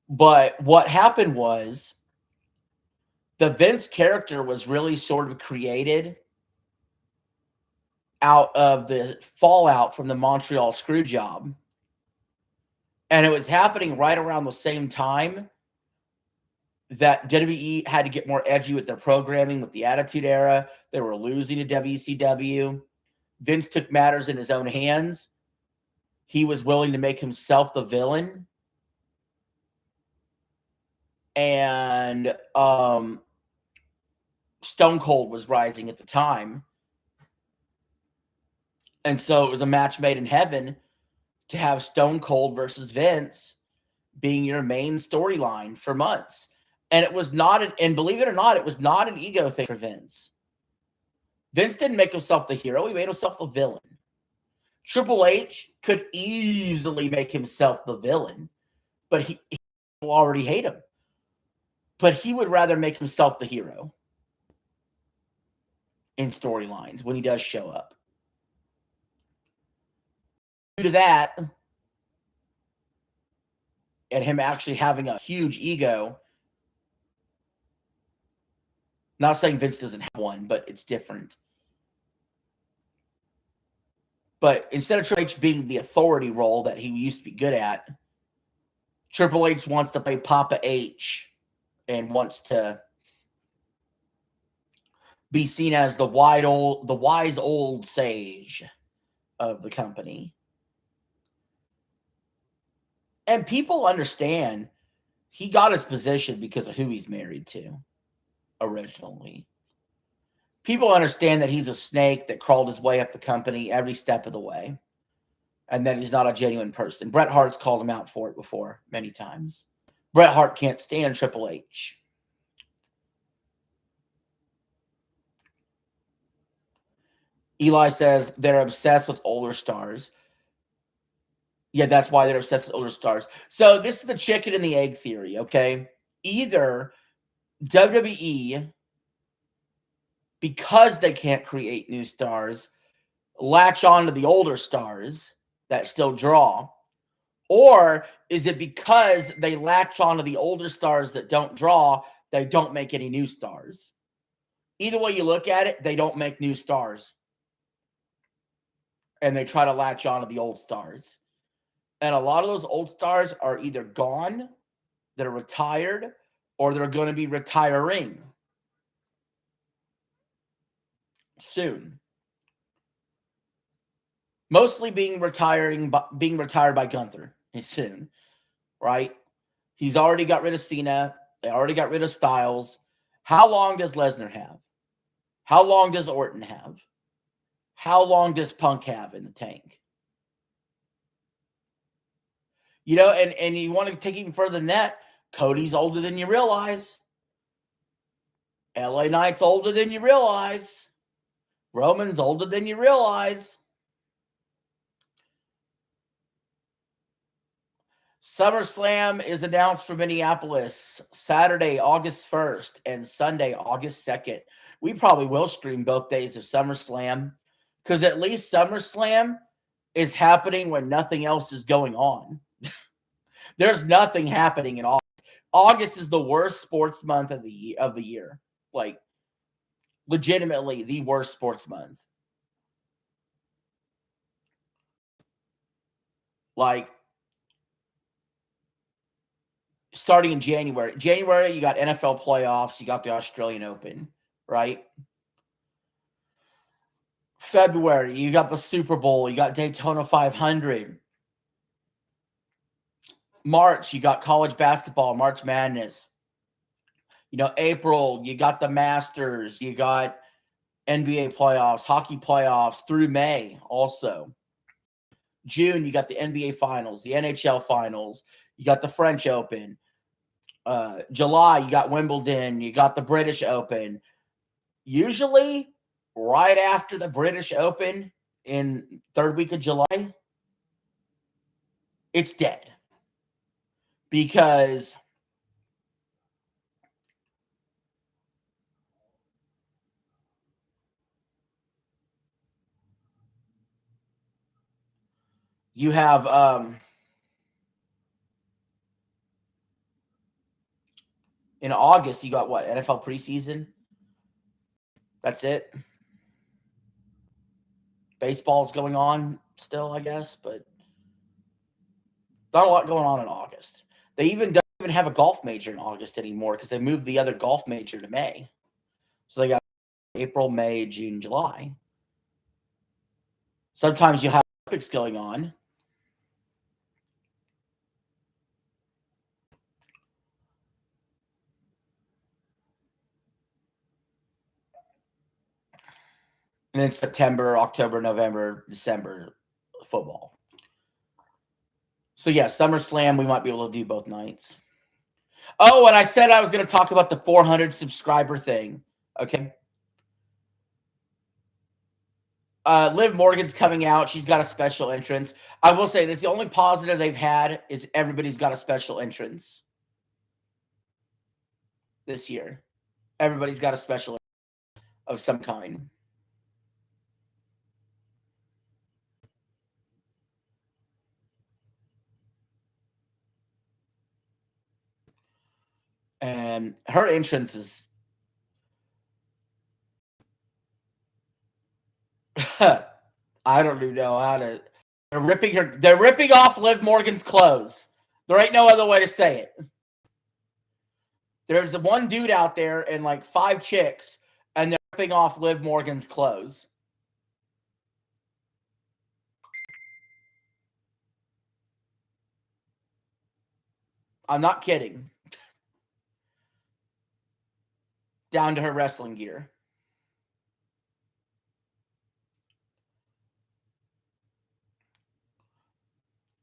But what happened was the Vince character was really sort of created out of the fallout from the Montreal screw job. And it was happening right around the same time that WWE had to get more edgy with their programming with the Attitude Era. They were losing to WCW. Vince took matters in his own hands. He was willing to make himself the villain. And Stone Cold was rising at the time. And so it was a match made in heaven to have Stone Cold versus Vince being your main storyline for months. And it was not, and believe it or not, it was not an ego thing for Vince. Vince didn't make himself the hero. He made himself the villain. Triple H could easily make himself the villain, but he will already hate him. But he would rather make himself the hero in storylines when he does show up. Due to that, and him actually having a huge ego, not saying Vince doesn't have one, but it's different. But instead of Triple H being the authority role that he used to be good at, Triple H wants to play Papa H and wants to be seen as the wise old sage of the company. And people understand he got his position because of who he's married to originally. People understand that he's a snake that crawled his way up the company every step of the way, and that he's not a genuine person. Bret Hart's called him out for it before many times. Bret Hart can't stand Triple H. Eli says they're obsessed with older stars. Yeah, that's why they're obsessed with older stars. So this is the chicken and the egg theory, okay? Either WWE, because they can't create new stars, latch on to the older stars that still draw, or is it because they latch on to the older stars that don't draw, they don't make any new stars? Either way you look at it, they don't make new stars. And they try to latch on to the old stars. And a lot of those old stars are either gone, they're retired, or they're going to be retiring soon. Mostly being retired by Gunther soon, right? He's already got rid of Cena. They already got rid of Styles. How long does Lesnar have? How long does Orton have? How long does Punk have in the tank? You know, and you want to take even further than that, Cody's older than you realize. LA Knight's older than you realize. Roman's older than you realize. SummerSlam is announced for Minneapolis Saturday, August 1st and Sunday, August 2nd. We probably will stream both days of SummerSlam because at least SummerSlam is happening when nothing else is going on. There's nothing happening in August. August is the worst sports month of the year. Like, legitimately the worst sports month. Like, starting in January. January, you got NFL playoffs. You got the Australian Open, right? February, you got the Super Bowl. You got Daytona 500. March, you got college basketball, March Madness. You know, April, you got the Masters. You got NBA playoffs, hockey playoffs through May also. June, you got the NBA finals, the NHL finals. You got the French Open. July, you got Wimbledon. You got the British Open. Usually, right after the British Open in third week of July, it's dead. Because you have in August, you got what? NFL preseason? That's it. Baseball's going on still, I guess, but not a lot going on in August. They even don't even have a golf major in August anymore because they moved the other golf major to May. So they got April, May, June, July. Sometimes you have Olympics going on. And then September, October, November, December, football. So yeah, SummerSlam, we might be able to do both nights. Oh, and I said I was going to talk about the 400 subscriber thing. Okay. Liv Morgan's coming out. She's got a special entrance. I will say that's the only positive they've had is everybody's got a special entrance this year. Everybody's got a special of some kind. And her entrance is I don't even know how to. They're ripping off Liv Morgan's clothes. There ain't no other way to say it. There's the one dude out there and like 5 chicks, and they're ripping off Liv Morgan's clothes. I'm not kidding. Down to her wrestling gear.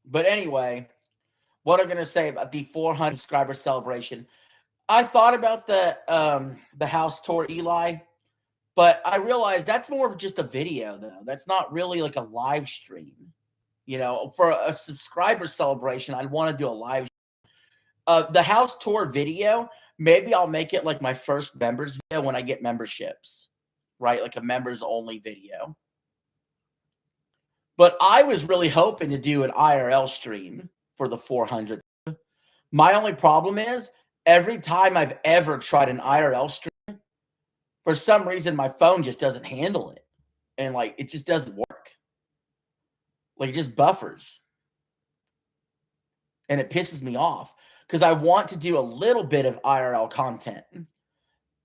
But anyway, what I'm going to say about the 400 subscriber celebration. I thought about the house tour, Eli, but I realized that's more of just a video, though. That's not really like a live stream. You know, for a subscriber celebration, I'd want to do a live. The house tour video, maybe I'll make it like my first members video when I get memberships, right? Like a members only video. But I was really hoping to do an IRL stream for the 400. My only problem is every time I've ever tried an IRL stream, for some reason my phone just doesn't handle it. And like it just doesn't work. Like it just buffers. And it pisses me off because I want to do a little bit of IRL content.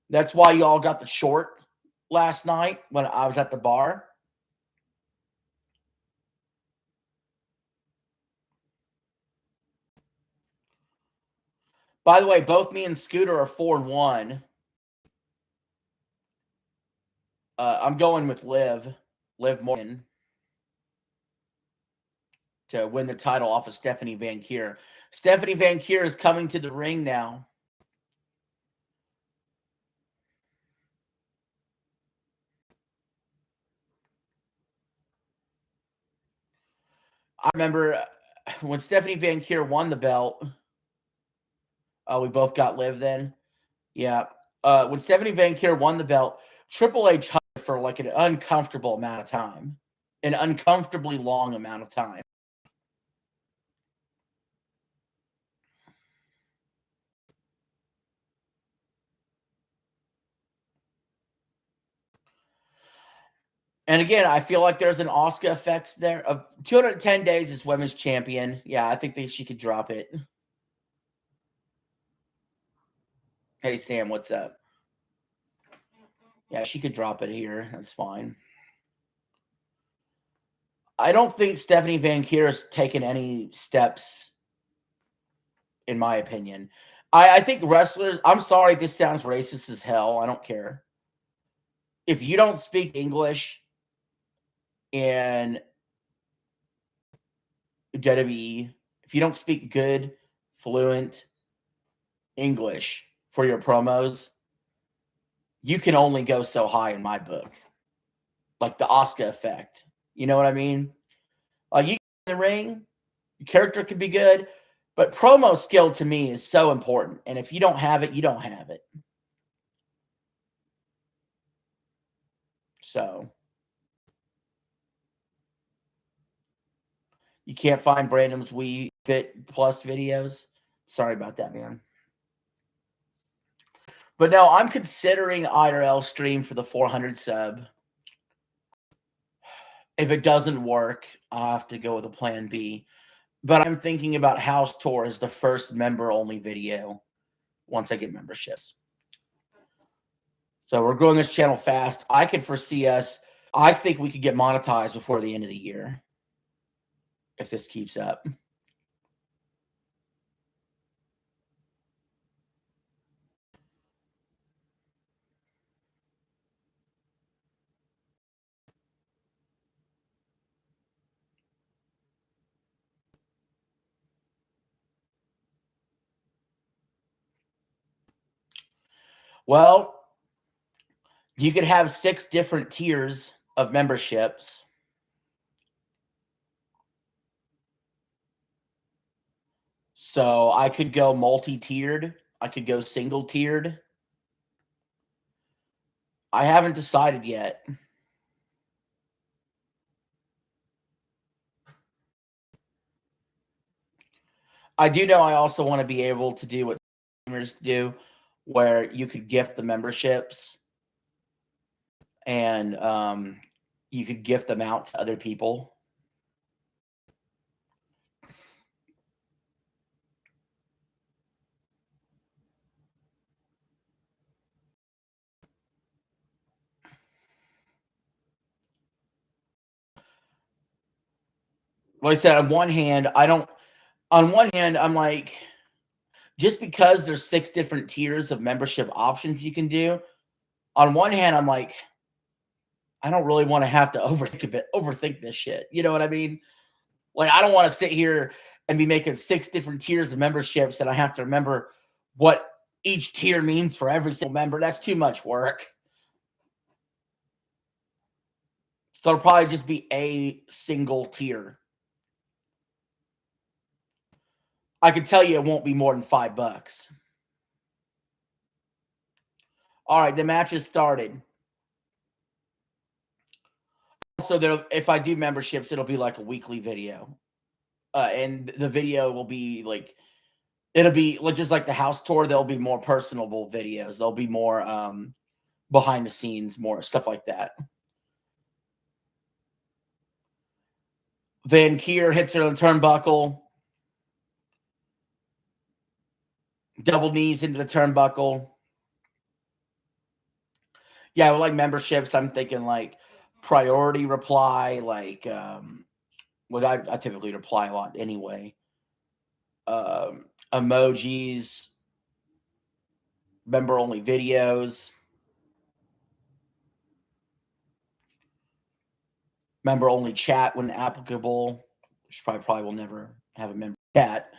That's why you all got the short last night when I was at the bar. By the way, both me and Scooter are 4-1. I'm going with Liv Morgan to win the title off of Stephanie Van Kier. Stephanie Van Kier is coming to the ring now. I remember when Stephanie Van Kier won the belt. We both got Liv then. Yeah. When Stephanie Van Kier won the belt, Triple H hung for like an uncomfortable amount of time. An uncomfortably long amount of time. And again, I feel like there's an Asuka effect there. Of 210 days as women's champion. Yeah, I think she could drop it. Hey, Sam, what's up? Yeah, she could drop it here. That's fine. I don't think Stephanie Van Kier has taken any steps, in my opinion. I think wrestlers, I'm sorry, this sounds racist as hell. I don't care. If you don't speak English in WWE, if you don't speak good, fluent English for your promos, you can only go so high in my book. Like the Asuka effect. You know what I mean? Like you get in the ring, Your character could be good, but promo skill to me is so important. And if you don't have it, you don't have it. So you can't find Brandon's Wii Fit Plus videos. Sorry about that, man. But no, I'm considering IRL stream for the 400 sub. If it doesn't work, I'll have to go with a plan B. But I'm thinking about House Tour as the first member-only video once I get memberships. So we're growing this channel fast. I could foresee us. I think we could get monetized before the end of the year if this keeps up. Well, you could have 6 different tiers of memberships. So I could go multi-tiered. I could go single-tiered. I haven't decided yet. I do know I also want to be able to do what streamers do, where you could gift the memberships and you could gift them out to other people. Like I said, on one hand, I'm like, just because there's 6 different tiers of membership options you can do, on one hand, I'm like, I don't really want to have to overthink this shit. You know what I mean? Like, I don't want to sit here and be making 6 different tiers of memberships and I have to remember what each tier means for every single member. That's too much work. So it'll probably just be a single tier. I can tell you it won't be more than $5. All right, the match has started. So if I do memberships, it'll be like a weekly video. And the video will be like, it'll be just like the house tour. There'll be more personable videos. There'll be more behind the scenes, more stuff like that. Van Kier hits it on the turnbuckle. Double knees into the turnbuckle. Yeah, well, like memberships, I'm thinking like priority reply, like what I typically reply a lot anyway. Emojis, member only videos, member only chat when applicable, which probably will never have a member chat.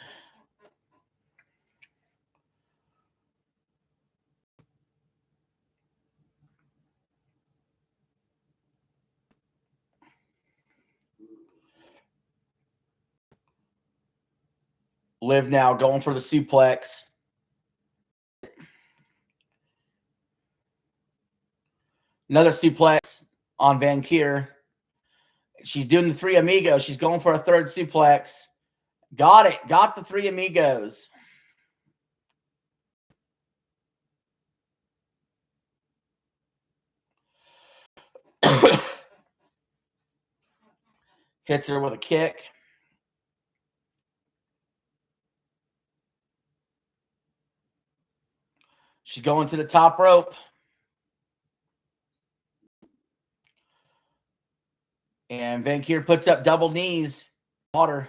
Liv now going for the suplex. Another suplex on Van Kier. She's doing the 3 amigos. She's going for a 3rd suplex. Got it. Got the 3 amigos. Hits her with a kick. She's going to the top rope. And Van Kier puts up double knees. Water.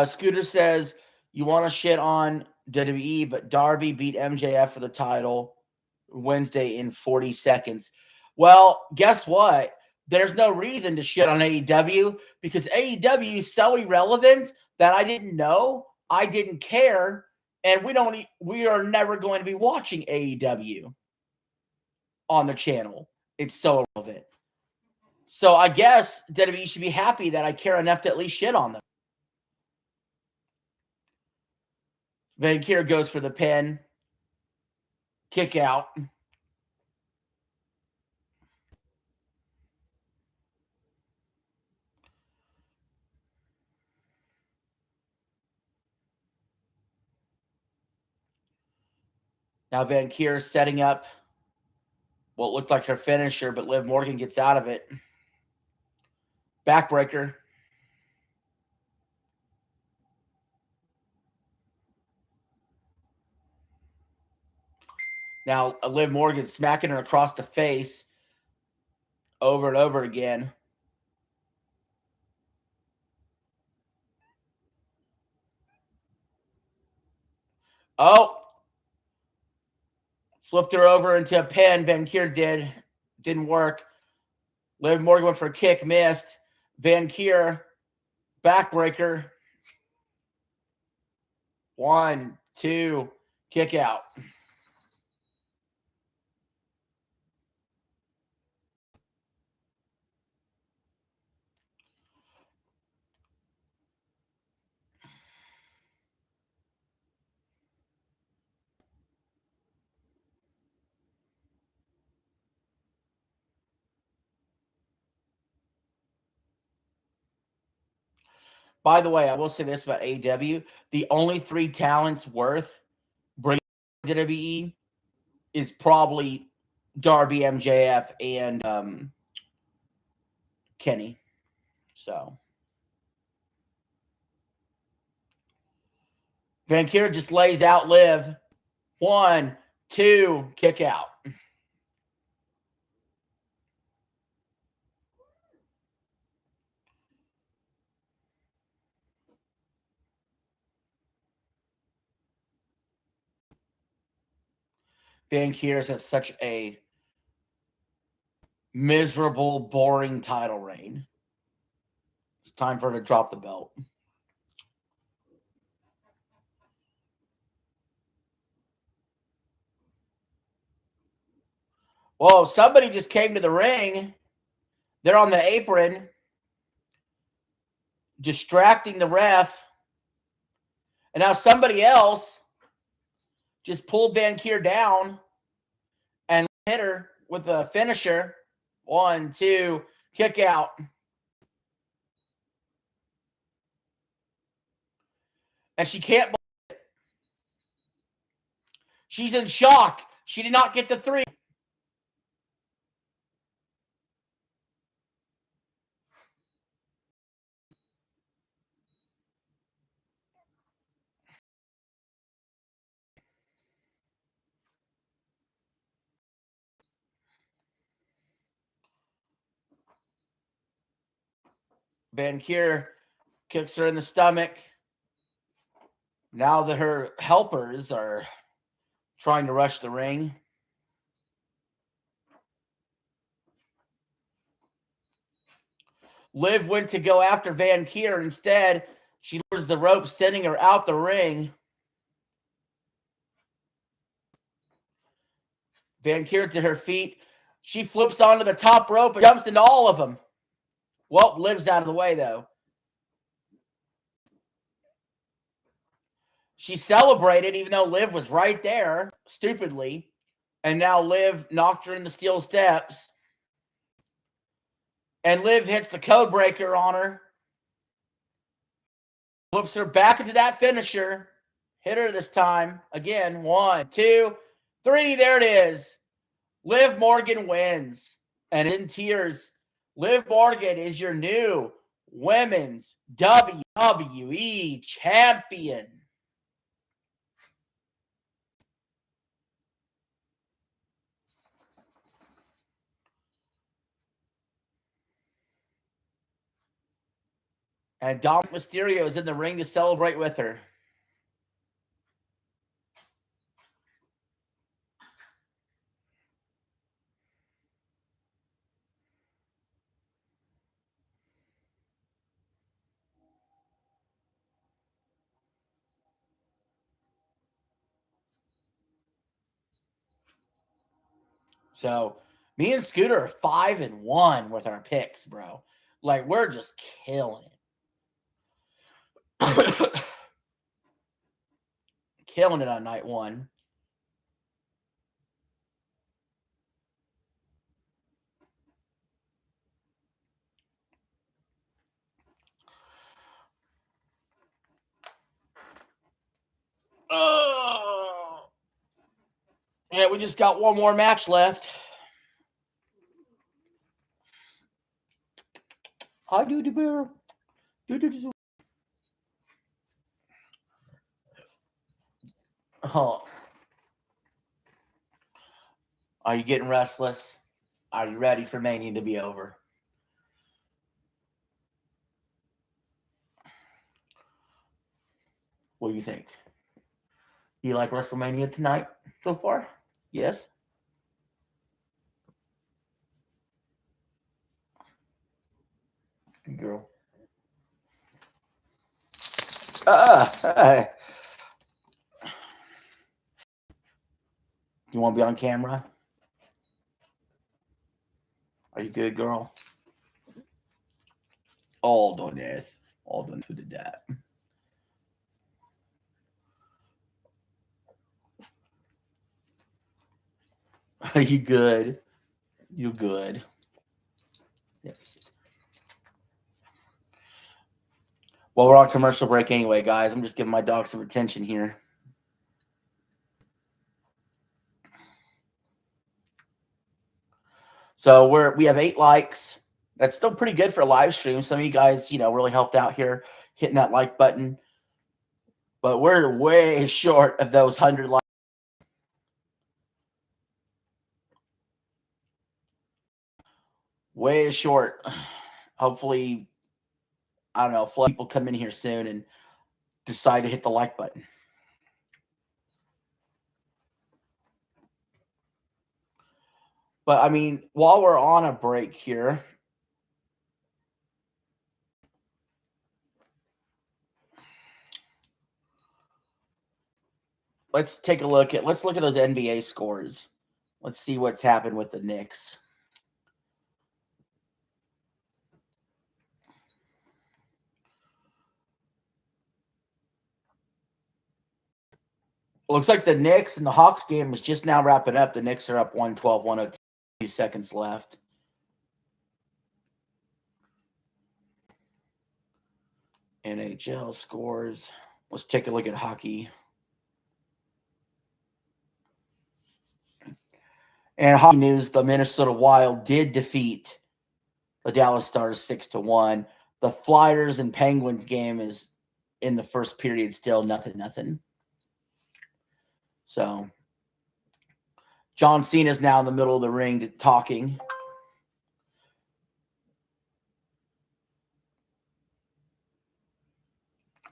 Scooter says, you want to shit on WWE, but Darby beat MJF for the title Wednesday in 40 seconds. Well, guess what? There's no reason to shit on AEW because AEW is so irrelevant that I didn't know, I didn't care, and we are never going to be watching AEW on the channel. It's so irrelevant. So I guess WWE should be happy that I care enough to at least shit on them. Vancouver goes for the pin. Kick out. Now Vancouver setting up what looked like her finisher, but Liv Morgan gets out of it. Backbreaker. Now Liv Morgan smacking her across the face over and over again. Oh, flipped her over into a pin. Vancouver didn't work. Liv Morgan went for a kick, missed. Vancouver backbreaker. 1, 2, kick out. By the way, I will say this about AEW. The only 3 talents worth bringing to WWE is probably Darby, MJF, and Kenny. So Vancouver just lays out Liv. 1, 2, kick out. Vancouver has such a miserable, boring title reign. It's time for her to drop the belt. Whoa, somebody just came to the ring. They're on the apron, distracting the ref. And now somebody else just pulled Vancouver down and hit her with a finisher. 1, 2, kick out. And she can't believe it. She's in shock. She did not get the 3. Vancouver kicks her in the stomach. Now that her helpers are trying to rush the ring. Liv went to go after Vancouver. Instead, she lowers the rope, sending her out the ring. Vancouver to her feet. She flips onto the top rope and jumps into all of them. Well, Liv's out of the way, though. She celebrated, even though Liv was right there, stupidly. And now Liv knocked her in the steel steps. And Liv hits the code breaker on her. Flips her back into that finisher. Hit her this time. Again, 1, 2, 3. There it is. Liv Morgan wins. And in tears, Liv Morgan is your new Women's WWE Champion. And Dominic Mysterio is in the ring to celebrate with her. So Me and Scooter are 5-1 with our picks, bro. Like, we're just killing it. Killing it on night one. Yeah, we just got one more match left. Hi, Duty Bear. Oh. Are you getting restless? Are you ready for Mania to be over? What do you think? Do you like WrestleMania tonight so far? Yes? Good girl. Hey. You want to be on camera? Are you good, girl? All done this. All done to the dad. Are you good? You good? Yes. Well, we're on commercial break anyway, guys. I'm just giving my dog some attention here. So we have 8 likes. That's still pretty good for a live stream. Some of you guys, really helped out here hitting that like button. But we're way short of those 100 likes. Way short. Hopefully, I don't know, people come in here soon and decide to hit the like button. But, I mean, while we're on a break here, let's look at those NBA scores. Let's see what's happened with the Knicks. Looks like the Knicks and the Hawks game is just now wrapping up. The Knicks are up 112, 102 seconds left. NHL scores. Let's take a look at hockey. And hockey news, the Minnesota Wild did defeat the Dallas Stars 6-1. The Flyers and Penguins game is in the first period still 0-0. So John Cena's now in the middle of the ring talking.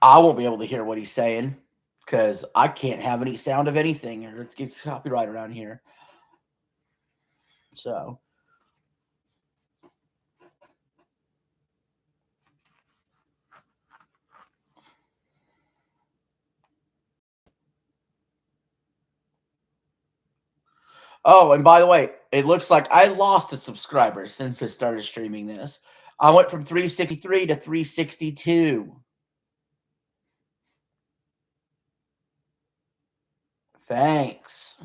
I won't be able to hear what he's saying because I can't have any sound of anything, or it gets copyright around here. So oh, and by the way, it looks like I lost a subscriber since I started streaming this. I went from 363 to 362. Thanks.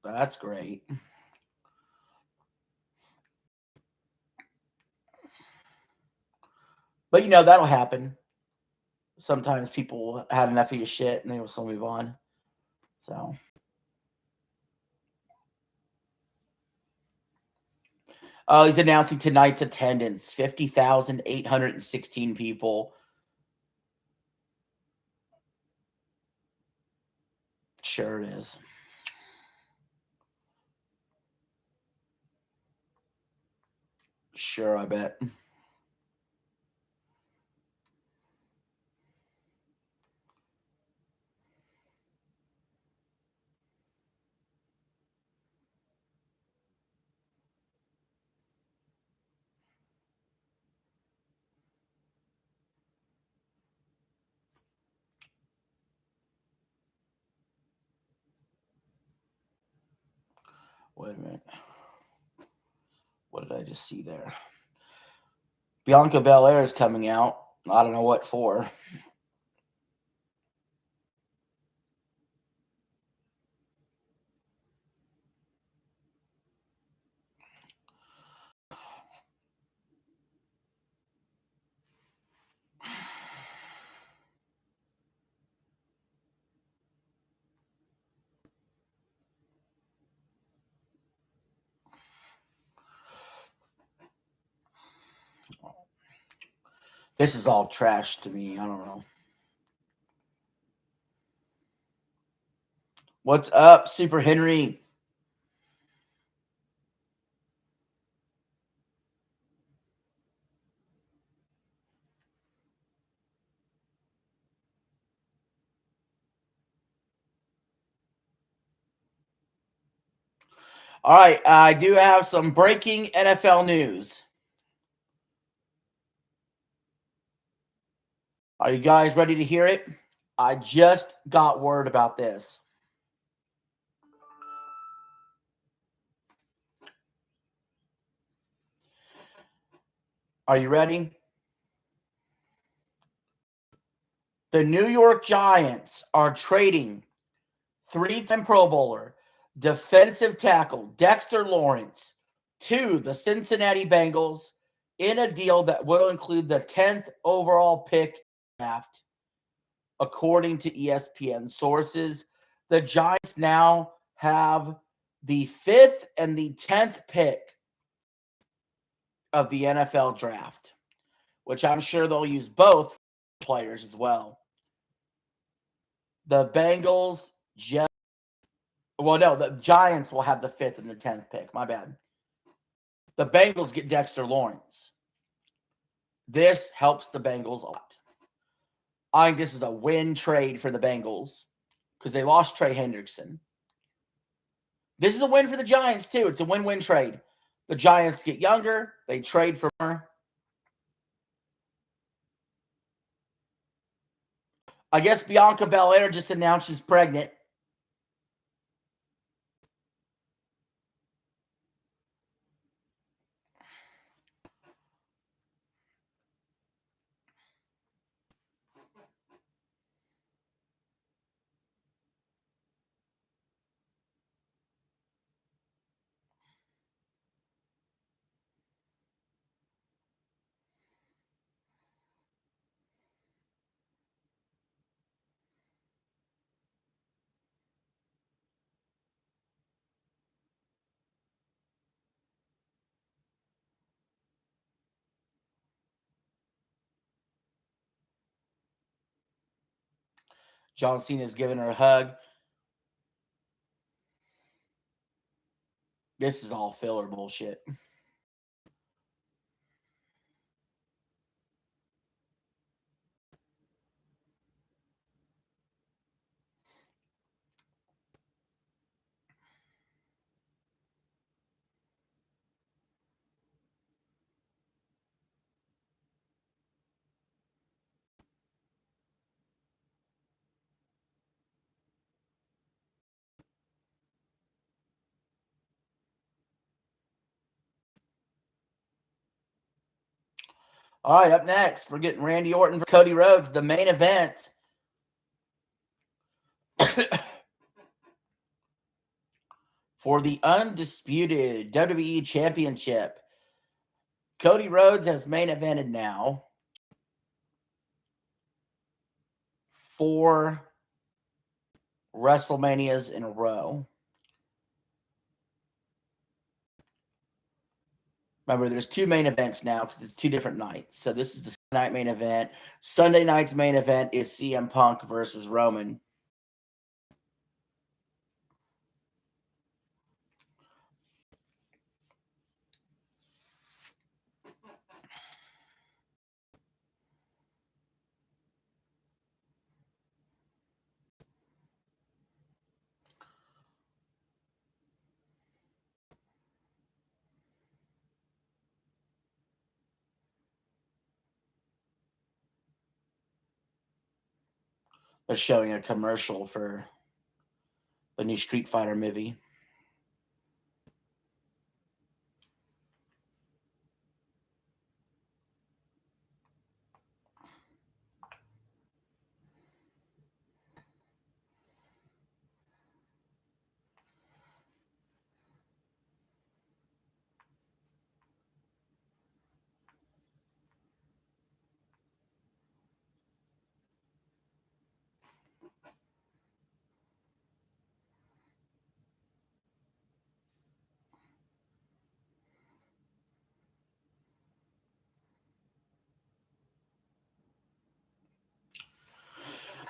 That's great. But that'll happen. Sometimes people had enough of your shit and they will still move on. So he's announcing tonight's attendance: 50,816 people. Sure it is. Sure, I bet. Wait a minute. What did I just see there? Bianca Belair is coming out. I don't know what for. This is all trash to me. I don't know. What's up, Super Henry? All right, I do have some breaking NFL news. Are you guys ready to hear it? I just got word about this. Are you ready? The New York Giants are trading three-time Pro Bowler, defensive tackle Dexter Lawrence to the Cincinnati Bengals in a deal that will include the 10th overall pick draft. According to ESPN sources, the Giants now have the 5th and the 10th pick of the NFL draft, which I'm sure they'll use both players as well. The Bengals just the Giants will have the 5th and the 10th pick. My bad. The Bengals get Dexter Lawrence. This helps the Bengals a lot. I think this is a win trade for the Bengals because they lost Trey Hendrickson. This is a win for the Giants, too. It's a win-win trade. The Giants get younger. They trade for more. I guess Bianca Belair just announced she's pregnant. John Cena's giving her a hug. This is all filler bullshit. All right, up next, we're getting Randy Orton for Cody Rhodes, the main event. For the undisputed WWE Championship. Cody Rhodes has main evented now 4 WrestleManias in a row. Remember, there's 2 main events now because it's 2 different nights. So this is the Sunday night main event. Sunday night's main event is CM Punk versus Roman. They're showing a commercial for the new Street Fighter movie.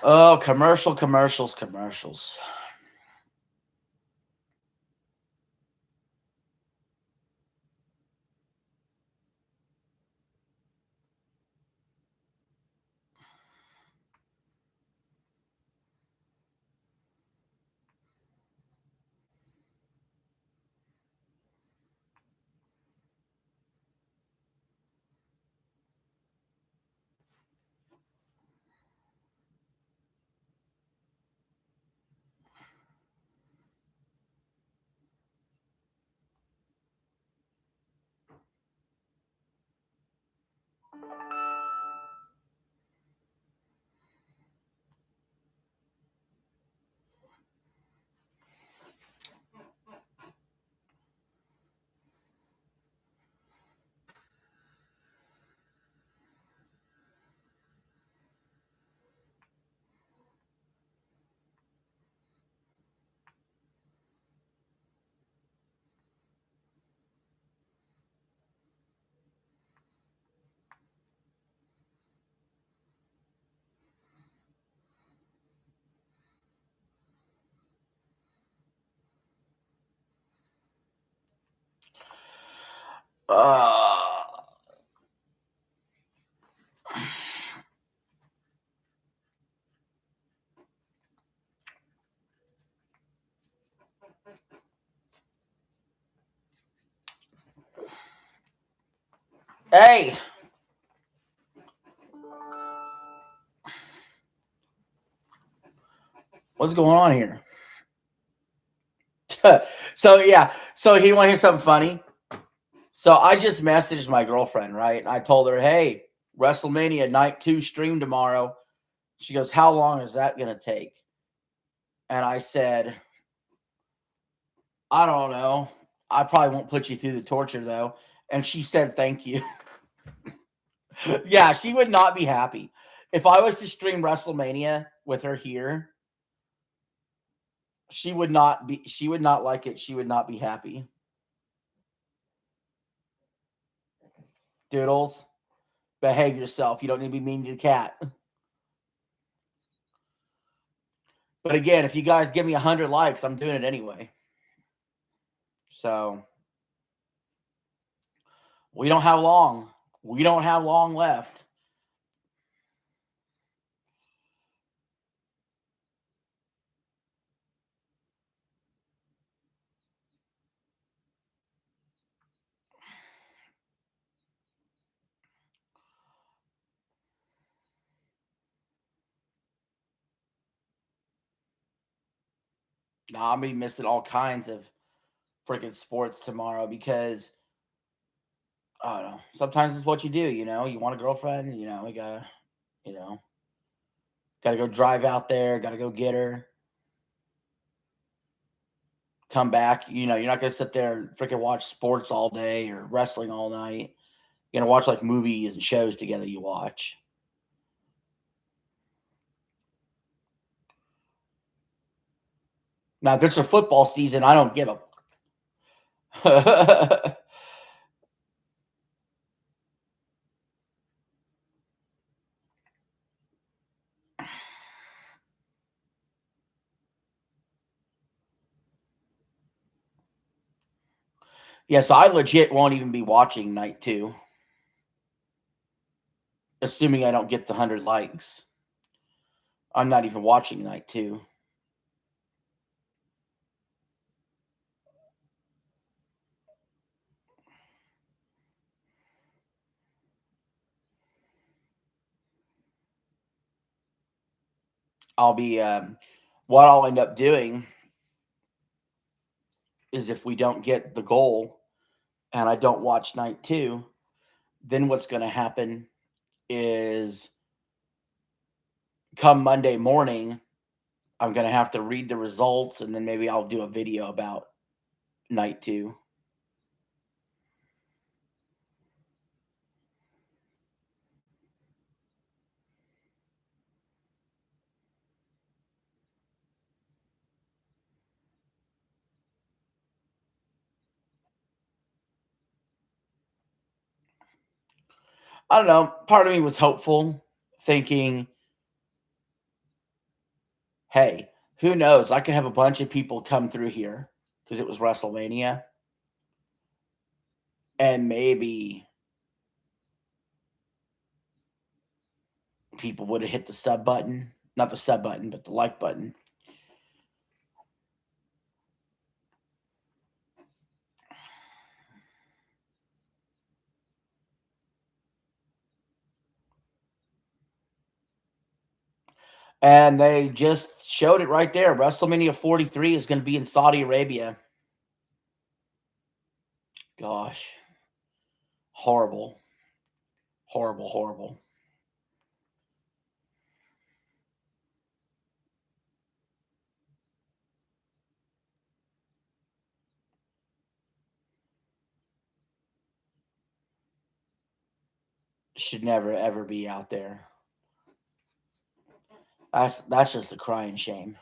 Oh, commercials. Uh, hey, what's going on here? So yeah, so he want to hear something funny. So I just messaged my girlfriend, right? And I told her, hey, WrestleMania Night 2 stream tomorrow. She goes, how long is that going to take? And I said, I don't know. I probably won't put you through the torture, though. And she said, thank you. Yeah, she would not be happy. If I was to stream WrestleMania with her here, she would not like it. She would not be happy. Doodles, behave yourself. You don't need to be mean to the cat. But again, if you guys give me 100 likes, I'm doing it anyway. So we don't have long. We don't have long left. Nah, I'm gonna be missing all kinds of freaking sports tomorrow because I don't know. Sometimes it's what you do, you know. You want a girlfriend, you know, you know, gotta go drive out there, gotta go get her, come back. You know, you're not gonna sit there and freaking watch sports all day or wrestling all night. You're gonna watch like movies and shows together you watch. Now, if it's a football season, I don't give a Yeah, so I legit won't even be watching night 2, assuming I don't get the 100 likes. I'm not even watching night 2. I'll be what I'll end up doing is if we don't get the goal and I don't watch night 2, then what's going to happen is come Monday morning, I'm going to have to read the results and then maybe I'll do a video about night 2. I don't know. Part of me was hopeful, thinking Hey, who knows? I could have a bunch of people come through here because it was WrestleMania, and maybe people would have hit the sub button. Not the sub button, but the like button. And they just showed it right there. WrestleMania 43 is going to be in Saudi Arabia. Gosh. Horrible. Horrible, horrible. Should never, ever be out there. That's just a crying shame.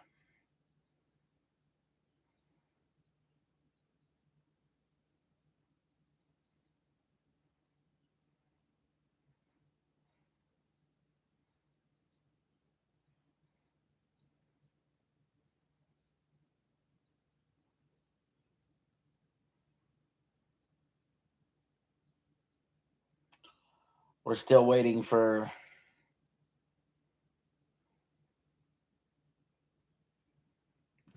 We're still waiting for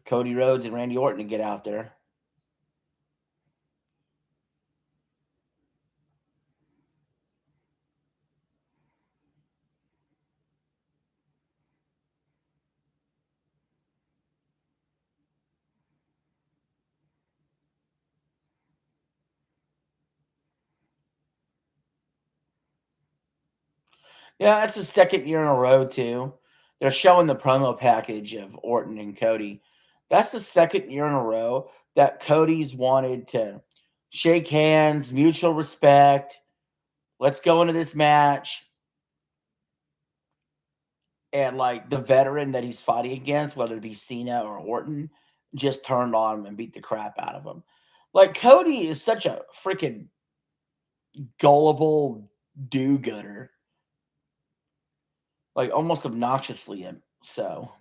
Cody Rhodes and Randy Orton to get out there. Yeah, that's the second year in a row, too. They're showing the promo package of Orton and Cody. That's the second year in a row that Cody's wanted to shake hands, mutual respect. Let's go into this match. And like the veteran that he's fighting against, whether it be Cena or Orton, just turned on him and beat the crap out of him. Like Cody is such a freaking gullible do-gooder, like almost obnoxiously so.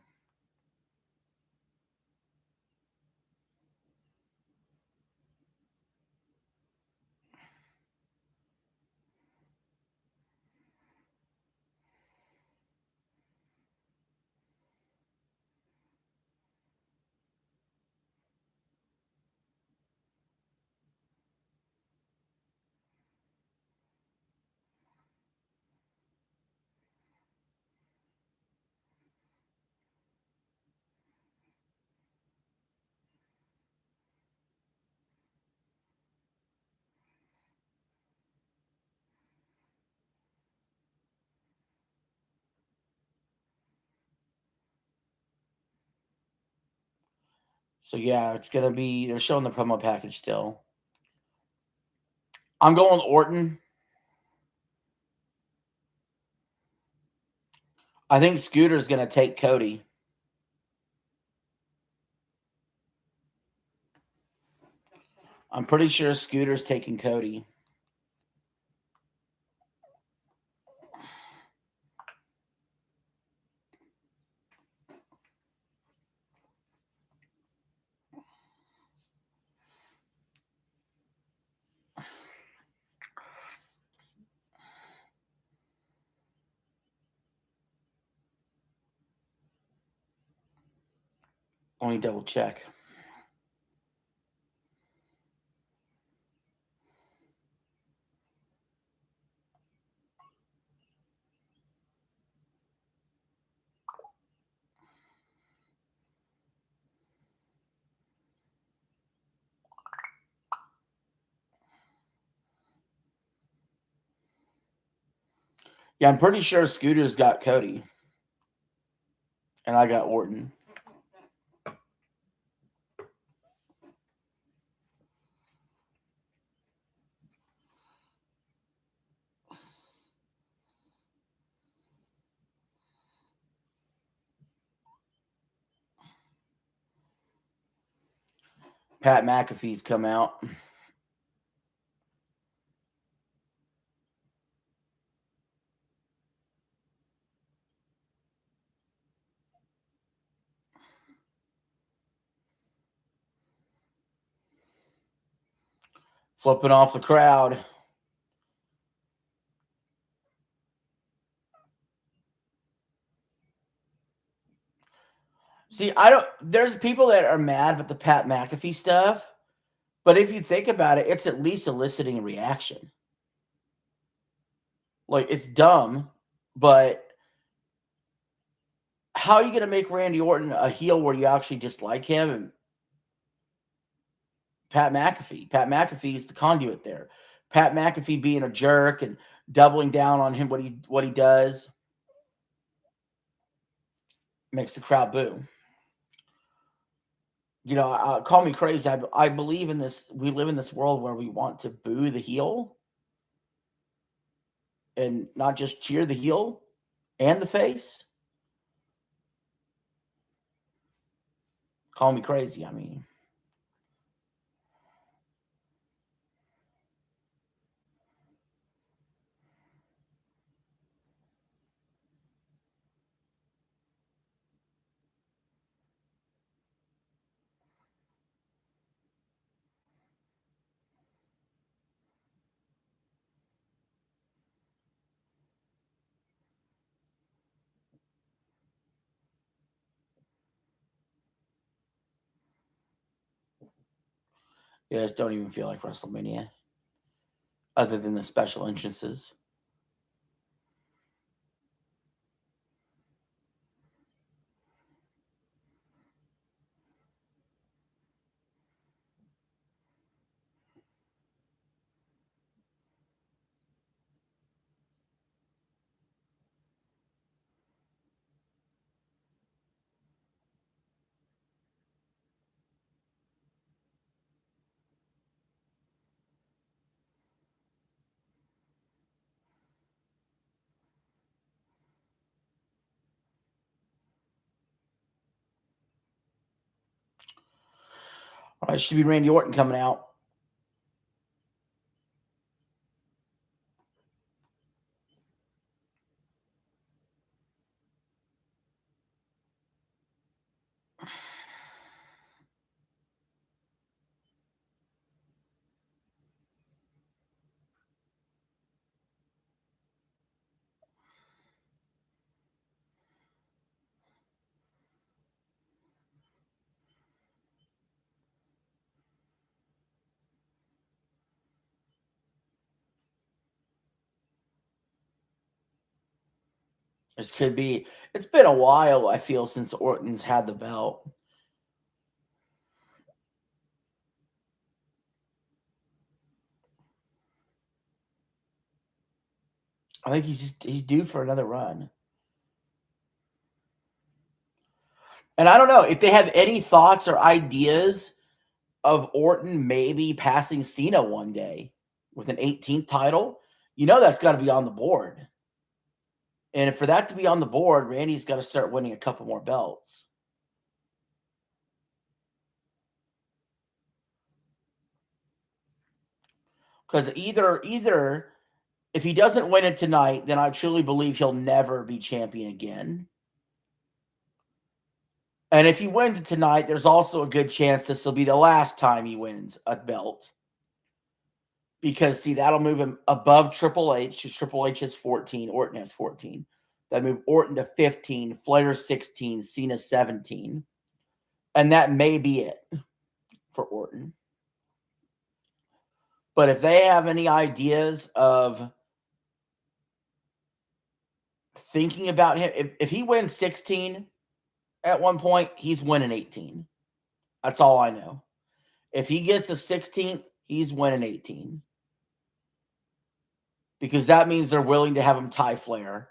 So yeah, it's gonna be they're showing the promo package still. I'm going with Orton. I think Scooter's gonna take Cody. I'm pretty sure Scooter's taking Cody. Let me double check. Yeah, I'm pretty sure Scooter's got Cody. And I got Orton. Pat McAfee's come out. Flipping off the crowd. See, there's people that are mad with the Pat McAfee stuff, but if you think about it, it's at least eliciting a reaction. Like, it's dumb, but how are you going to make Randy Orton a heel where you actually dislike him? And Pat McAfee's the conduit there. Pat McAfee being a jerk and doubling down on him, what he does, makes the crowd boo. Call me crazy. I believe in this. We live in this world where we want to boo the heel and not just cheer the heel and the face. Call me crazy. I mean, yeah, just don't even feel like WrestleMania other than the special entrances. All right, should be Randy Orton coming out. This could be. It's been a while, I feel, since Orton's had the belt. I think he's due for another run. And I don't know if they have any thoughts or ideas of Orton maybe passing Cena one day with an 18th title. That's got to be on the board. And for that to be on the board, Randy's got to start winning a couple more belts. Because either if he doesn't win it tonight, then I truly believe he'll never be champion again. And if he wins it tonight, there's also a good chance this will be the last time he wins a belt. Because, see, that'll move him above Triple H. Triple H has 14. Orton has 14. That move Orton to 15. Flair 16. Cena 17. And that may be it for Orton. But if they have any ideas of thinking about him, if he wins 16 at one point, he's winning 18. That's all I know. If he gets a 16th, he's winning 18. Because that means they're willing to have him tie Flair.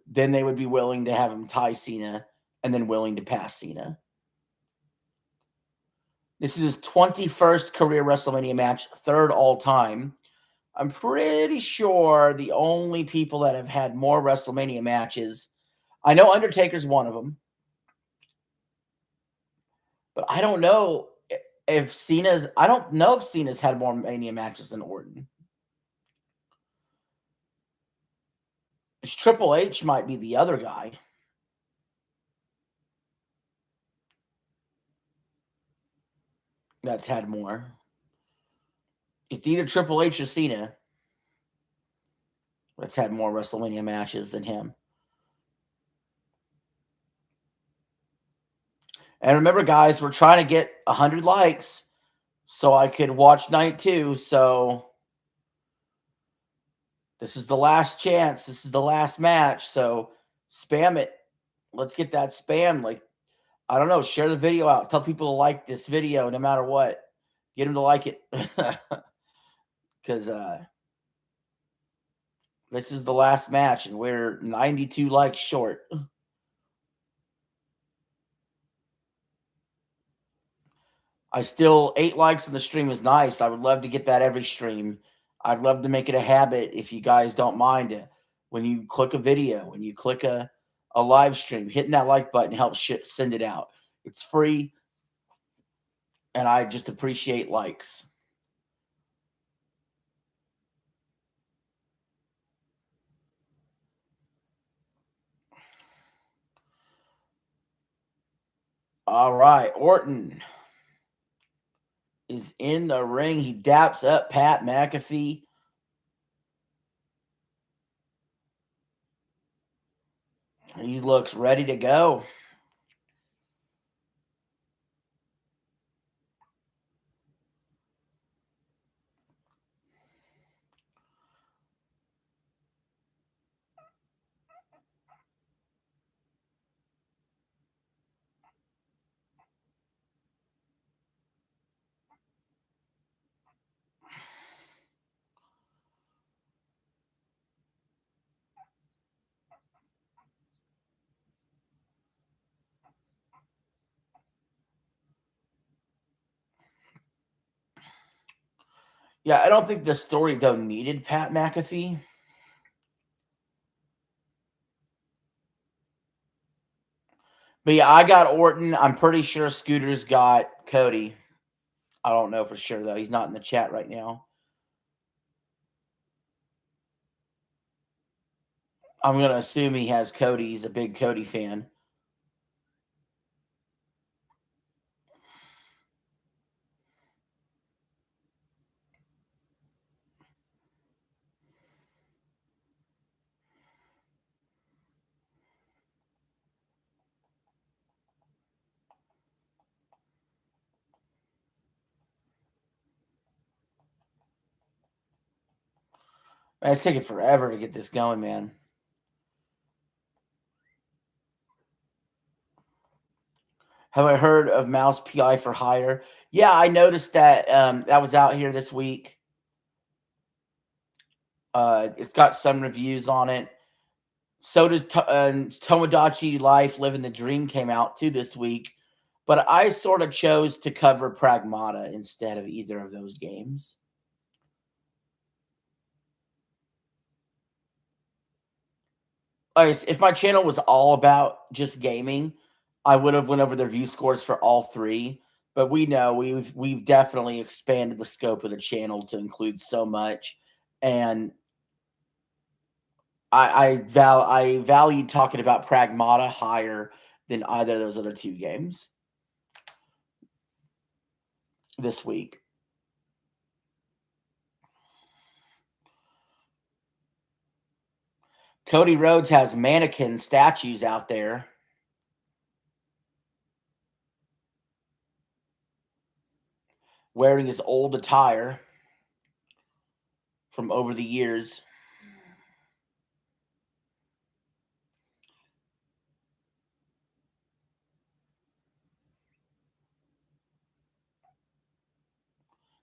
Then they would be willing to have him tie Cena and then willing to pass Cena. This is his 21st career WrestleMania match, third all time. I'm pretty sure the only people that have had more WrestleMania matches, I know Undertaker's one of them, but I don't know if Cena's had more Mania matches than Orton. Triple H might be the other guy that's had more. It's either Triple H or Cena that's had more WrestleMania matches than him. And remember, guys, we're trying to get 100 likes so I could watch night 2. So this is the last chance. This is the last match. So spam it. Let's get that spam. Like, I don't know. Share the video out. Tell people to like this video no matter what. Get them to like it. Because this is the last match, and we're 92 likes short. I still 8 likes in the stream is nice. I would love to get that every stream. I'd love to make it a habit if you guys don't mind it. When you click a video, when you click a live stream, hitting that like button helps send it out. It's free, and I just appreciate likes. All right, Orton is in the ring. He daps up Pat McAfee. He looks ready to go. Yeah, I don't think the story, though, needed Pat McAfee. But yeah, I got Orton. I'm pretty sure Scooter's got Cody. I don't know for sure, though. He's not in the chat right now. I'm going to assume he has Cody. He's a big Cody fan. Man, it's taking forever to get this going, man. Have I heard of Mouse PI for Hire? Yeah, I noticed that that was out here this week. It's got some reviews on it. So does Tomodachi Life Living the Dream came out too this week. But I sort of chose to cover Pragmata instead of either of those games. If my channel was all about just gaming, I would have went over the review scores for all 3. But we know we've definitely expanded the scope of the channel to include so much, and I value talking about Pragmata higher than either of those other 2 games this week. Cody Rhodes has mannequin statues out there. Wearing his old attire from over the years.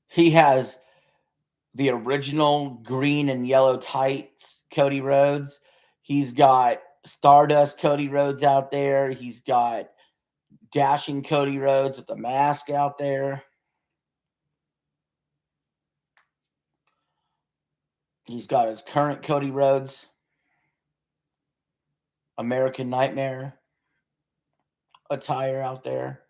He has the original green and yellow tights, Cody Rhodes. He's got Stardust Cody Rhodes out there. He's got Dashing Cody Rhodes with the mask out there. He's got his current Cody Rhodes American Nightmare attire out there.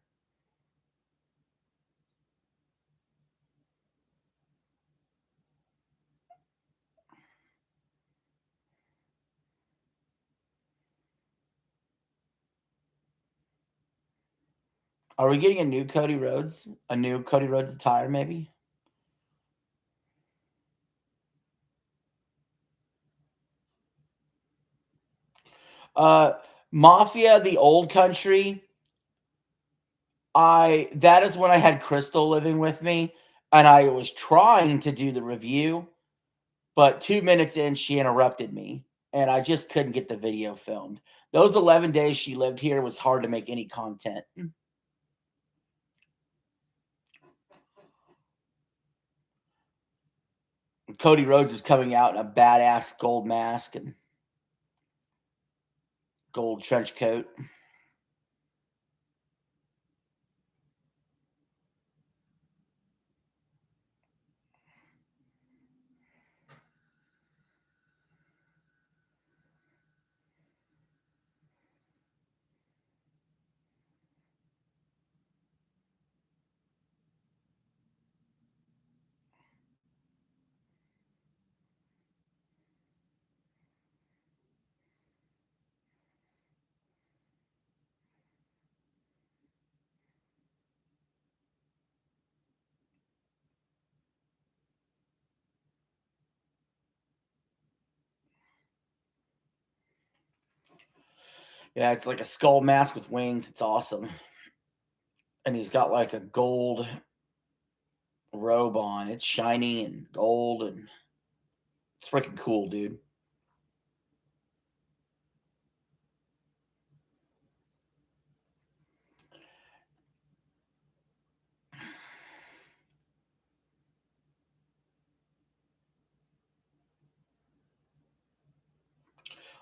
Are we getting a new Cody Rhodes? A new Cody Rhodes attire, maybe? Mafia, the old country. That is when I had Crystal living with me, and I was trying to do the review, but 2 minutes in, she interrupted me, and I just couldn't get the video filmed. Those 11 days she lived here was hard to make any content. Cody Rhodes is coming out in a badass gold mask and gold trench coat. Yeah, it's like a skull mask with wings. It's awesome. And he's got like a gold robe on. It's shiny and gold, and it's freaking cool, dude.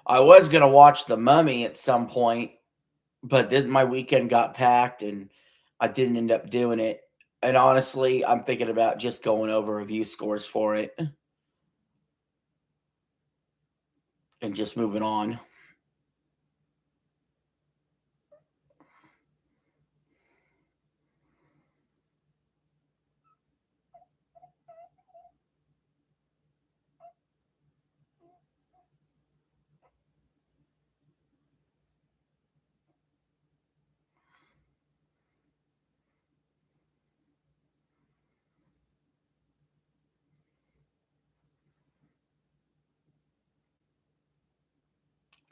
I was gonna watch The Mummy at some point, but then my weekend got packed and I didn't end up doing it. And honestly, I'm thinking about just going over review scores for it and just moving on.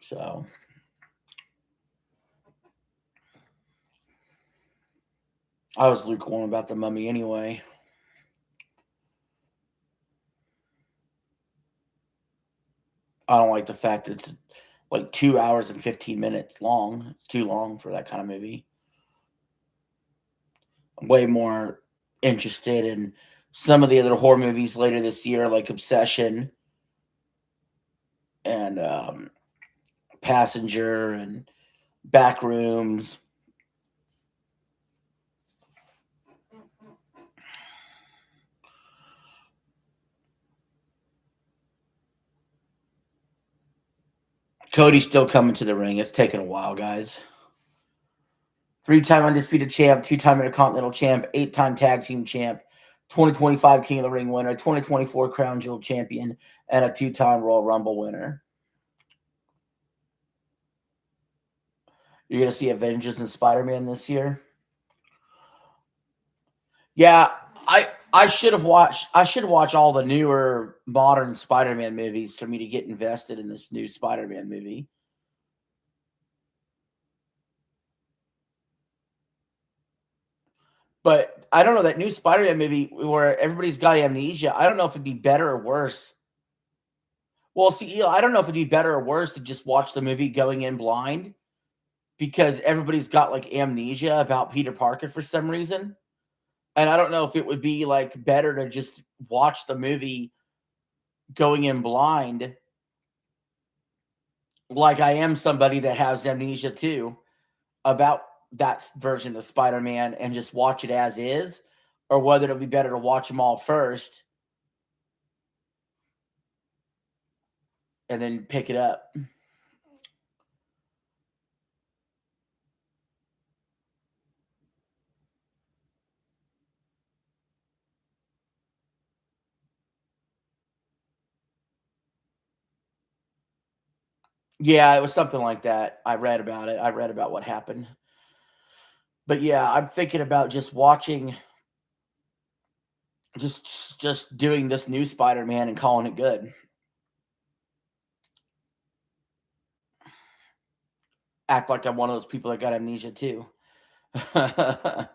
So I was lukewarm about The Mummy anyway. I don't like the fact that it's like 2 hours and 15 minutes long. It's too long for that kind of movie. I'm way more interested in some of the other horror movies later this year, like Obsession and Passenger and Backrooms. Cody's still coming to the ring. It's taken a while, guys. 3-time undisputed champ, 2-time Intercontinental champ, 8-time tag team champ, 2025 King of the Ring winner, 2024 Crown Jewel champion, and a 2-time Royal Rumble winner. You're gonna see Avengers and Spider-Man this year. Yeah, I should watch all the newer modern Spider-Man movies for me to get invested in this new Spider-Man movie. But I don't know, that new Spider-Man movie where everybody's got amnesia. I don't know if it'd be better or worse. Well, see, I don't know if it'd be better or worse to just watch the movie going in blind because everybody's got like amnesia about Peter Parker for some reason. And I don't know if it would be like better to just watch the movie going in blind, like I am somebody that has amnesia too about that version of Spider-Man, and just watch it as is, or whether it'll be better to watch them all first and then pick it up. Yeah, it was something like that. I read about it. I read about what happened. But yeah, I'm thinking about just watching, just doing this new Spider-Man and calling it good. act like I'm one of those people that got amnesia too. It'd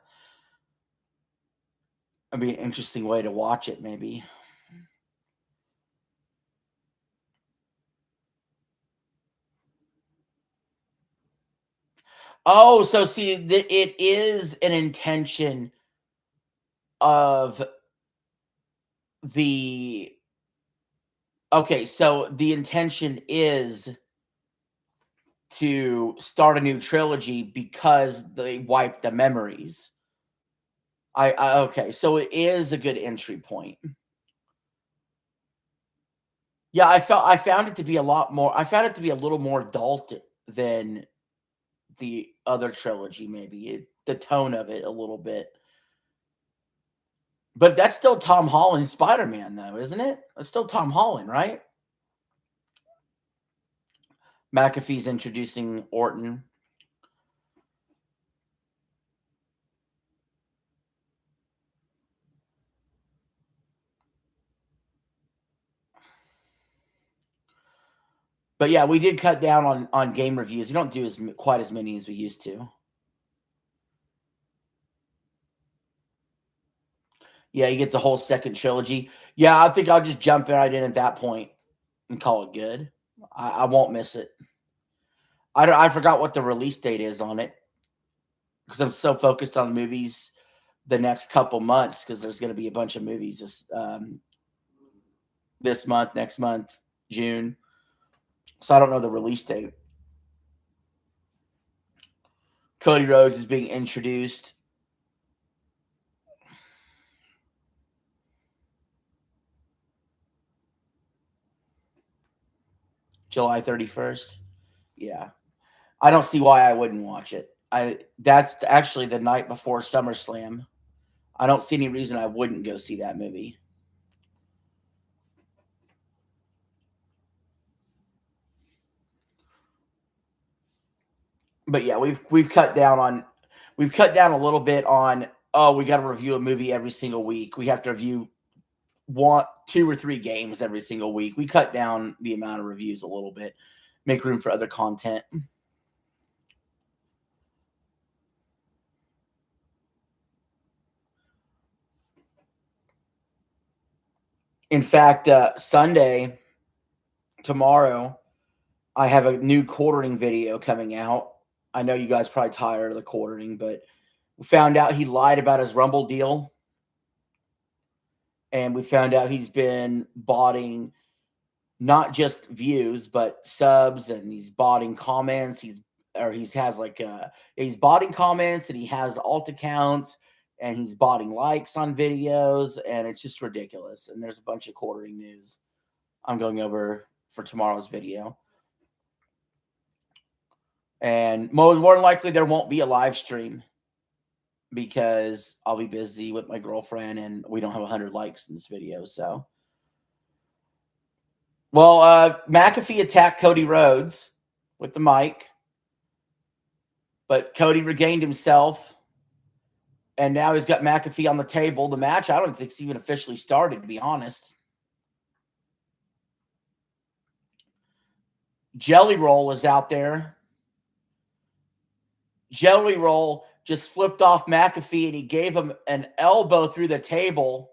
be an interesting way to watch it, maybe. Oh, so see, it is an intention of the. Okay, so the intention is to start a new trilogy because they wiped the memories. Okay, so it is a good entry point. Yeah, I found it to be a lot more. I found it to be a little more adult than the other trilogy. Maybe the tone of it a little bit, but that's still Tom Holland's Spider-Man, though, isn't it? It's still Tom Holland, right? McAfee's introducing Orton. But yeah, we did cut down on game reviews. We don't do quite as many as we used to. Yeah, you get the whole second trilogy. Yeah, I think I'll just jump right in at that point and call it good. I won't miss it. I forgot what the release date is on it because I'm so focused on movies the next couple months because there's going to be a bunch of movies this month, next month, June. So I don't know the release date. Cody Rhodes is being introduced. July 31st. Yeah. I don't see why I wouldn't watch it. That's actually the night before SummerSlam. I don't see any reason I wouldn't go see that movie. But yeah, we've cut down a little bit on, oh, we got to review a movie every single week. We have to review two or three games every single week. We cut down the amount of reviews a little bit, make room for other content. In fact, Sunday, tomorrow, I have a new quartering video coming out. I know you guys probably tired of the quartering, but we found out he lied about his Rumble deal. And we found out he's been botting not just views, but subs, and he's botting comments. He's botting comments, and he has alt accounts, and he's botting likes on videos, and it's just ridiculous. And there's a bunch of quartering news I'm going over for tomorrow's video. And more than likely, there won't be a live stream because I'll be busy with my girlfriend, and we don't have 100 likes in this video. So, well, McAfee attacked Cody Rhodes with the mic, but Cody regained himself, and now he's got McAfee on the table. The match, I don't think it's even officially started, to be honest. Jelly Roll is out there. Jelly Roll just flipped off McAfee, and he gave him an elbow through the table.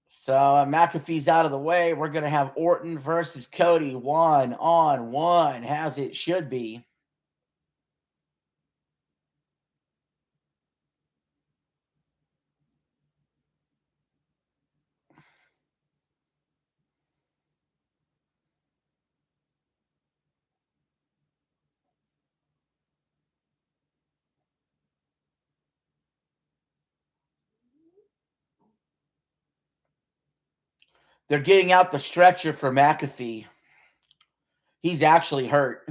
So McAfee's out of the way. We're going to have Orton versus Cody 1-on-1, as it should be. They're getting out the stretcher for McAfee. He's actually hurt.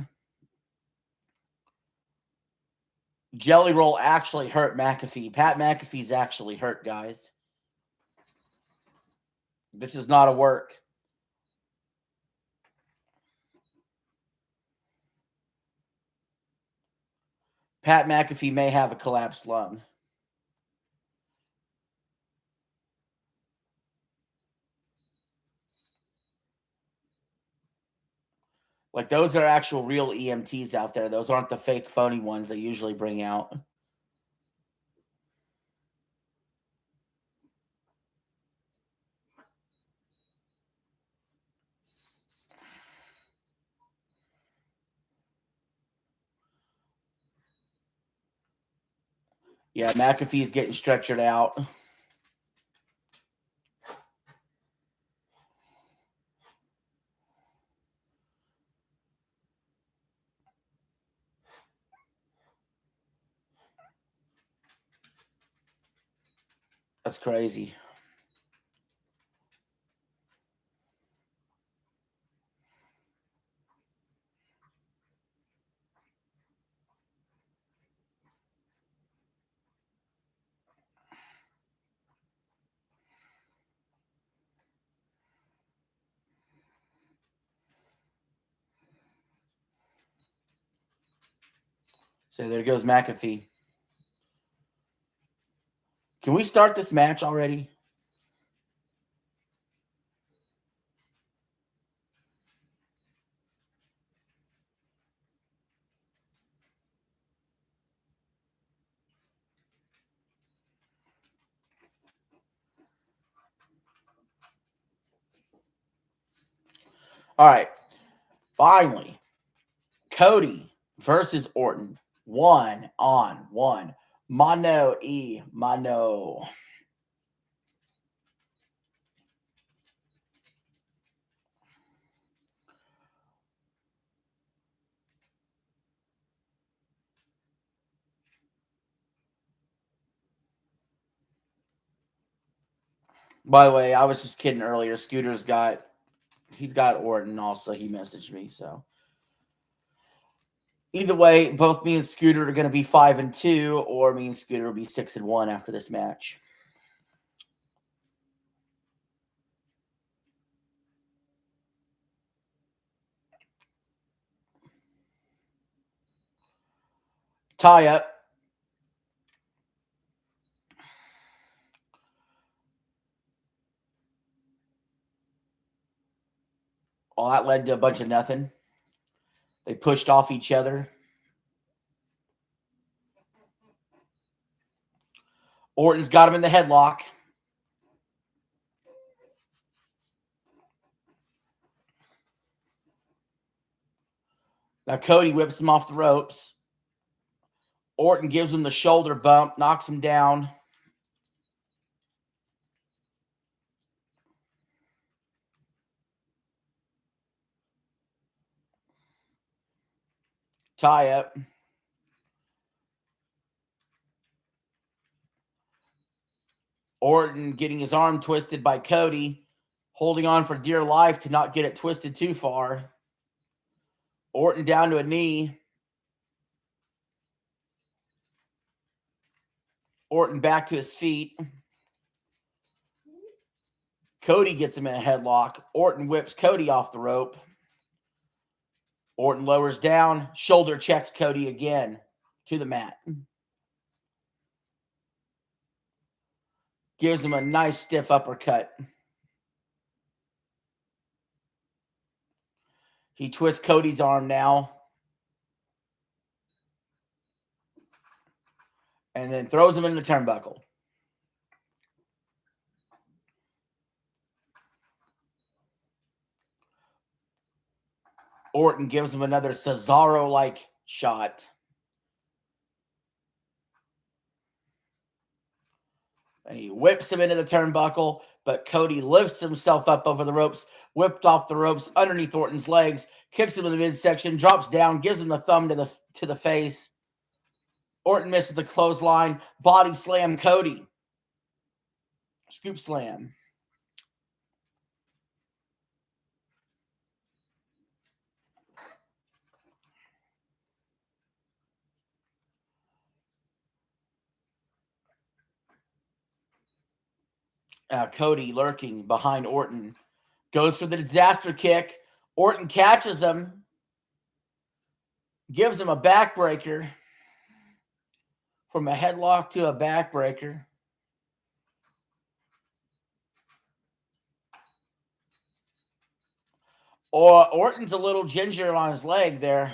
Jelly Roll actually hurt McAfee. Pat McAfee's actually hurt, guys. This is not a work. Pat McAfee may have a collapsed lung. Like, those are actual real EMTs out there. Those aren't the fake phony ones they usually bring out. Yeah, McAfee's getting stretchered out. That's crazy. So there goes McAfee. Can we start this match already? All right. Finally, Cody versus Orton. 1-on-1. Mano e mano. By the way, I was just kidding earlier. He's got Orton also. He messaged me. So either way, both me and Scooter are going to be 5-2, or me and Scooter will be 6-1 after this match. Tie up. All that led to a bunch of nothing. They pushed off each other. Orton's got him in the headlock. Now Cody whips him off the ropes. Orton gives him the shoulder bump, knocks him down. Tie up. Orton getting his arm twisted by Cody, holding on for dear life to not get it twisted too far. Orton down to a knee. Orton back to his feet. Cody gets him in a headlock. Orton whips Cody off the rope. Orton lowers down, shoulder checks Cody again to the mat. Gives him a nice stiff uppercut. He twists Cody's arm now. And then throws him in the turnbuckle. Orton gives him another Cesaro-like shot. And he whips him into the turnbuckle, but Cody lifts himself up over the ropes, whipped off the ropes underneath Orton's legs, kicks him in the midsection, drops down, gives him the thumb to the face. Orton misses the clothesline, body slam Cody. Scoop slam. Cody lurking behind Orton. Goes for the disaster kick. Orton catches him. Gives him a backbreaker. from a headlock to a backbreaker. Or Orton's a little ginger on his leg there.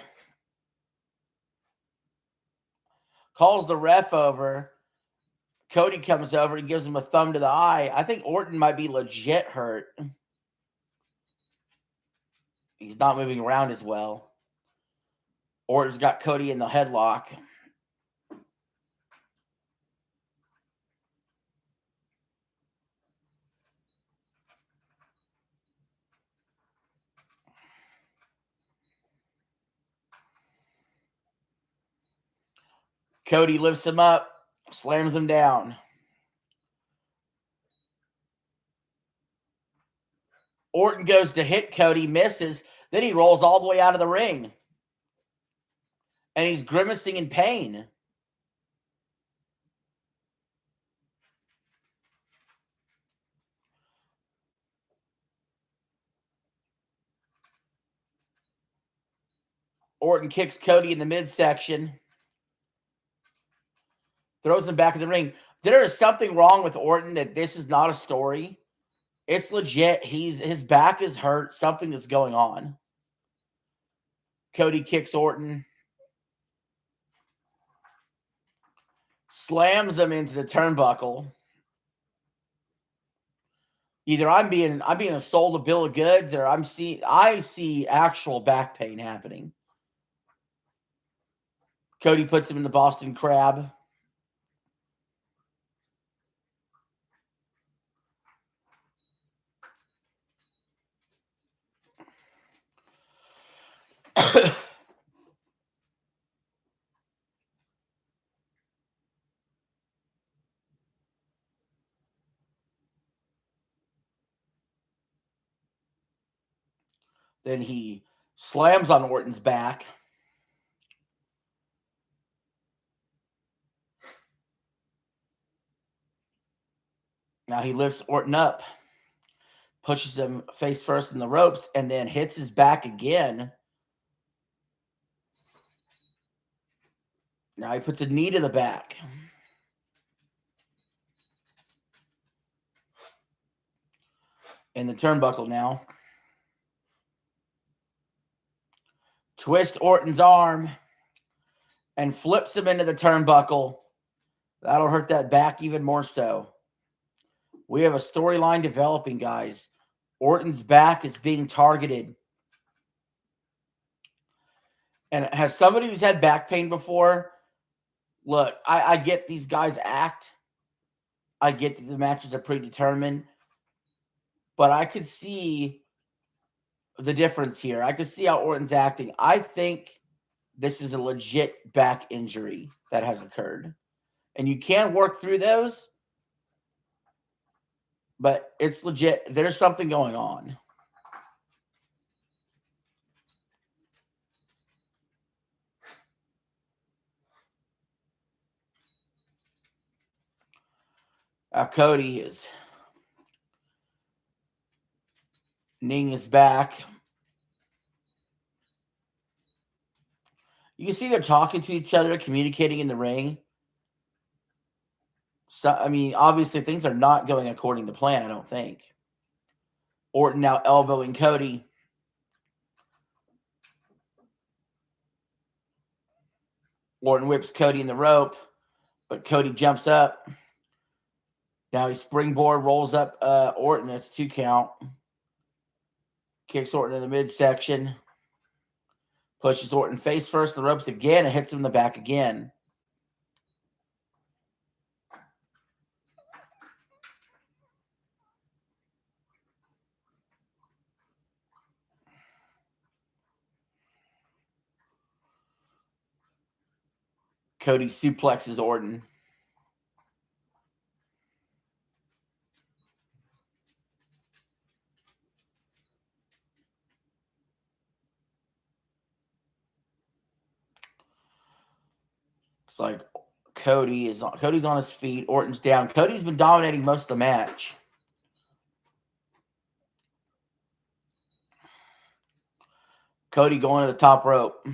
Calls the ref over. Cody comes over and gives him a thumb to the eye. I think Orton might be legit hurt. He's not moving around as well. Orton's got Cody in the headlock. Cody lifts him up, slams him down. Orton goes to hit Cody, misses. Then he rolls all the way out of the ring. And he's grimacing in pain. Orton kicks Cody in the midsection. Throws him back in the ring. There is something wrong with Orton that this is not a story. It's legit. His back is hurt. Something is going on. Cody kicks Orton. Slams him into the turnbuckle. Either I'm being sold a bill of goods, or I see actual back pain happening. Cody puts him in the Boston Crab. Then he slams on Orton's back. Now he lifts Orton up, pushes him face first in the ropes, and then hits his back again. Now he puts a knee to the back. In the turnbuckle now. Twist Orton's arm and flips him into the turnbuckle. That'll hurt that back even more so. We have a storyline developing, guys. Orton's back is being targeted. And has somebody who's had back pain before, look, I get these guys act. I get that the matches are predetermined. But I could see the difference here. I could see how Orton's acting. I think this is a legit back injury that has occurred. And you can work through those, but it's legit. There's something going on. Cody is kneeing his back. You can see they're talking to each other, communicating in the ring. So, I mean, obviously things are not going according to plan, I don't think. Orton now elbowing Cody. Orton whips Cody in the rope, but Cody jumps up. Now he springboard, rolls up Orton. That's 2 count. Kicks Orton in the midsection. Pushes Orton face first, the ropes again, and hits him in the back again. Cody suplexes Orton. Looks like Cody's on his feet. Orton's down. Cody's been dominating most of the match. Cody going to the top rope.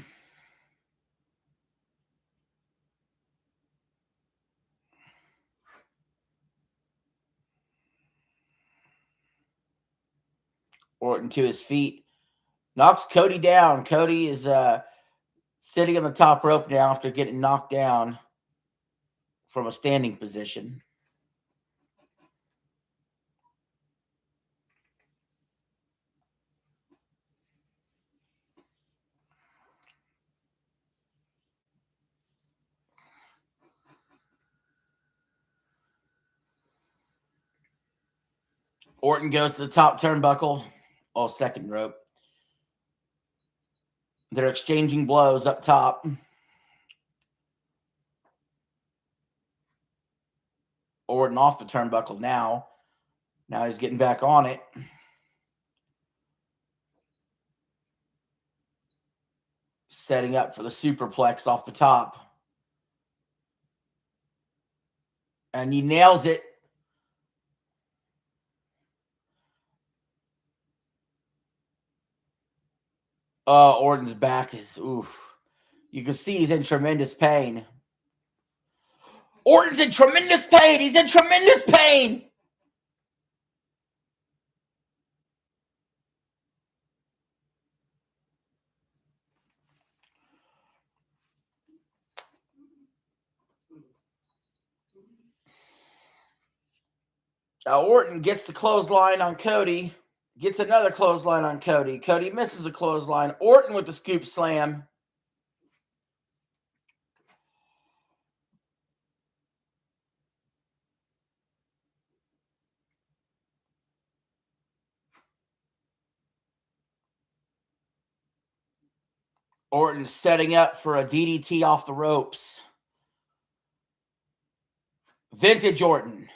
Orton to his feet. Knocks Cody down. Cody is sitting on the top rope now after getting knocked down from a standing position. Orton goes to the top turnbuckle. Oh, second rope. They're exchanging blows up top. Orton off the turnbuckle now. Now he's getting back on it. Setting up for the superplex off the top. And he nails it. Orton's back is, oof. You can see he's in tremendous pain. Orton's in tremendous pain. He's in tremendous pain. Orton gets the clothesline on Cody. Gets another clothesline on Cody. Cody misses a clothesline. Orton with the scoop slam. Orton setting up for a DDT off the ropes. Vintage Orton.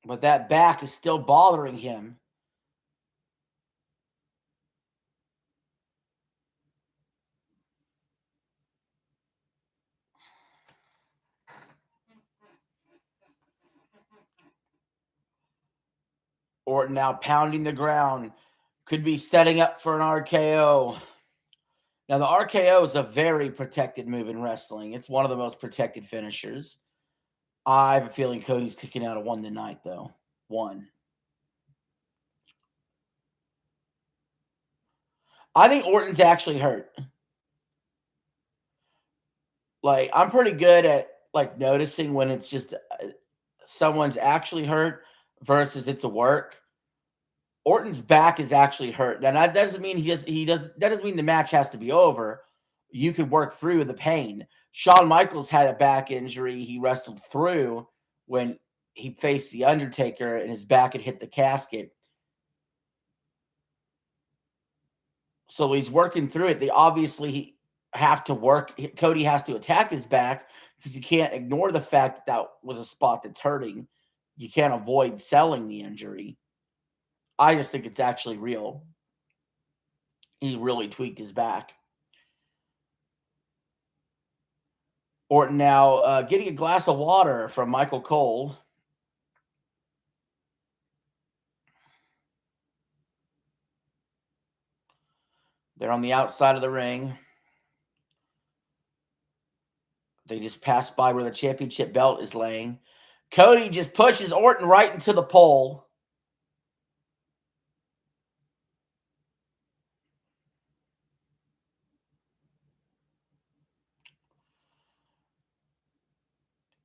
But that back is still bothering him. Orton now pounding the ground. Could be setting up for an RKO. Now, the RKO is a very protected move in wrestling. It's one of the most protected finishers. I have a feeling Cody's kicking out a one tonight, though. One. I think Orton's actually hurt. Like, I'm pretty good at, like, noticing when it's just someone's actually hurt versus it's a work. Orton's back is actually hurt. And that doesn't mean that doesn't mean the match has to be over. You could work through the pain. Shawn Michaels had a back injury he wrestled through when he faced The Undertaker and his back had hit the casket. So he's working through it. They obviously have to work. Cody has to attack his back because you can't ignore the fact that was a spot that's hurting. You can't avoid selling the injury. I just think it's actually real. He really tweaked his back. Orton now getting a glass of water from Michael Cole. They're on the outside of the ring. They just passed by where the championship belt is laying. Cody just pushes Orton right into the pole.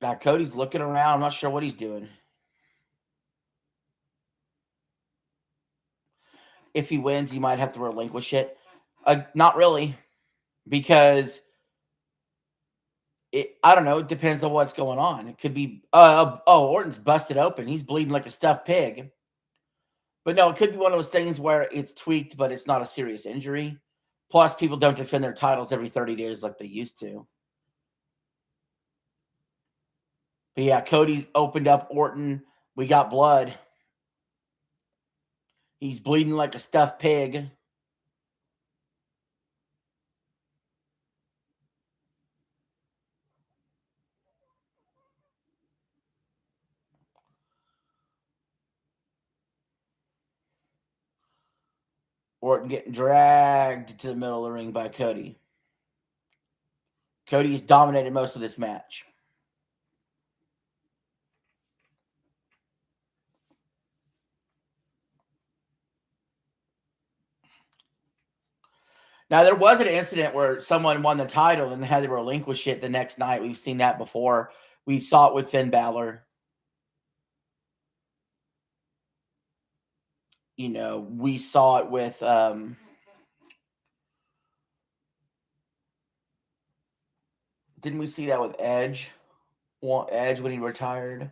Now Cody's looking around. I'm not sure what he's doing. If he wins, he might have to relinquish it. Not really, because I don't know. It depends on what's going on. It could be, Orton's busted open. He's bleeding like a stuffed pig. But no, it could be one of those things where it's tweaked, but it's not a serious injury. Plus, people don't defend their titles every 30 days like they used to. But yeah, Cody opened up Orton. We got blood. He's bleeding like a stuffed pig. Orton getting dragged to the middle of the ring by Cody. Cody has dominated most of this match. Now, there was an incident where someone won the title and they had to relinquish it the next night. We've seen that before. We saw it with Finn Balor. You know, we saw it with didn't we see that with Edge? Edge when he retired.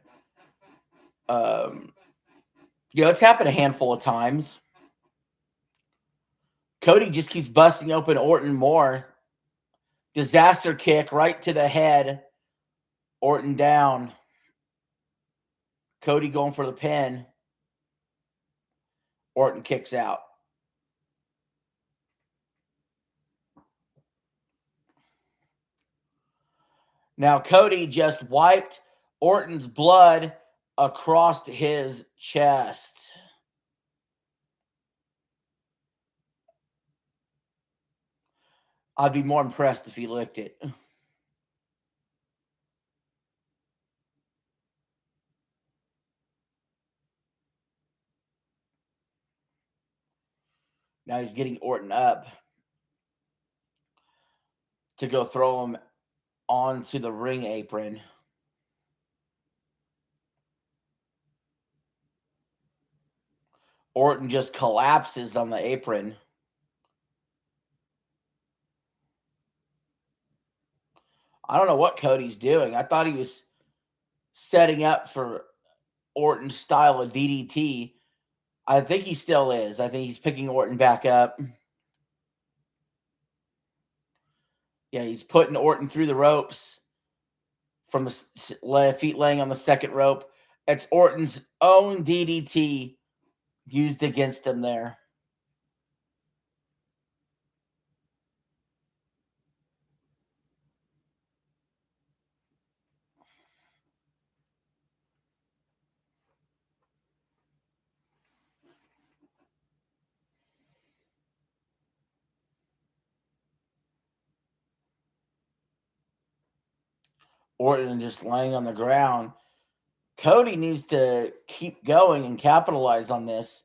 It's happened a handful of times. Cody just keeps busting open Orton more. Disaster kick right to the head. Orton down. Cody going for the pin. Orton kicks out. Now Cody just wiped Orton's blood across his chest. I'd be more impressed if he licked it. Now he's getting Orton up to go throw him onto the ring apron. Orton just collapses on the apron. I don't know what Cody's doing. I thought he was setting up for Orton's style of DDT. I think he still is. I think he's picking Orton back up. Yeah, he's putting Orton through the ropes from the feet laying on the second rope. It's Orton's own DDT used against him there. Orton just laying on the ground. Cody needs to keep going and capitalize on this.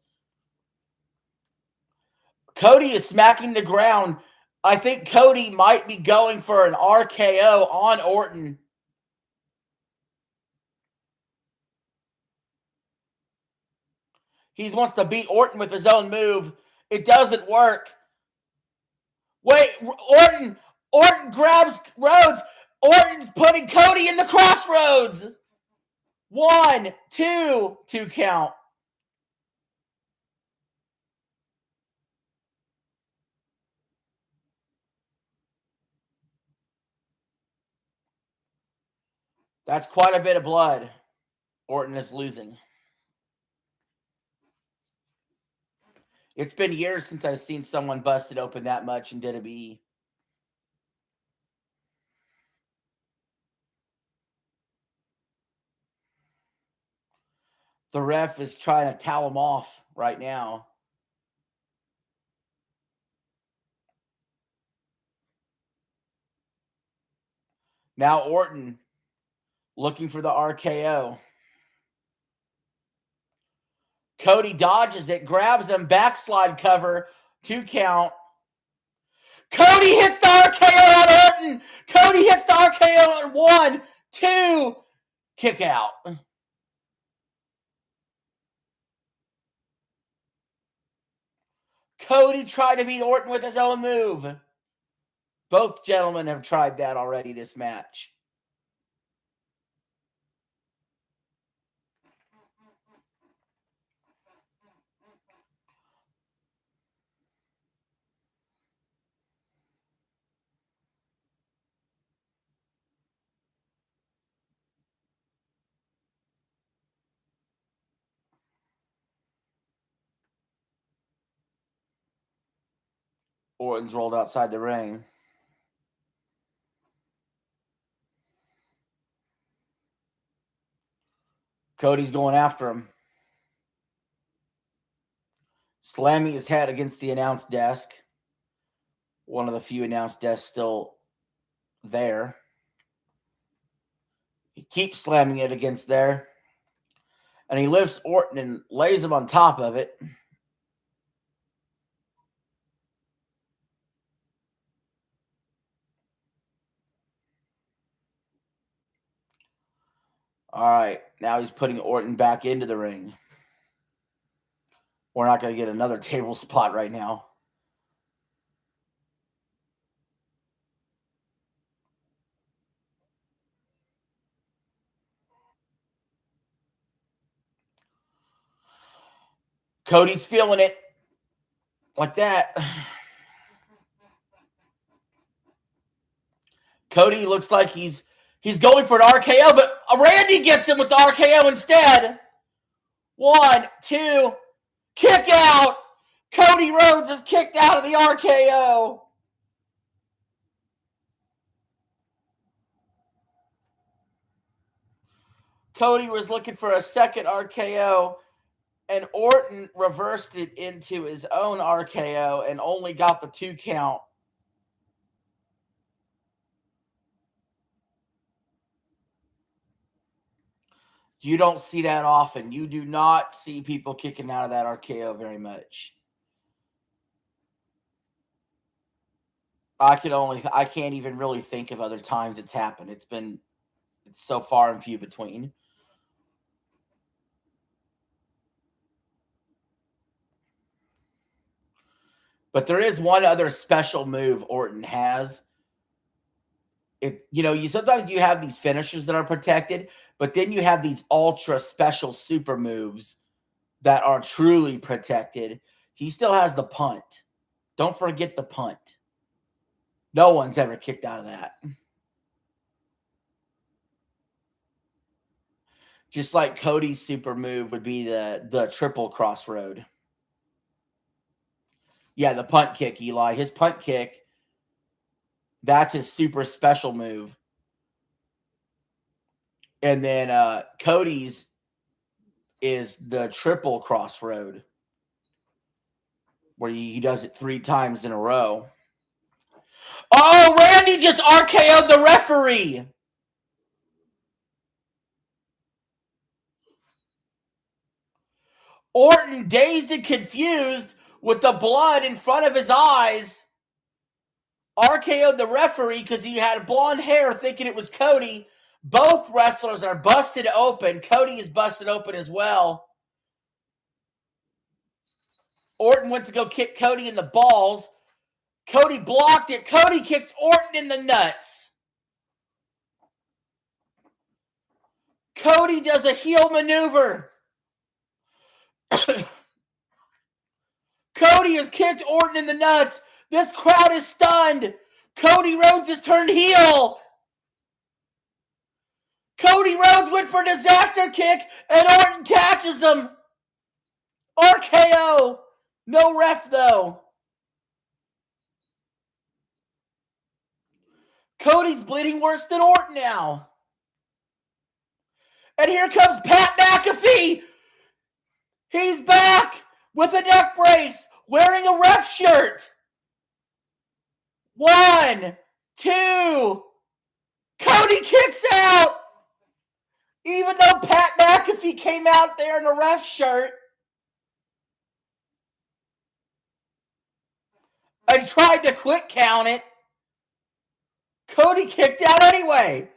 Cody is smacking the ground. I think Cody might be going for an RKO on Orton. He wants to beat Orton with his own move. It doesn't work. Wait, Orton grabs Rhodes. Orton's putting Cody in the crossroads. 1, 2 count. That's quite a bit of blood. Orton is losing. It's been years since I've seen someone busted open that much in WWE. The ref is trying to towel him off right now. Now Orton looking for the RKO. Cody dodges it, grabs him, backslide cover, 2 count. Cody hits the RKO on Orton. Cody hits the RKO on 1, 2, kick out. Cody tried to beat Orton with his own move. Both gentlemen have tried that already this match. Orton's rolled outside the ring. Cody's going after him. Slamming his head against the announce desk. One of the few announce desks still there. He keeps slamming it against there. And he lifts Orton and lays him on top of it. All right, now he's putting Orton back into the ring. We're not going to get another table spot right now. Cody's feeling it. Like that. Cody looks like he's going for an RKO, but Randy gets him with the RKO instead. 1, 2, kick out. Cody Rhodes is kicked out of the RKO. Cody was looking for a second RKO, and Orton reversed it into his own RKO and only got the 2 count. You don't see that often. You do not see people kicking out of that RKO very much. I can't even really think of other times it's happened. It's so far and few between. But there is one other special move Orton has. Sometimes you have these finishers that are protected, but then you have these ultra special super moves that are truly protected. He still has the punt. Don't forget the punt. No one's ever kicked out of that. Just like Cody's super move would be the triple crossroad. Yeah, the punt kick, Eli. His punt kick, that's his super special move. And then Cody's is the triple crossroad, where he does it 3 times in a row. Oh, Randy just RKO'd the referee. Orton, dazed and confused with the blood in front of his eyes, RKO'd the referee because he had blonde hair thinking it was Cody. Both wrestlers are busted open. Cody is busted open as well. Orton went to go kick Cody in the balls. Cody blocked it. Cody kicked Orton in the nuts. Cody does a heel maneuver. Cody has kicked Orton in the nuts. This crowd is stunned. Cody Rhodes has turned heel. Cody Rhodes went for a disaster kick, and Orton catches him. RKO. No ref, though. Cody's bleeding worse than Orton now. And here comes Pat McAfee. He's back with a neck brace, wearing a ref shirt. 1, 2. Cody kicks out. Even though Pat McAfee came out there in a ref shirt and tried to quick count it, Cody kicked out anyway.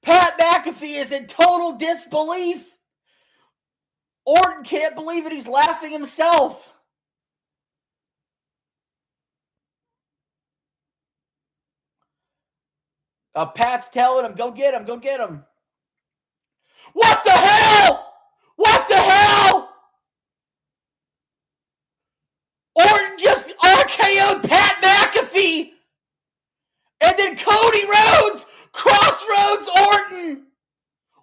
Pat McAfee is in total disbelief. Orton can't believe it. He's laughing himself. Pat's telling him, go get him, go get him. What the hell? What the hell? Orton just RKO'd Pat McAfee. And then Cody Rhodes crossroads Orton.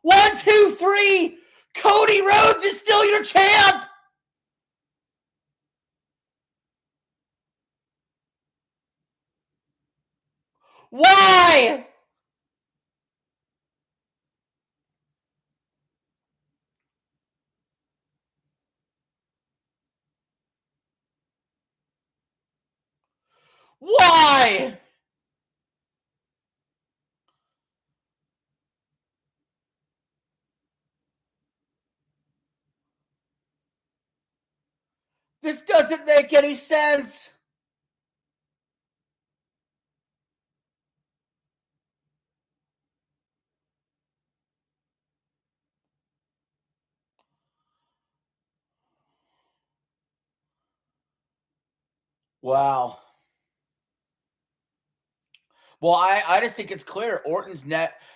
1, 2, 3. Cody Rhodes is still your champ. Why? Why? This doesn't make any sense. Wow. Well, I just think it's clear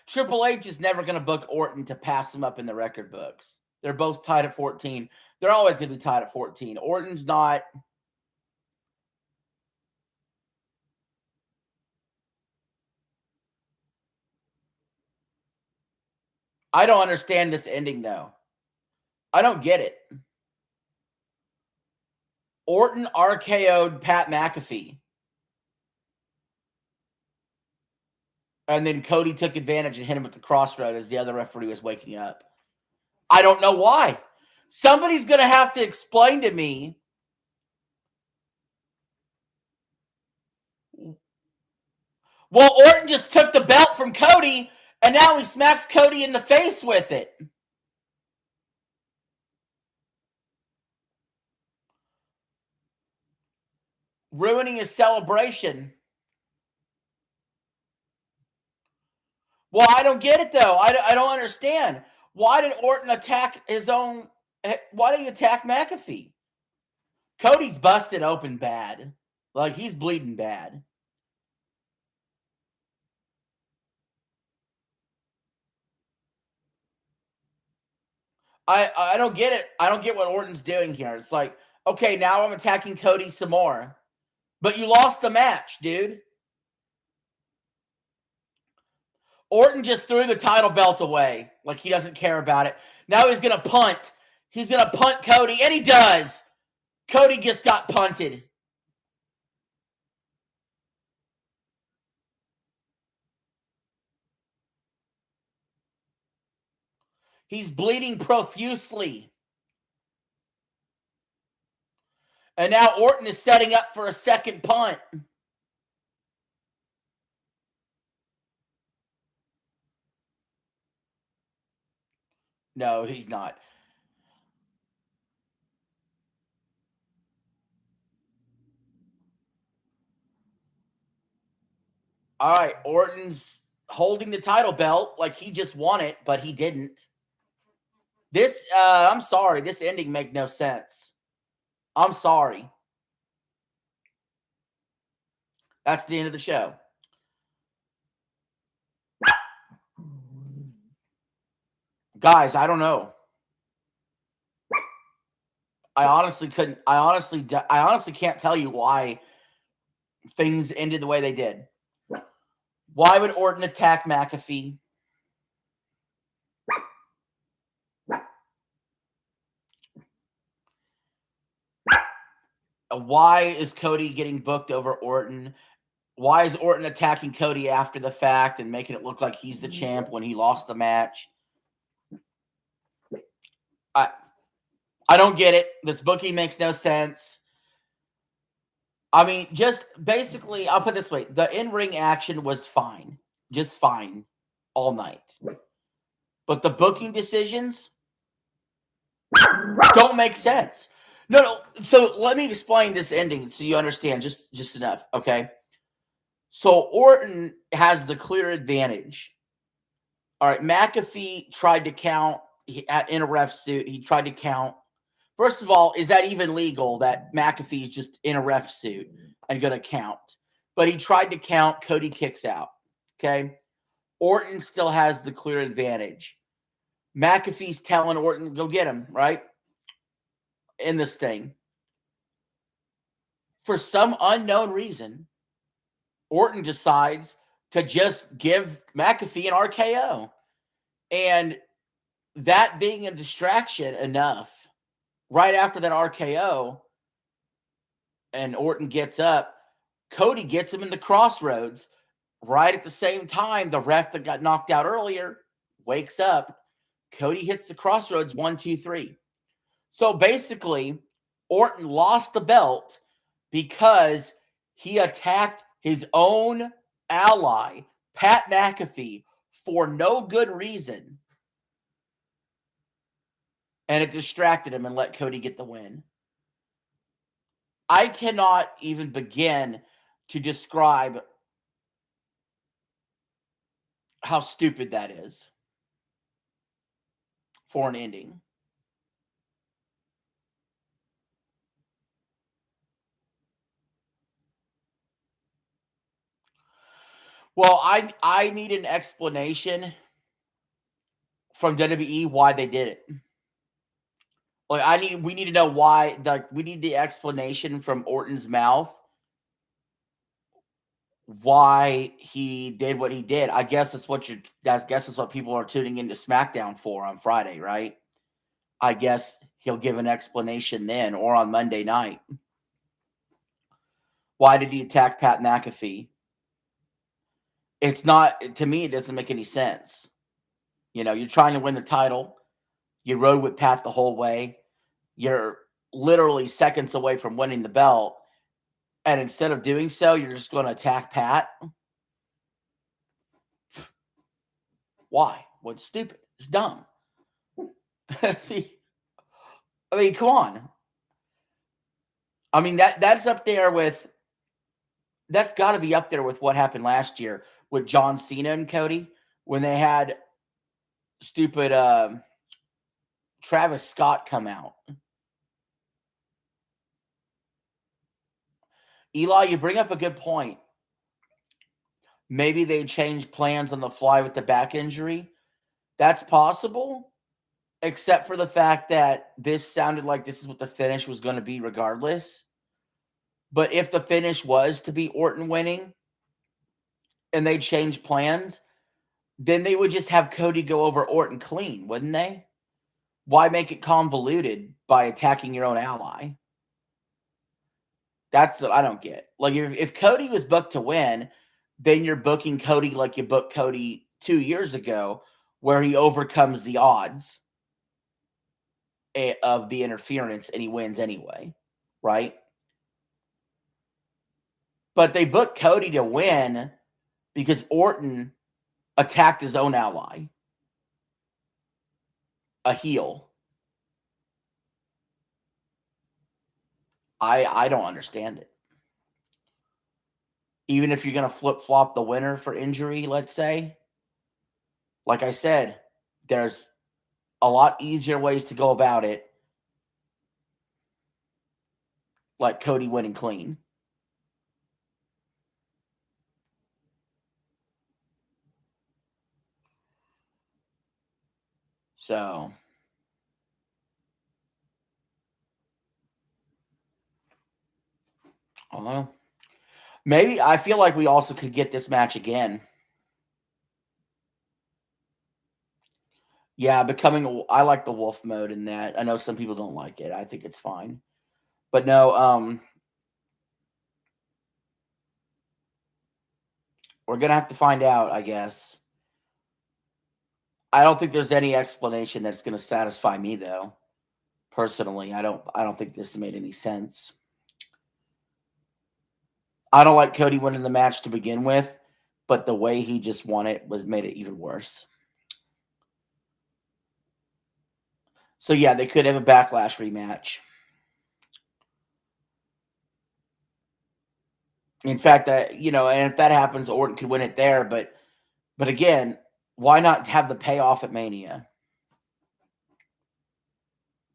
Triple H is never going to book Orton to pass him up in the record books. They're both tied at 14. They're always going to be tied at 14. Orton's not. I don't understand this ending, though. I don't get it. Orton RKO'd Pat McAfee. And then Cody took advantage and hit him with the crossroad as the other referee was waking up. I don't know why. Somebody's going to have to explain to me. Well, Orton just took the belt from Cody, and now he smacks Cody in the face with it. Ruining his celebration. Well, I don't get it, though. I don't understand. Why did Orton attack his own... Why did he attack McAfee? Cody's busted open bad. Like, he's bleeding bad. I don't get it. I don't get what Orton's doing here. It's like, okay, now I'm attacking Cody some more. But you lost the match, dude. Orton just threw the title belt away. Like, he doesn't care about it. Now he's going to punt. He's going to punt Cody, and he does. Cody just got punted. He's bleeding profusely. And now Orton is setting up for a second punt. No, he's not. All right, Orton's holding the title belt like he just won it, but he didn't. This, I'm sorry, this ending made no sense. I'm sorry. That's the end of the show. Guys, I don't know. I honestly can't tell you why things ended the way they did. Why would Orton attack McAfee? Why is Cody getting booked over Orton? Why is Orton attacking Cody after the fact and making it look like he's the champ when he lost the match? I don't get it. This booking makes no sense. I mean, just basically, I'll put it this way. The in-ring action was fine. Just fine all night. But the booking decisions don't make sense. No. So let me explain this ending so you understand just enough, okay? So Orton has the clear advantage. All right, McAfee tried to count in a ref suit. He tried to count. First of all, is that even legal that McAfee's just in a ref suit and going to count? But he tried to count. Cody kicks out. Okay. Orton still has the clear advantage. McAfee's telling Orton, go get him, right? In this thing. For some unknown reason, Orton decides to just give McAfee an RKO. And that being a distraction enough, right after that RKO, and Orton gets up, Cody gets him in the crossroads. Right at the same time, the ref that got knocked out earlier wakes up. Cody hits the crossroads 1, 2, 3. So basically, Orton lost the belt because he attacked his own ally, Pat McAfee, for no good reason. And it distracted him and let Cody get the win. I cannot even begin to describe how stupid that is for an ending. Well, I need an explanation from WWE why they did it. Like we need to know why. Like we need the explanation from Orton's mouth why he did what he did. I guess that's what that's what people are tuning into SmackDown for on Friday, right? I guess he'll give an explanation then or on Monday night. Why did he attack Pat McAfee? It's not, to me, it doesn't make any sense. You know, you're trying to win the title. You rode with Pat the whole way. You're literally seconds away from winning the belt. And instead of doing so, you're just going to attack Pat. Why? What's stupid? It's dumb. I mean, come on. I mean, that's up there with, that's got to be up there with what happened last year with John Cena and Cody when they had stupid Travis Scott come out. Eli, you bring up a good point. Maybe they changed plans on the fly with the back injury. That's possible, except for the fact that this sounded like this is what the finish was going to be regardless. But if the finish was to be Orton winning and they changed plans, then they would just have Cody go over Orton clean, wouldn't they? Why make it convoluted by attacking your own ally? That's what I don't get. Like, if Cody was booked to win, then you're booking Cody like you booked Cody 2 years ago, where he overcomes the odds of the interference and he wins anyway, right? But they booked Cody to win because Orton attacked his own ally, a heel. I don't understand it. Even if you're going to flip-flop the winner for injury, let's say, like I said, there's a lot easier ways to go about it, like Cody winning clean. So, I don't know. Maybe I feel like we also could get this match again. Yeah, I like the wolf mode in that. I know some people don't like it. I think it's fine. But no, we're gonna have to find out, I guess. I don't think there's any explanation that's gonna satisfy me though. Personally, I don't think this made any sense. I don't like Cody winning the match to begin with, but the way he just won it made it even worse. So yeah, they could have a backlash rematch. In fact, and if that happens, Orton could win it there. But again, why not have the payoff at Mania?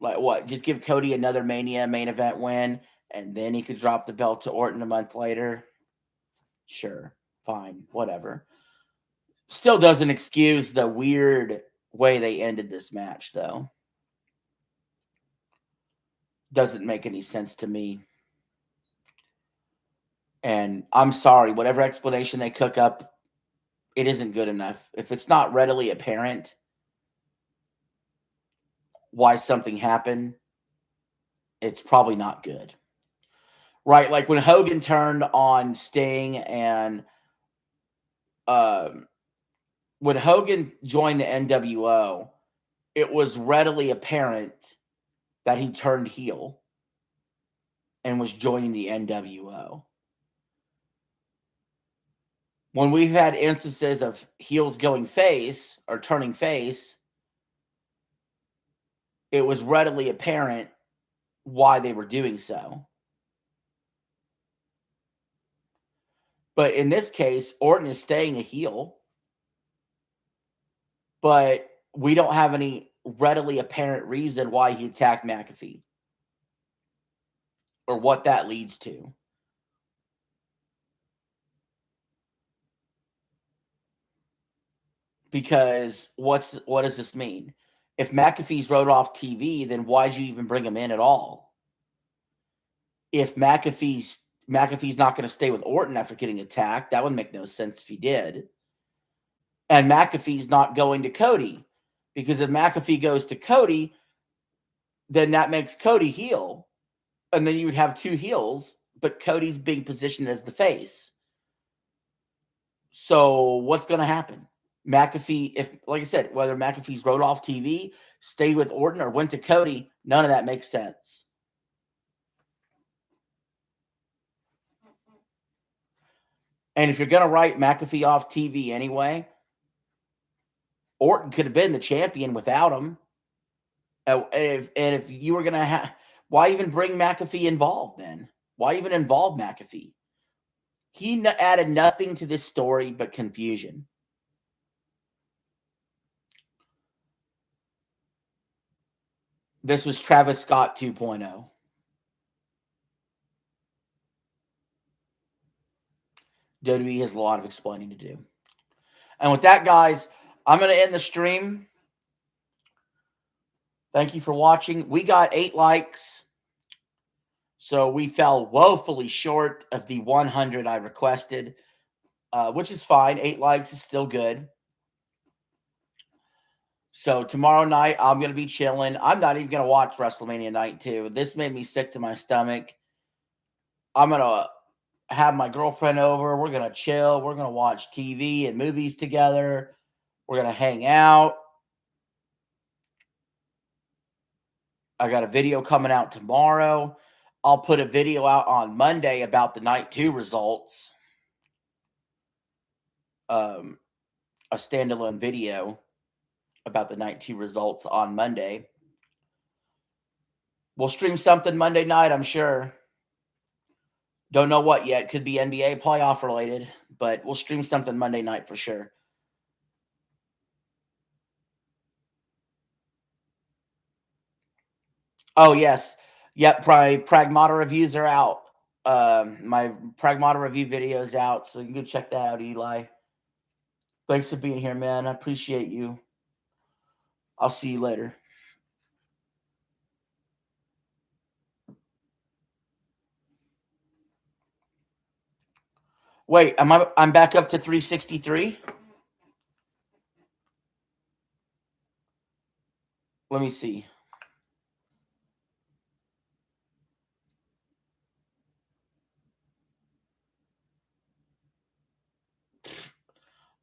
Like what? Just give Cody another Mania main event win, and then he could drop the belt to Orton a month later. Sure, fine, whatever. Still doesn't excuse the weird way they ended this match, though. Doesn't make any sense to me. And I'm sorry, whatever explanation they cook up, it isn't good enough. If it's not readily apparent why something happened, it's probably not good. Right? Like when Hogan turned on Sting and when Hogan joined the NWO, it was readily apparent that he turned heel and was joining the NWO. When we've had instances of heels going face or turning face, it was readily apparent why they were doing so. But in this case, Orton is staying a heel. But we don't have any readily apparent reason why he attacked McAfee or what that leads to. Because what does this mean? If McAfee's wrote off TV, then why'd you even bring him in at all? If McAfee's not going to stay with Orton after getting attacked, that would make no sense if he did. And McAfee's not going to Cody, because if McAfee goes to Cody, then that makes Cody heel. And then you would have two heels, but Cody's being positioned as the face. So what's going to happen? McAfee, if, like I said, whether McAfee's wrote off TV, stayed with Orton, or went to Cody, none of that makes sense. And if you're going to write McAfee off TV anyway, Orton could have been the champion without him. And if you were going to have, why even bring McAfee involved then? Why even involve McAfee? He added nothing to this story but confusion. This was Travis Scott 2.0. WWE has a lot of explaining to do. And with that, guys, I'm going to end the stream. Thank you for watching. We got 8 likes. So we fell woefully short of the 100 I requested, which is fine. 8 likes is still good. So tomorrow night, I'm going to be chilling. I'm not even going to watch WrestleMania Night 2. This made me sick to my stomach. I'm going to have my girlfriend over. We're going to chill. We're going to watch TV and movies together. We're going to hang out. I got a video coming out tomorrow. I'll put a video out on Monday about the Night 2 results. A standalone video about the Night 2 results on Monday. We'll stream something Monday night, I'm sure. Don't know what yet. Could be NBA playoff related, but we'll stream something Monday night for sure. Oh, yes. Yep, Pragmata reviews are out. My Pragmata review video is out, so you can go check that out, Eli. Thanks for being here, man. I appreciate you. I'll see you later. Wait, I'm back up to 363? Let me see.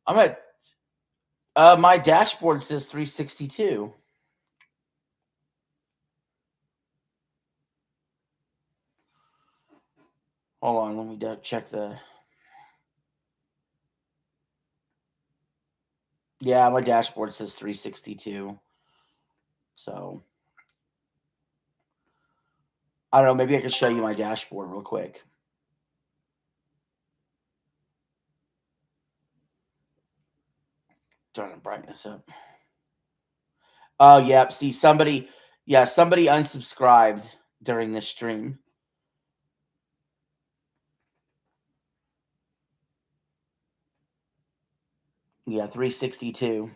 I'm at my dashboard says 362. Hold on, let me check the. Yeah, my dashboard says 362. So I don't know. Maybe I could show you my dashboard real quick. Trying to brighten this up. Oh, yep. See, somebody unsubscribed during this stream. Yeah, 362.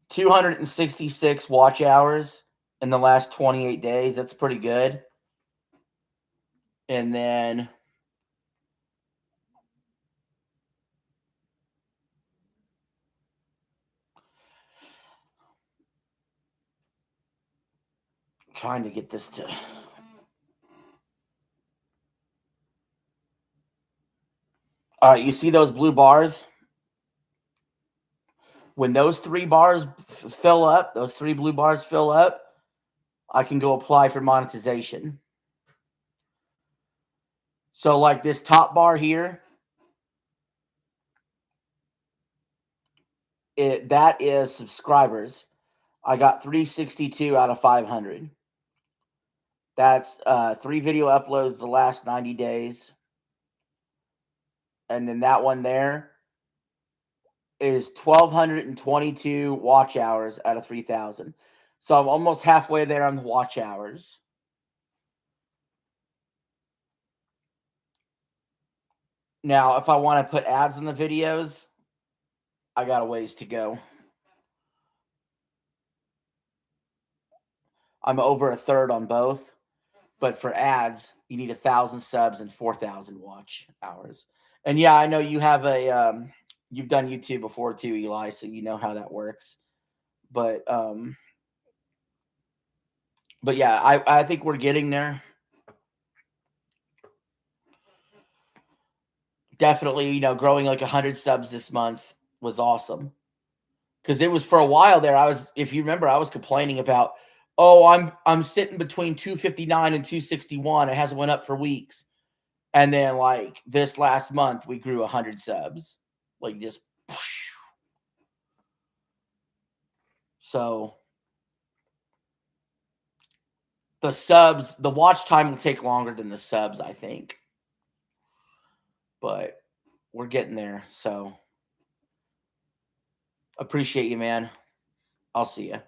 266 watch hours in the last 28 days. That's pretty good. And then trying to get this to. All right, you see those blue bars? When those 3 bars fill up, those 3 blue bars fill up, I can go apply for monetization. So like this top bar here, that is subscribers. I got 362 out of 500. That's 3 video uploads the last 90 days. And then that one there is 1,222 watch hours out of 3,000. So I'm almost halfway there on the watch hours. Now, if I want to put ads in the videos, I got a ways to go. I'm over a third on both. But for ads, you need 1,000 subs and 4,000 watch hours. And yeah, I know you have you've done YouTube before too, Eli, so you know how that works. But yeah, I think we're getting there. Definitely, growing like 100 subs this month was awesome. Because it was for a while there. If you remember, I was complaining about, I'm sitting between 259 and 261. It hasn't went up for weeks. And then like this last month, we grew 100 subs. Like just. So the watch time will take longer than the subs, I think. But we're getting there. So appreciate you, man. I'll see you.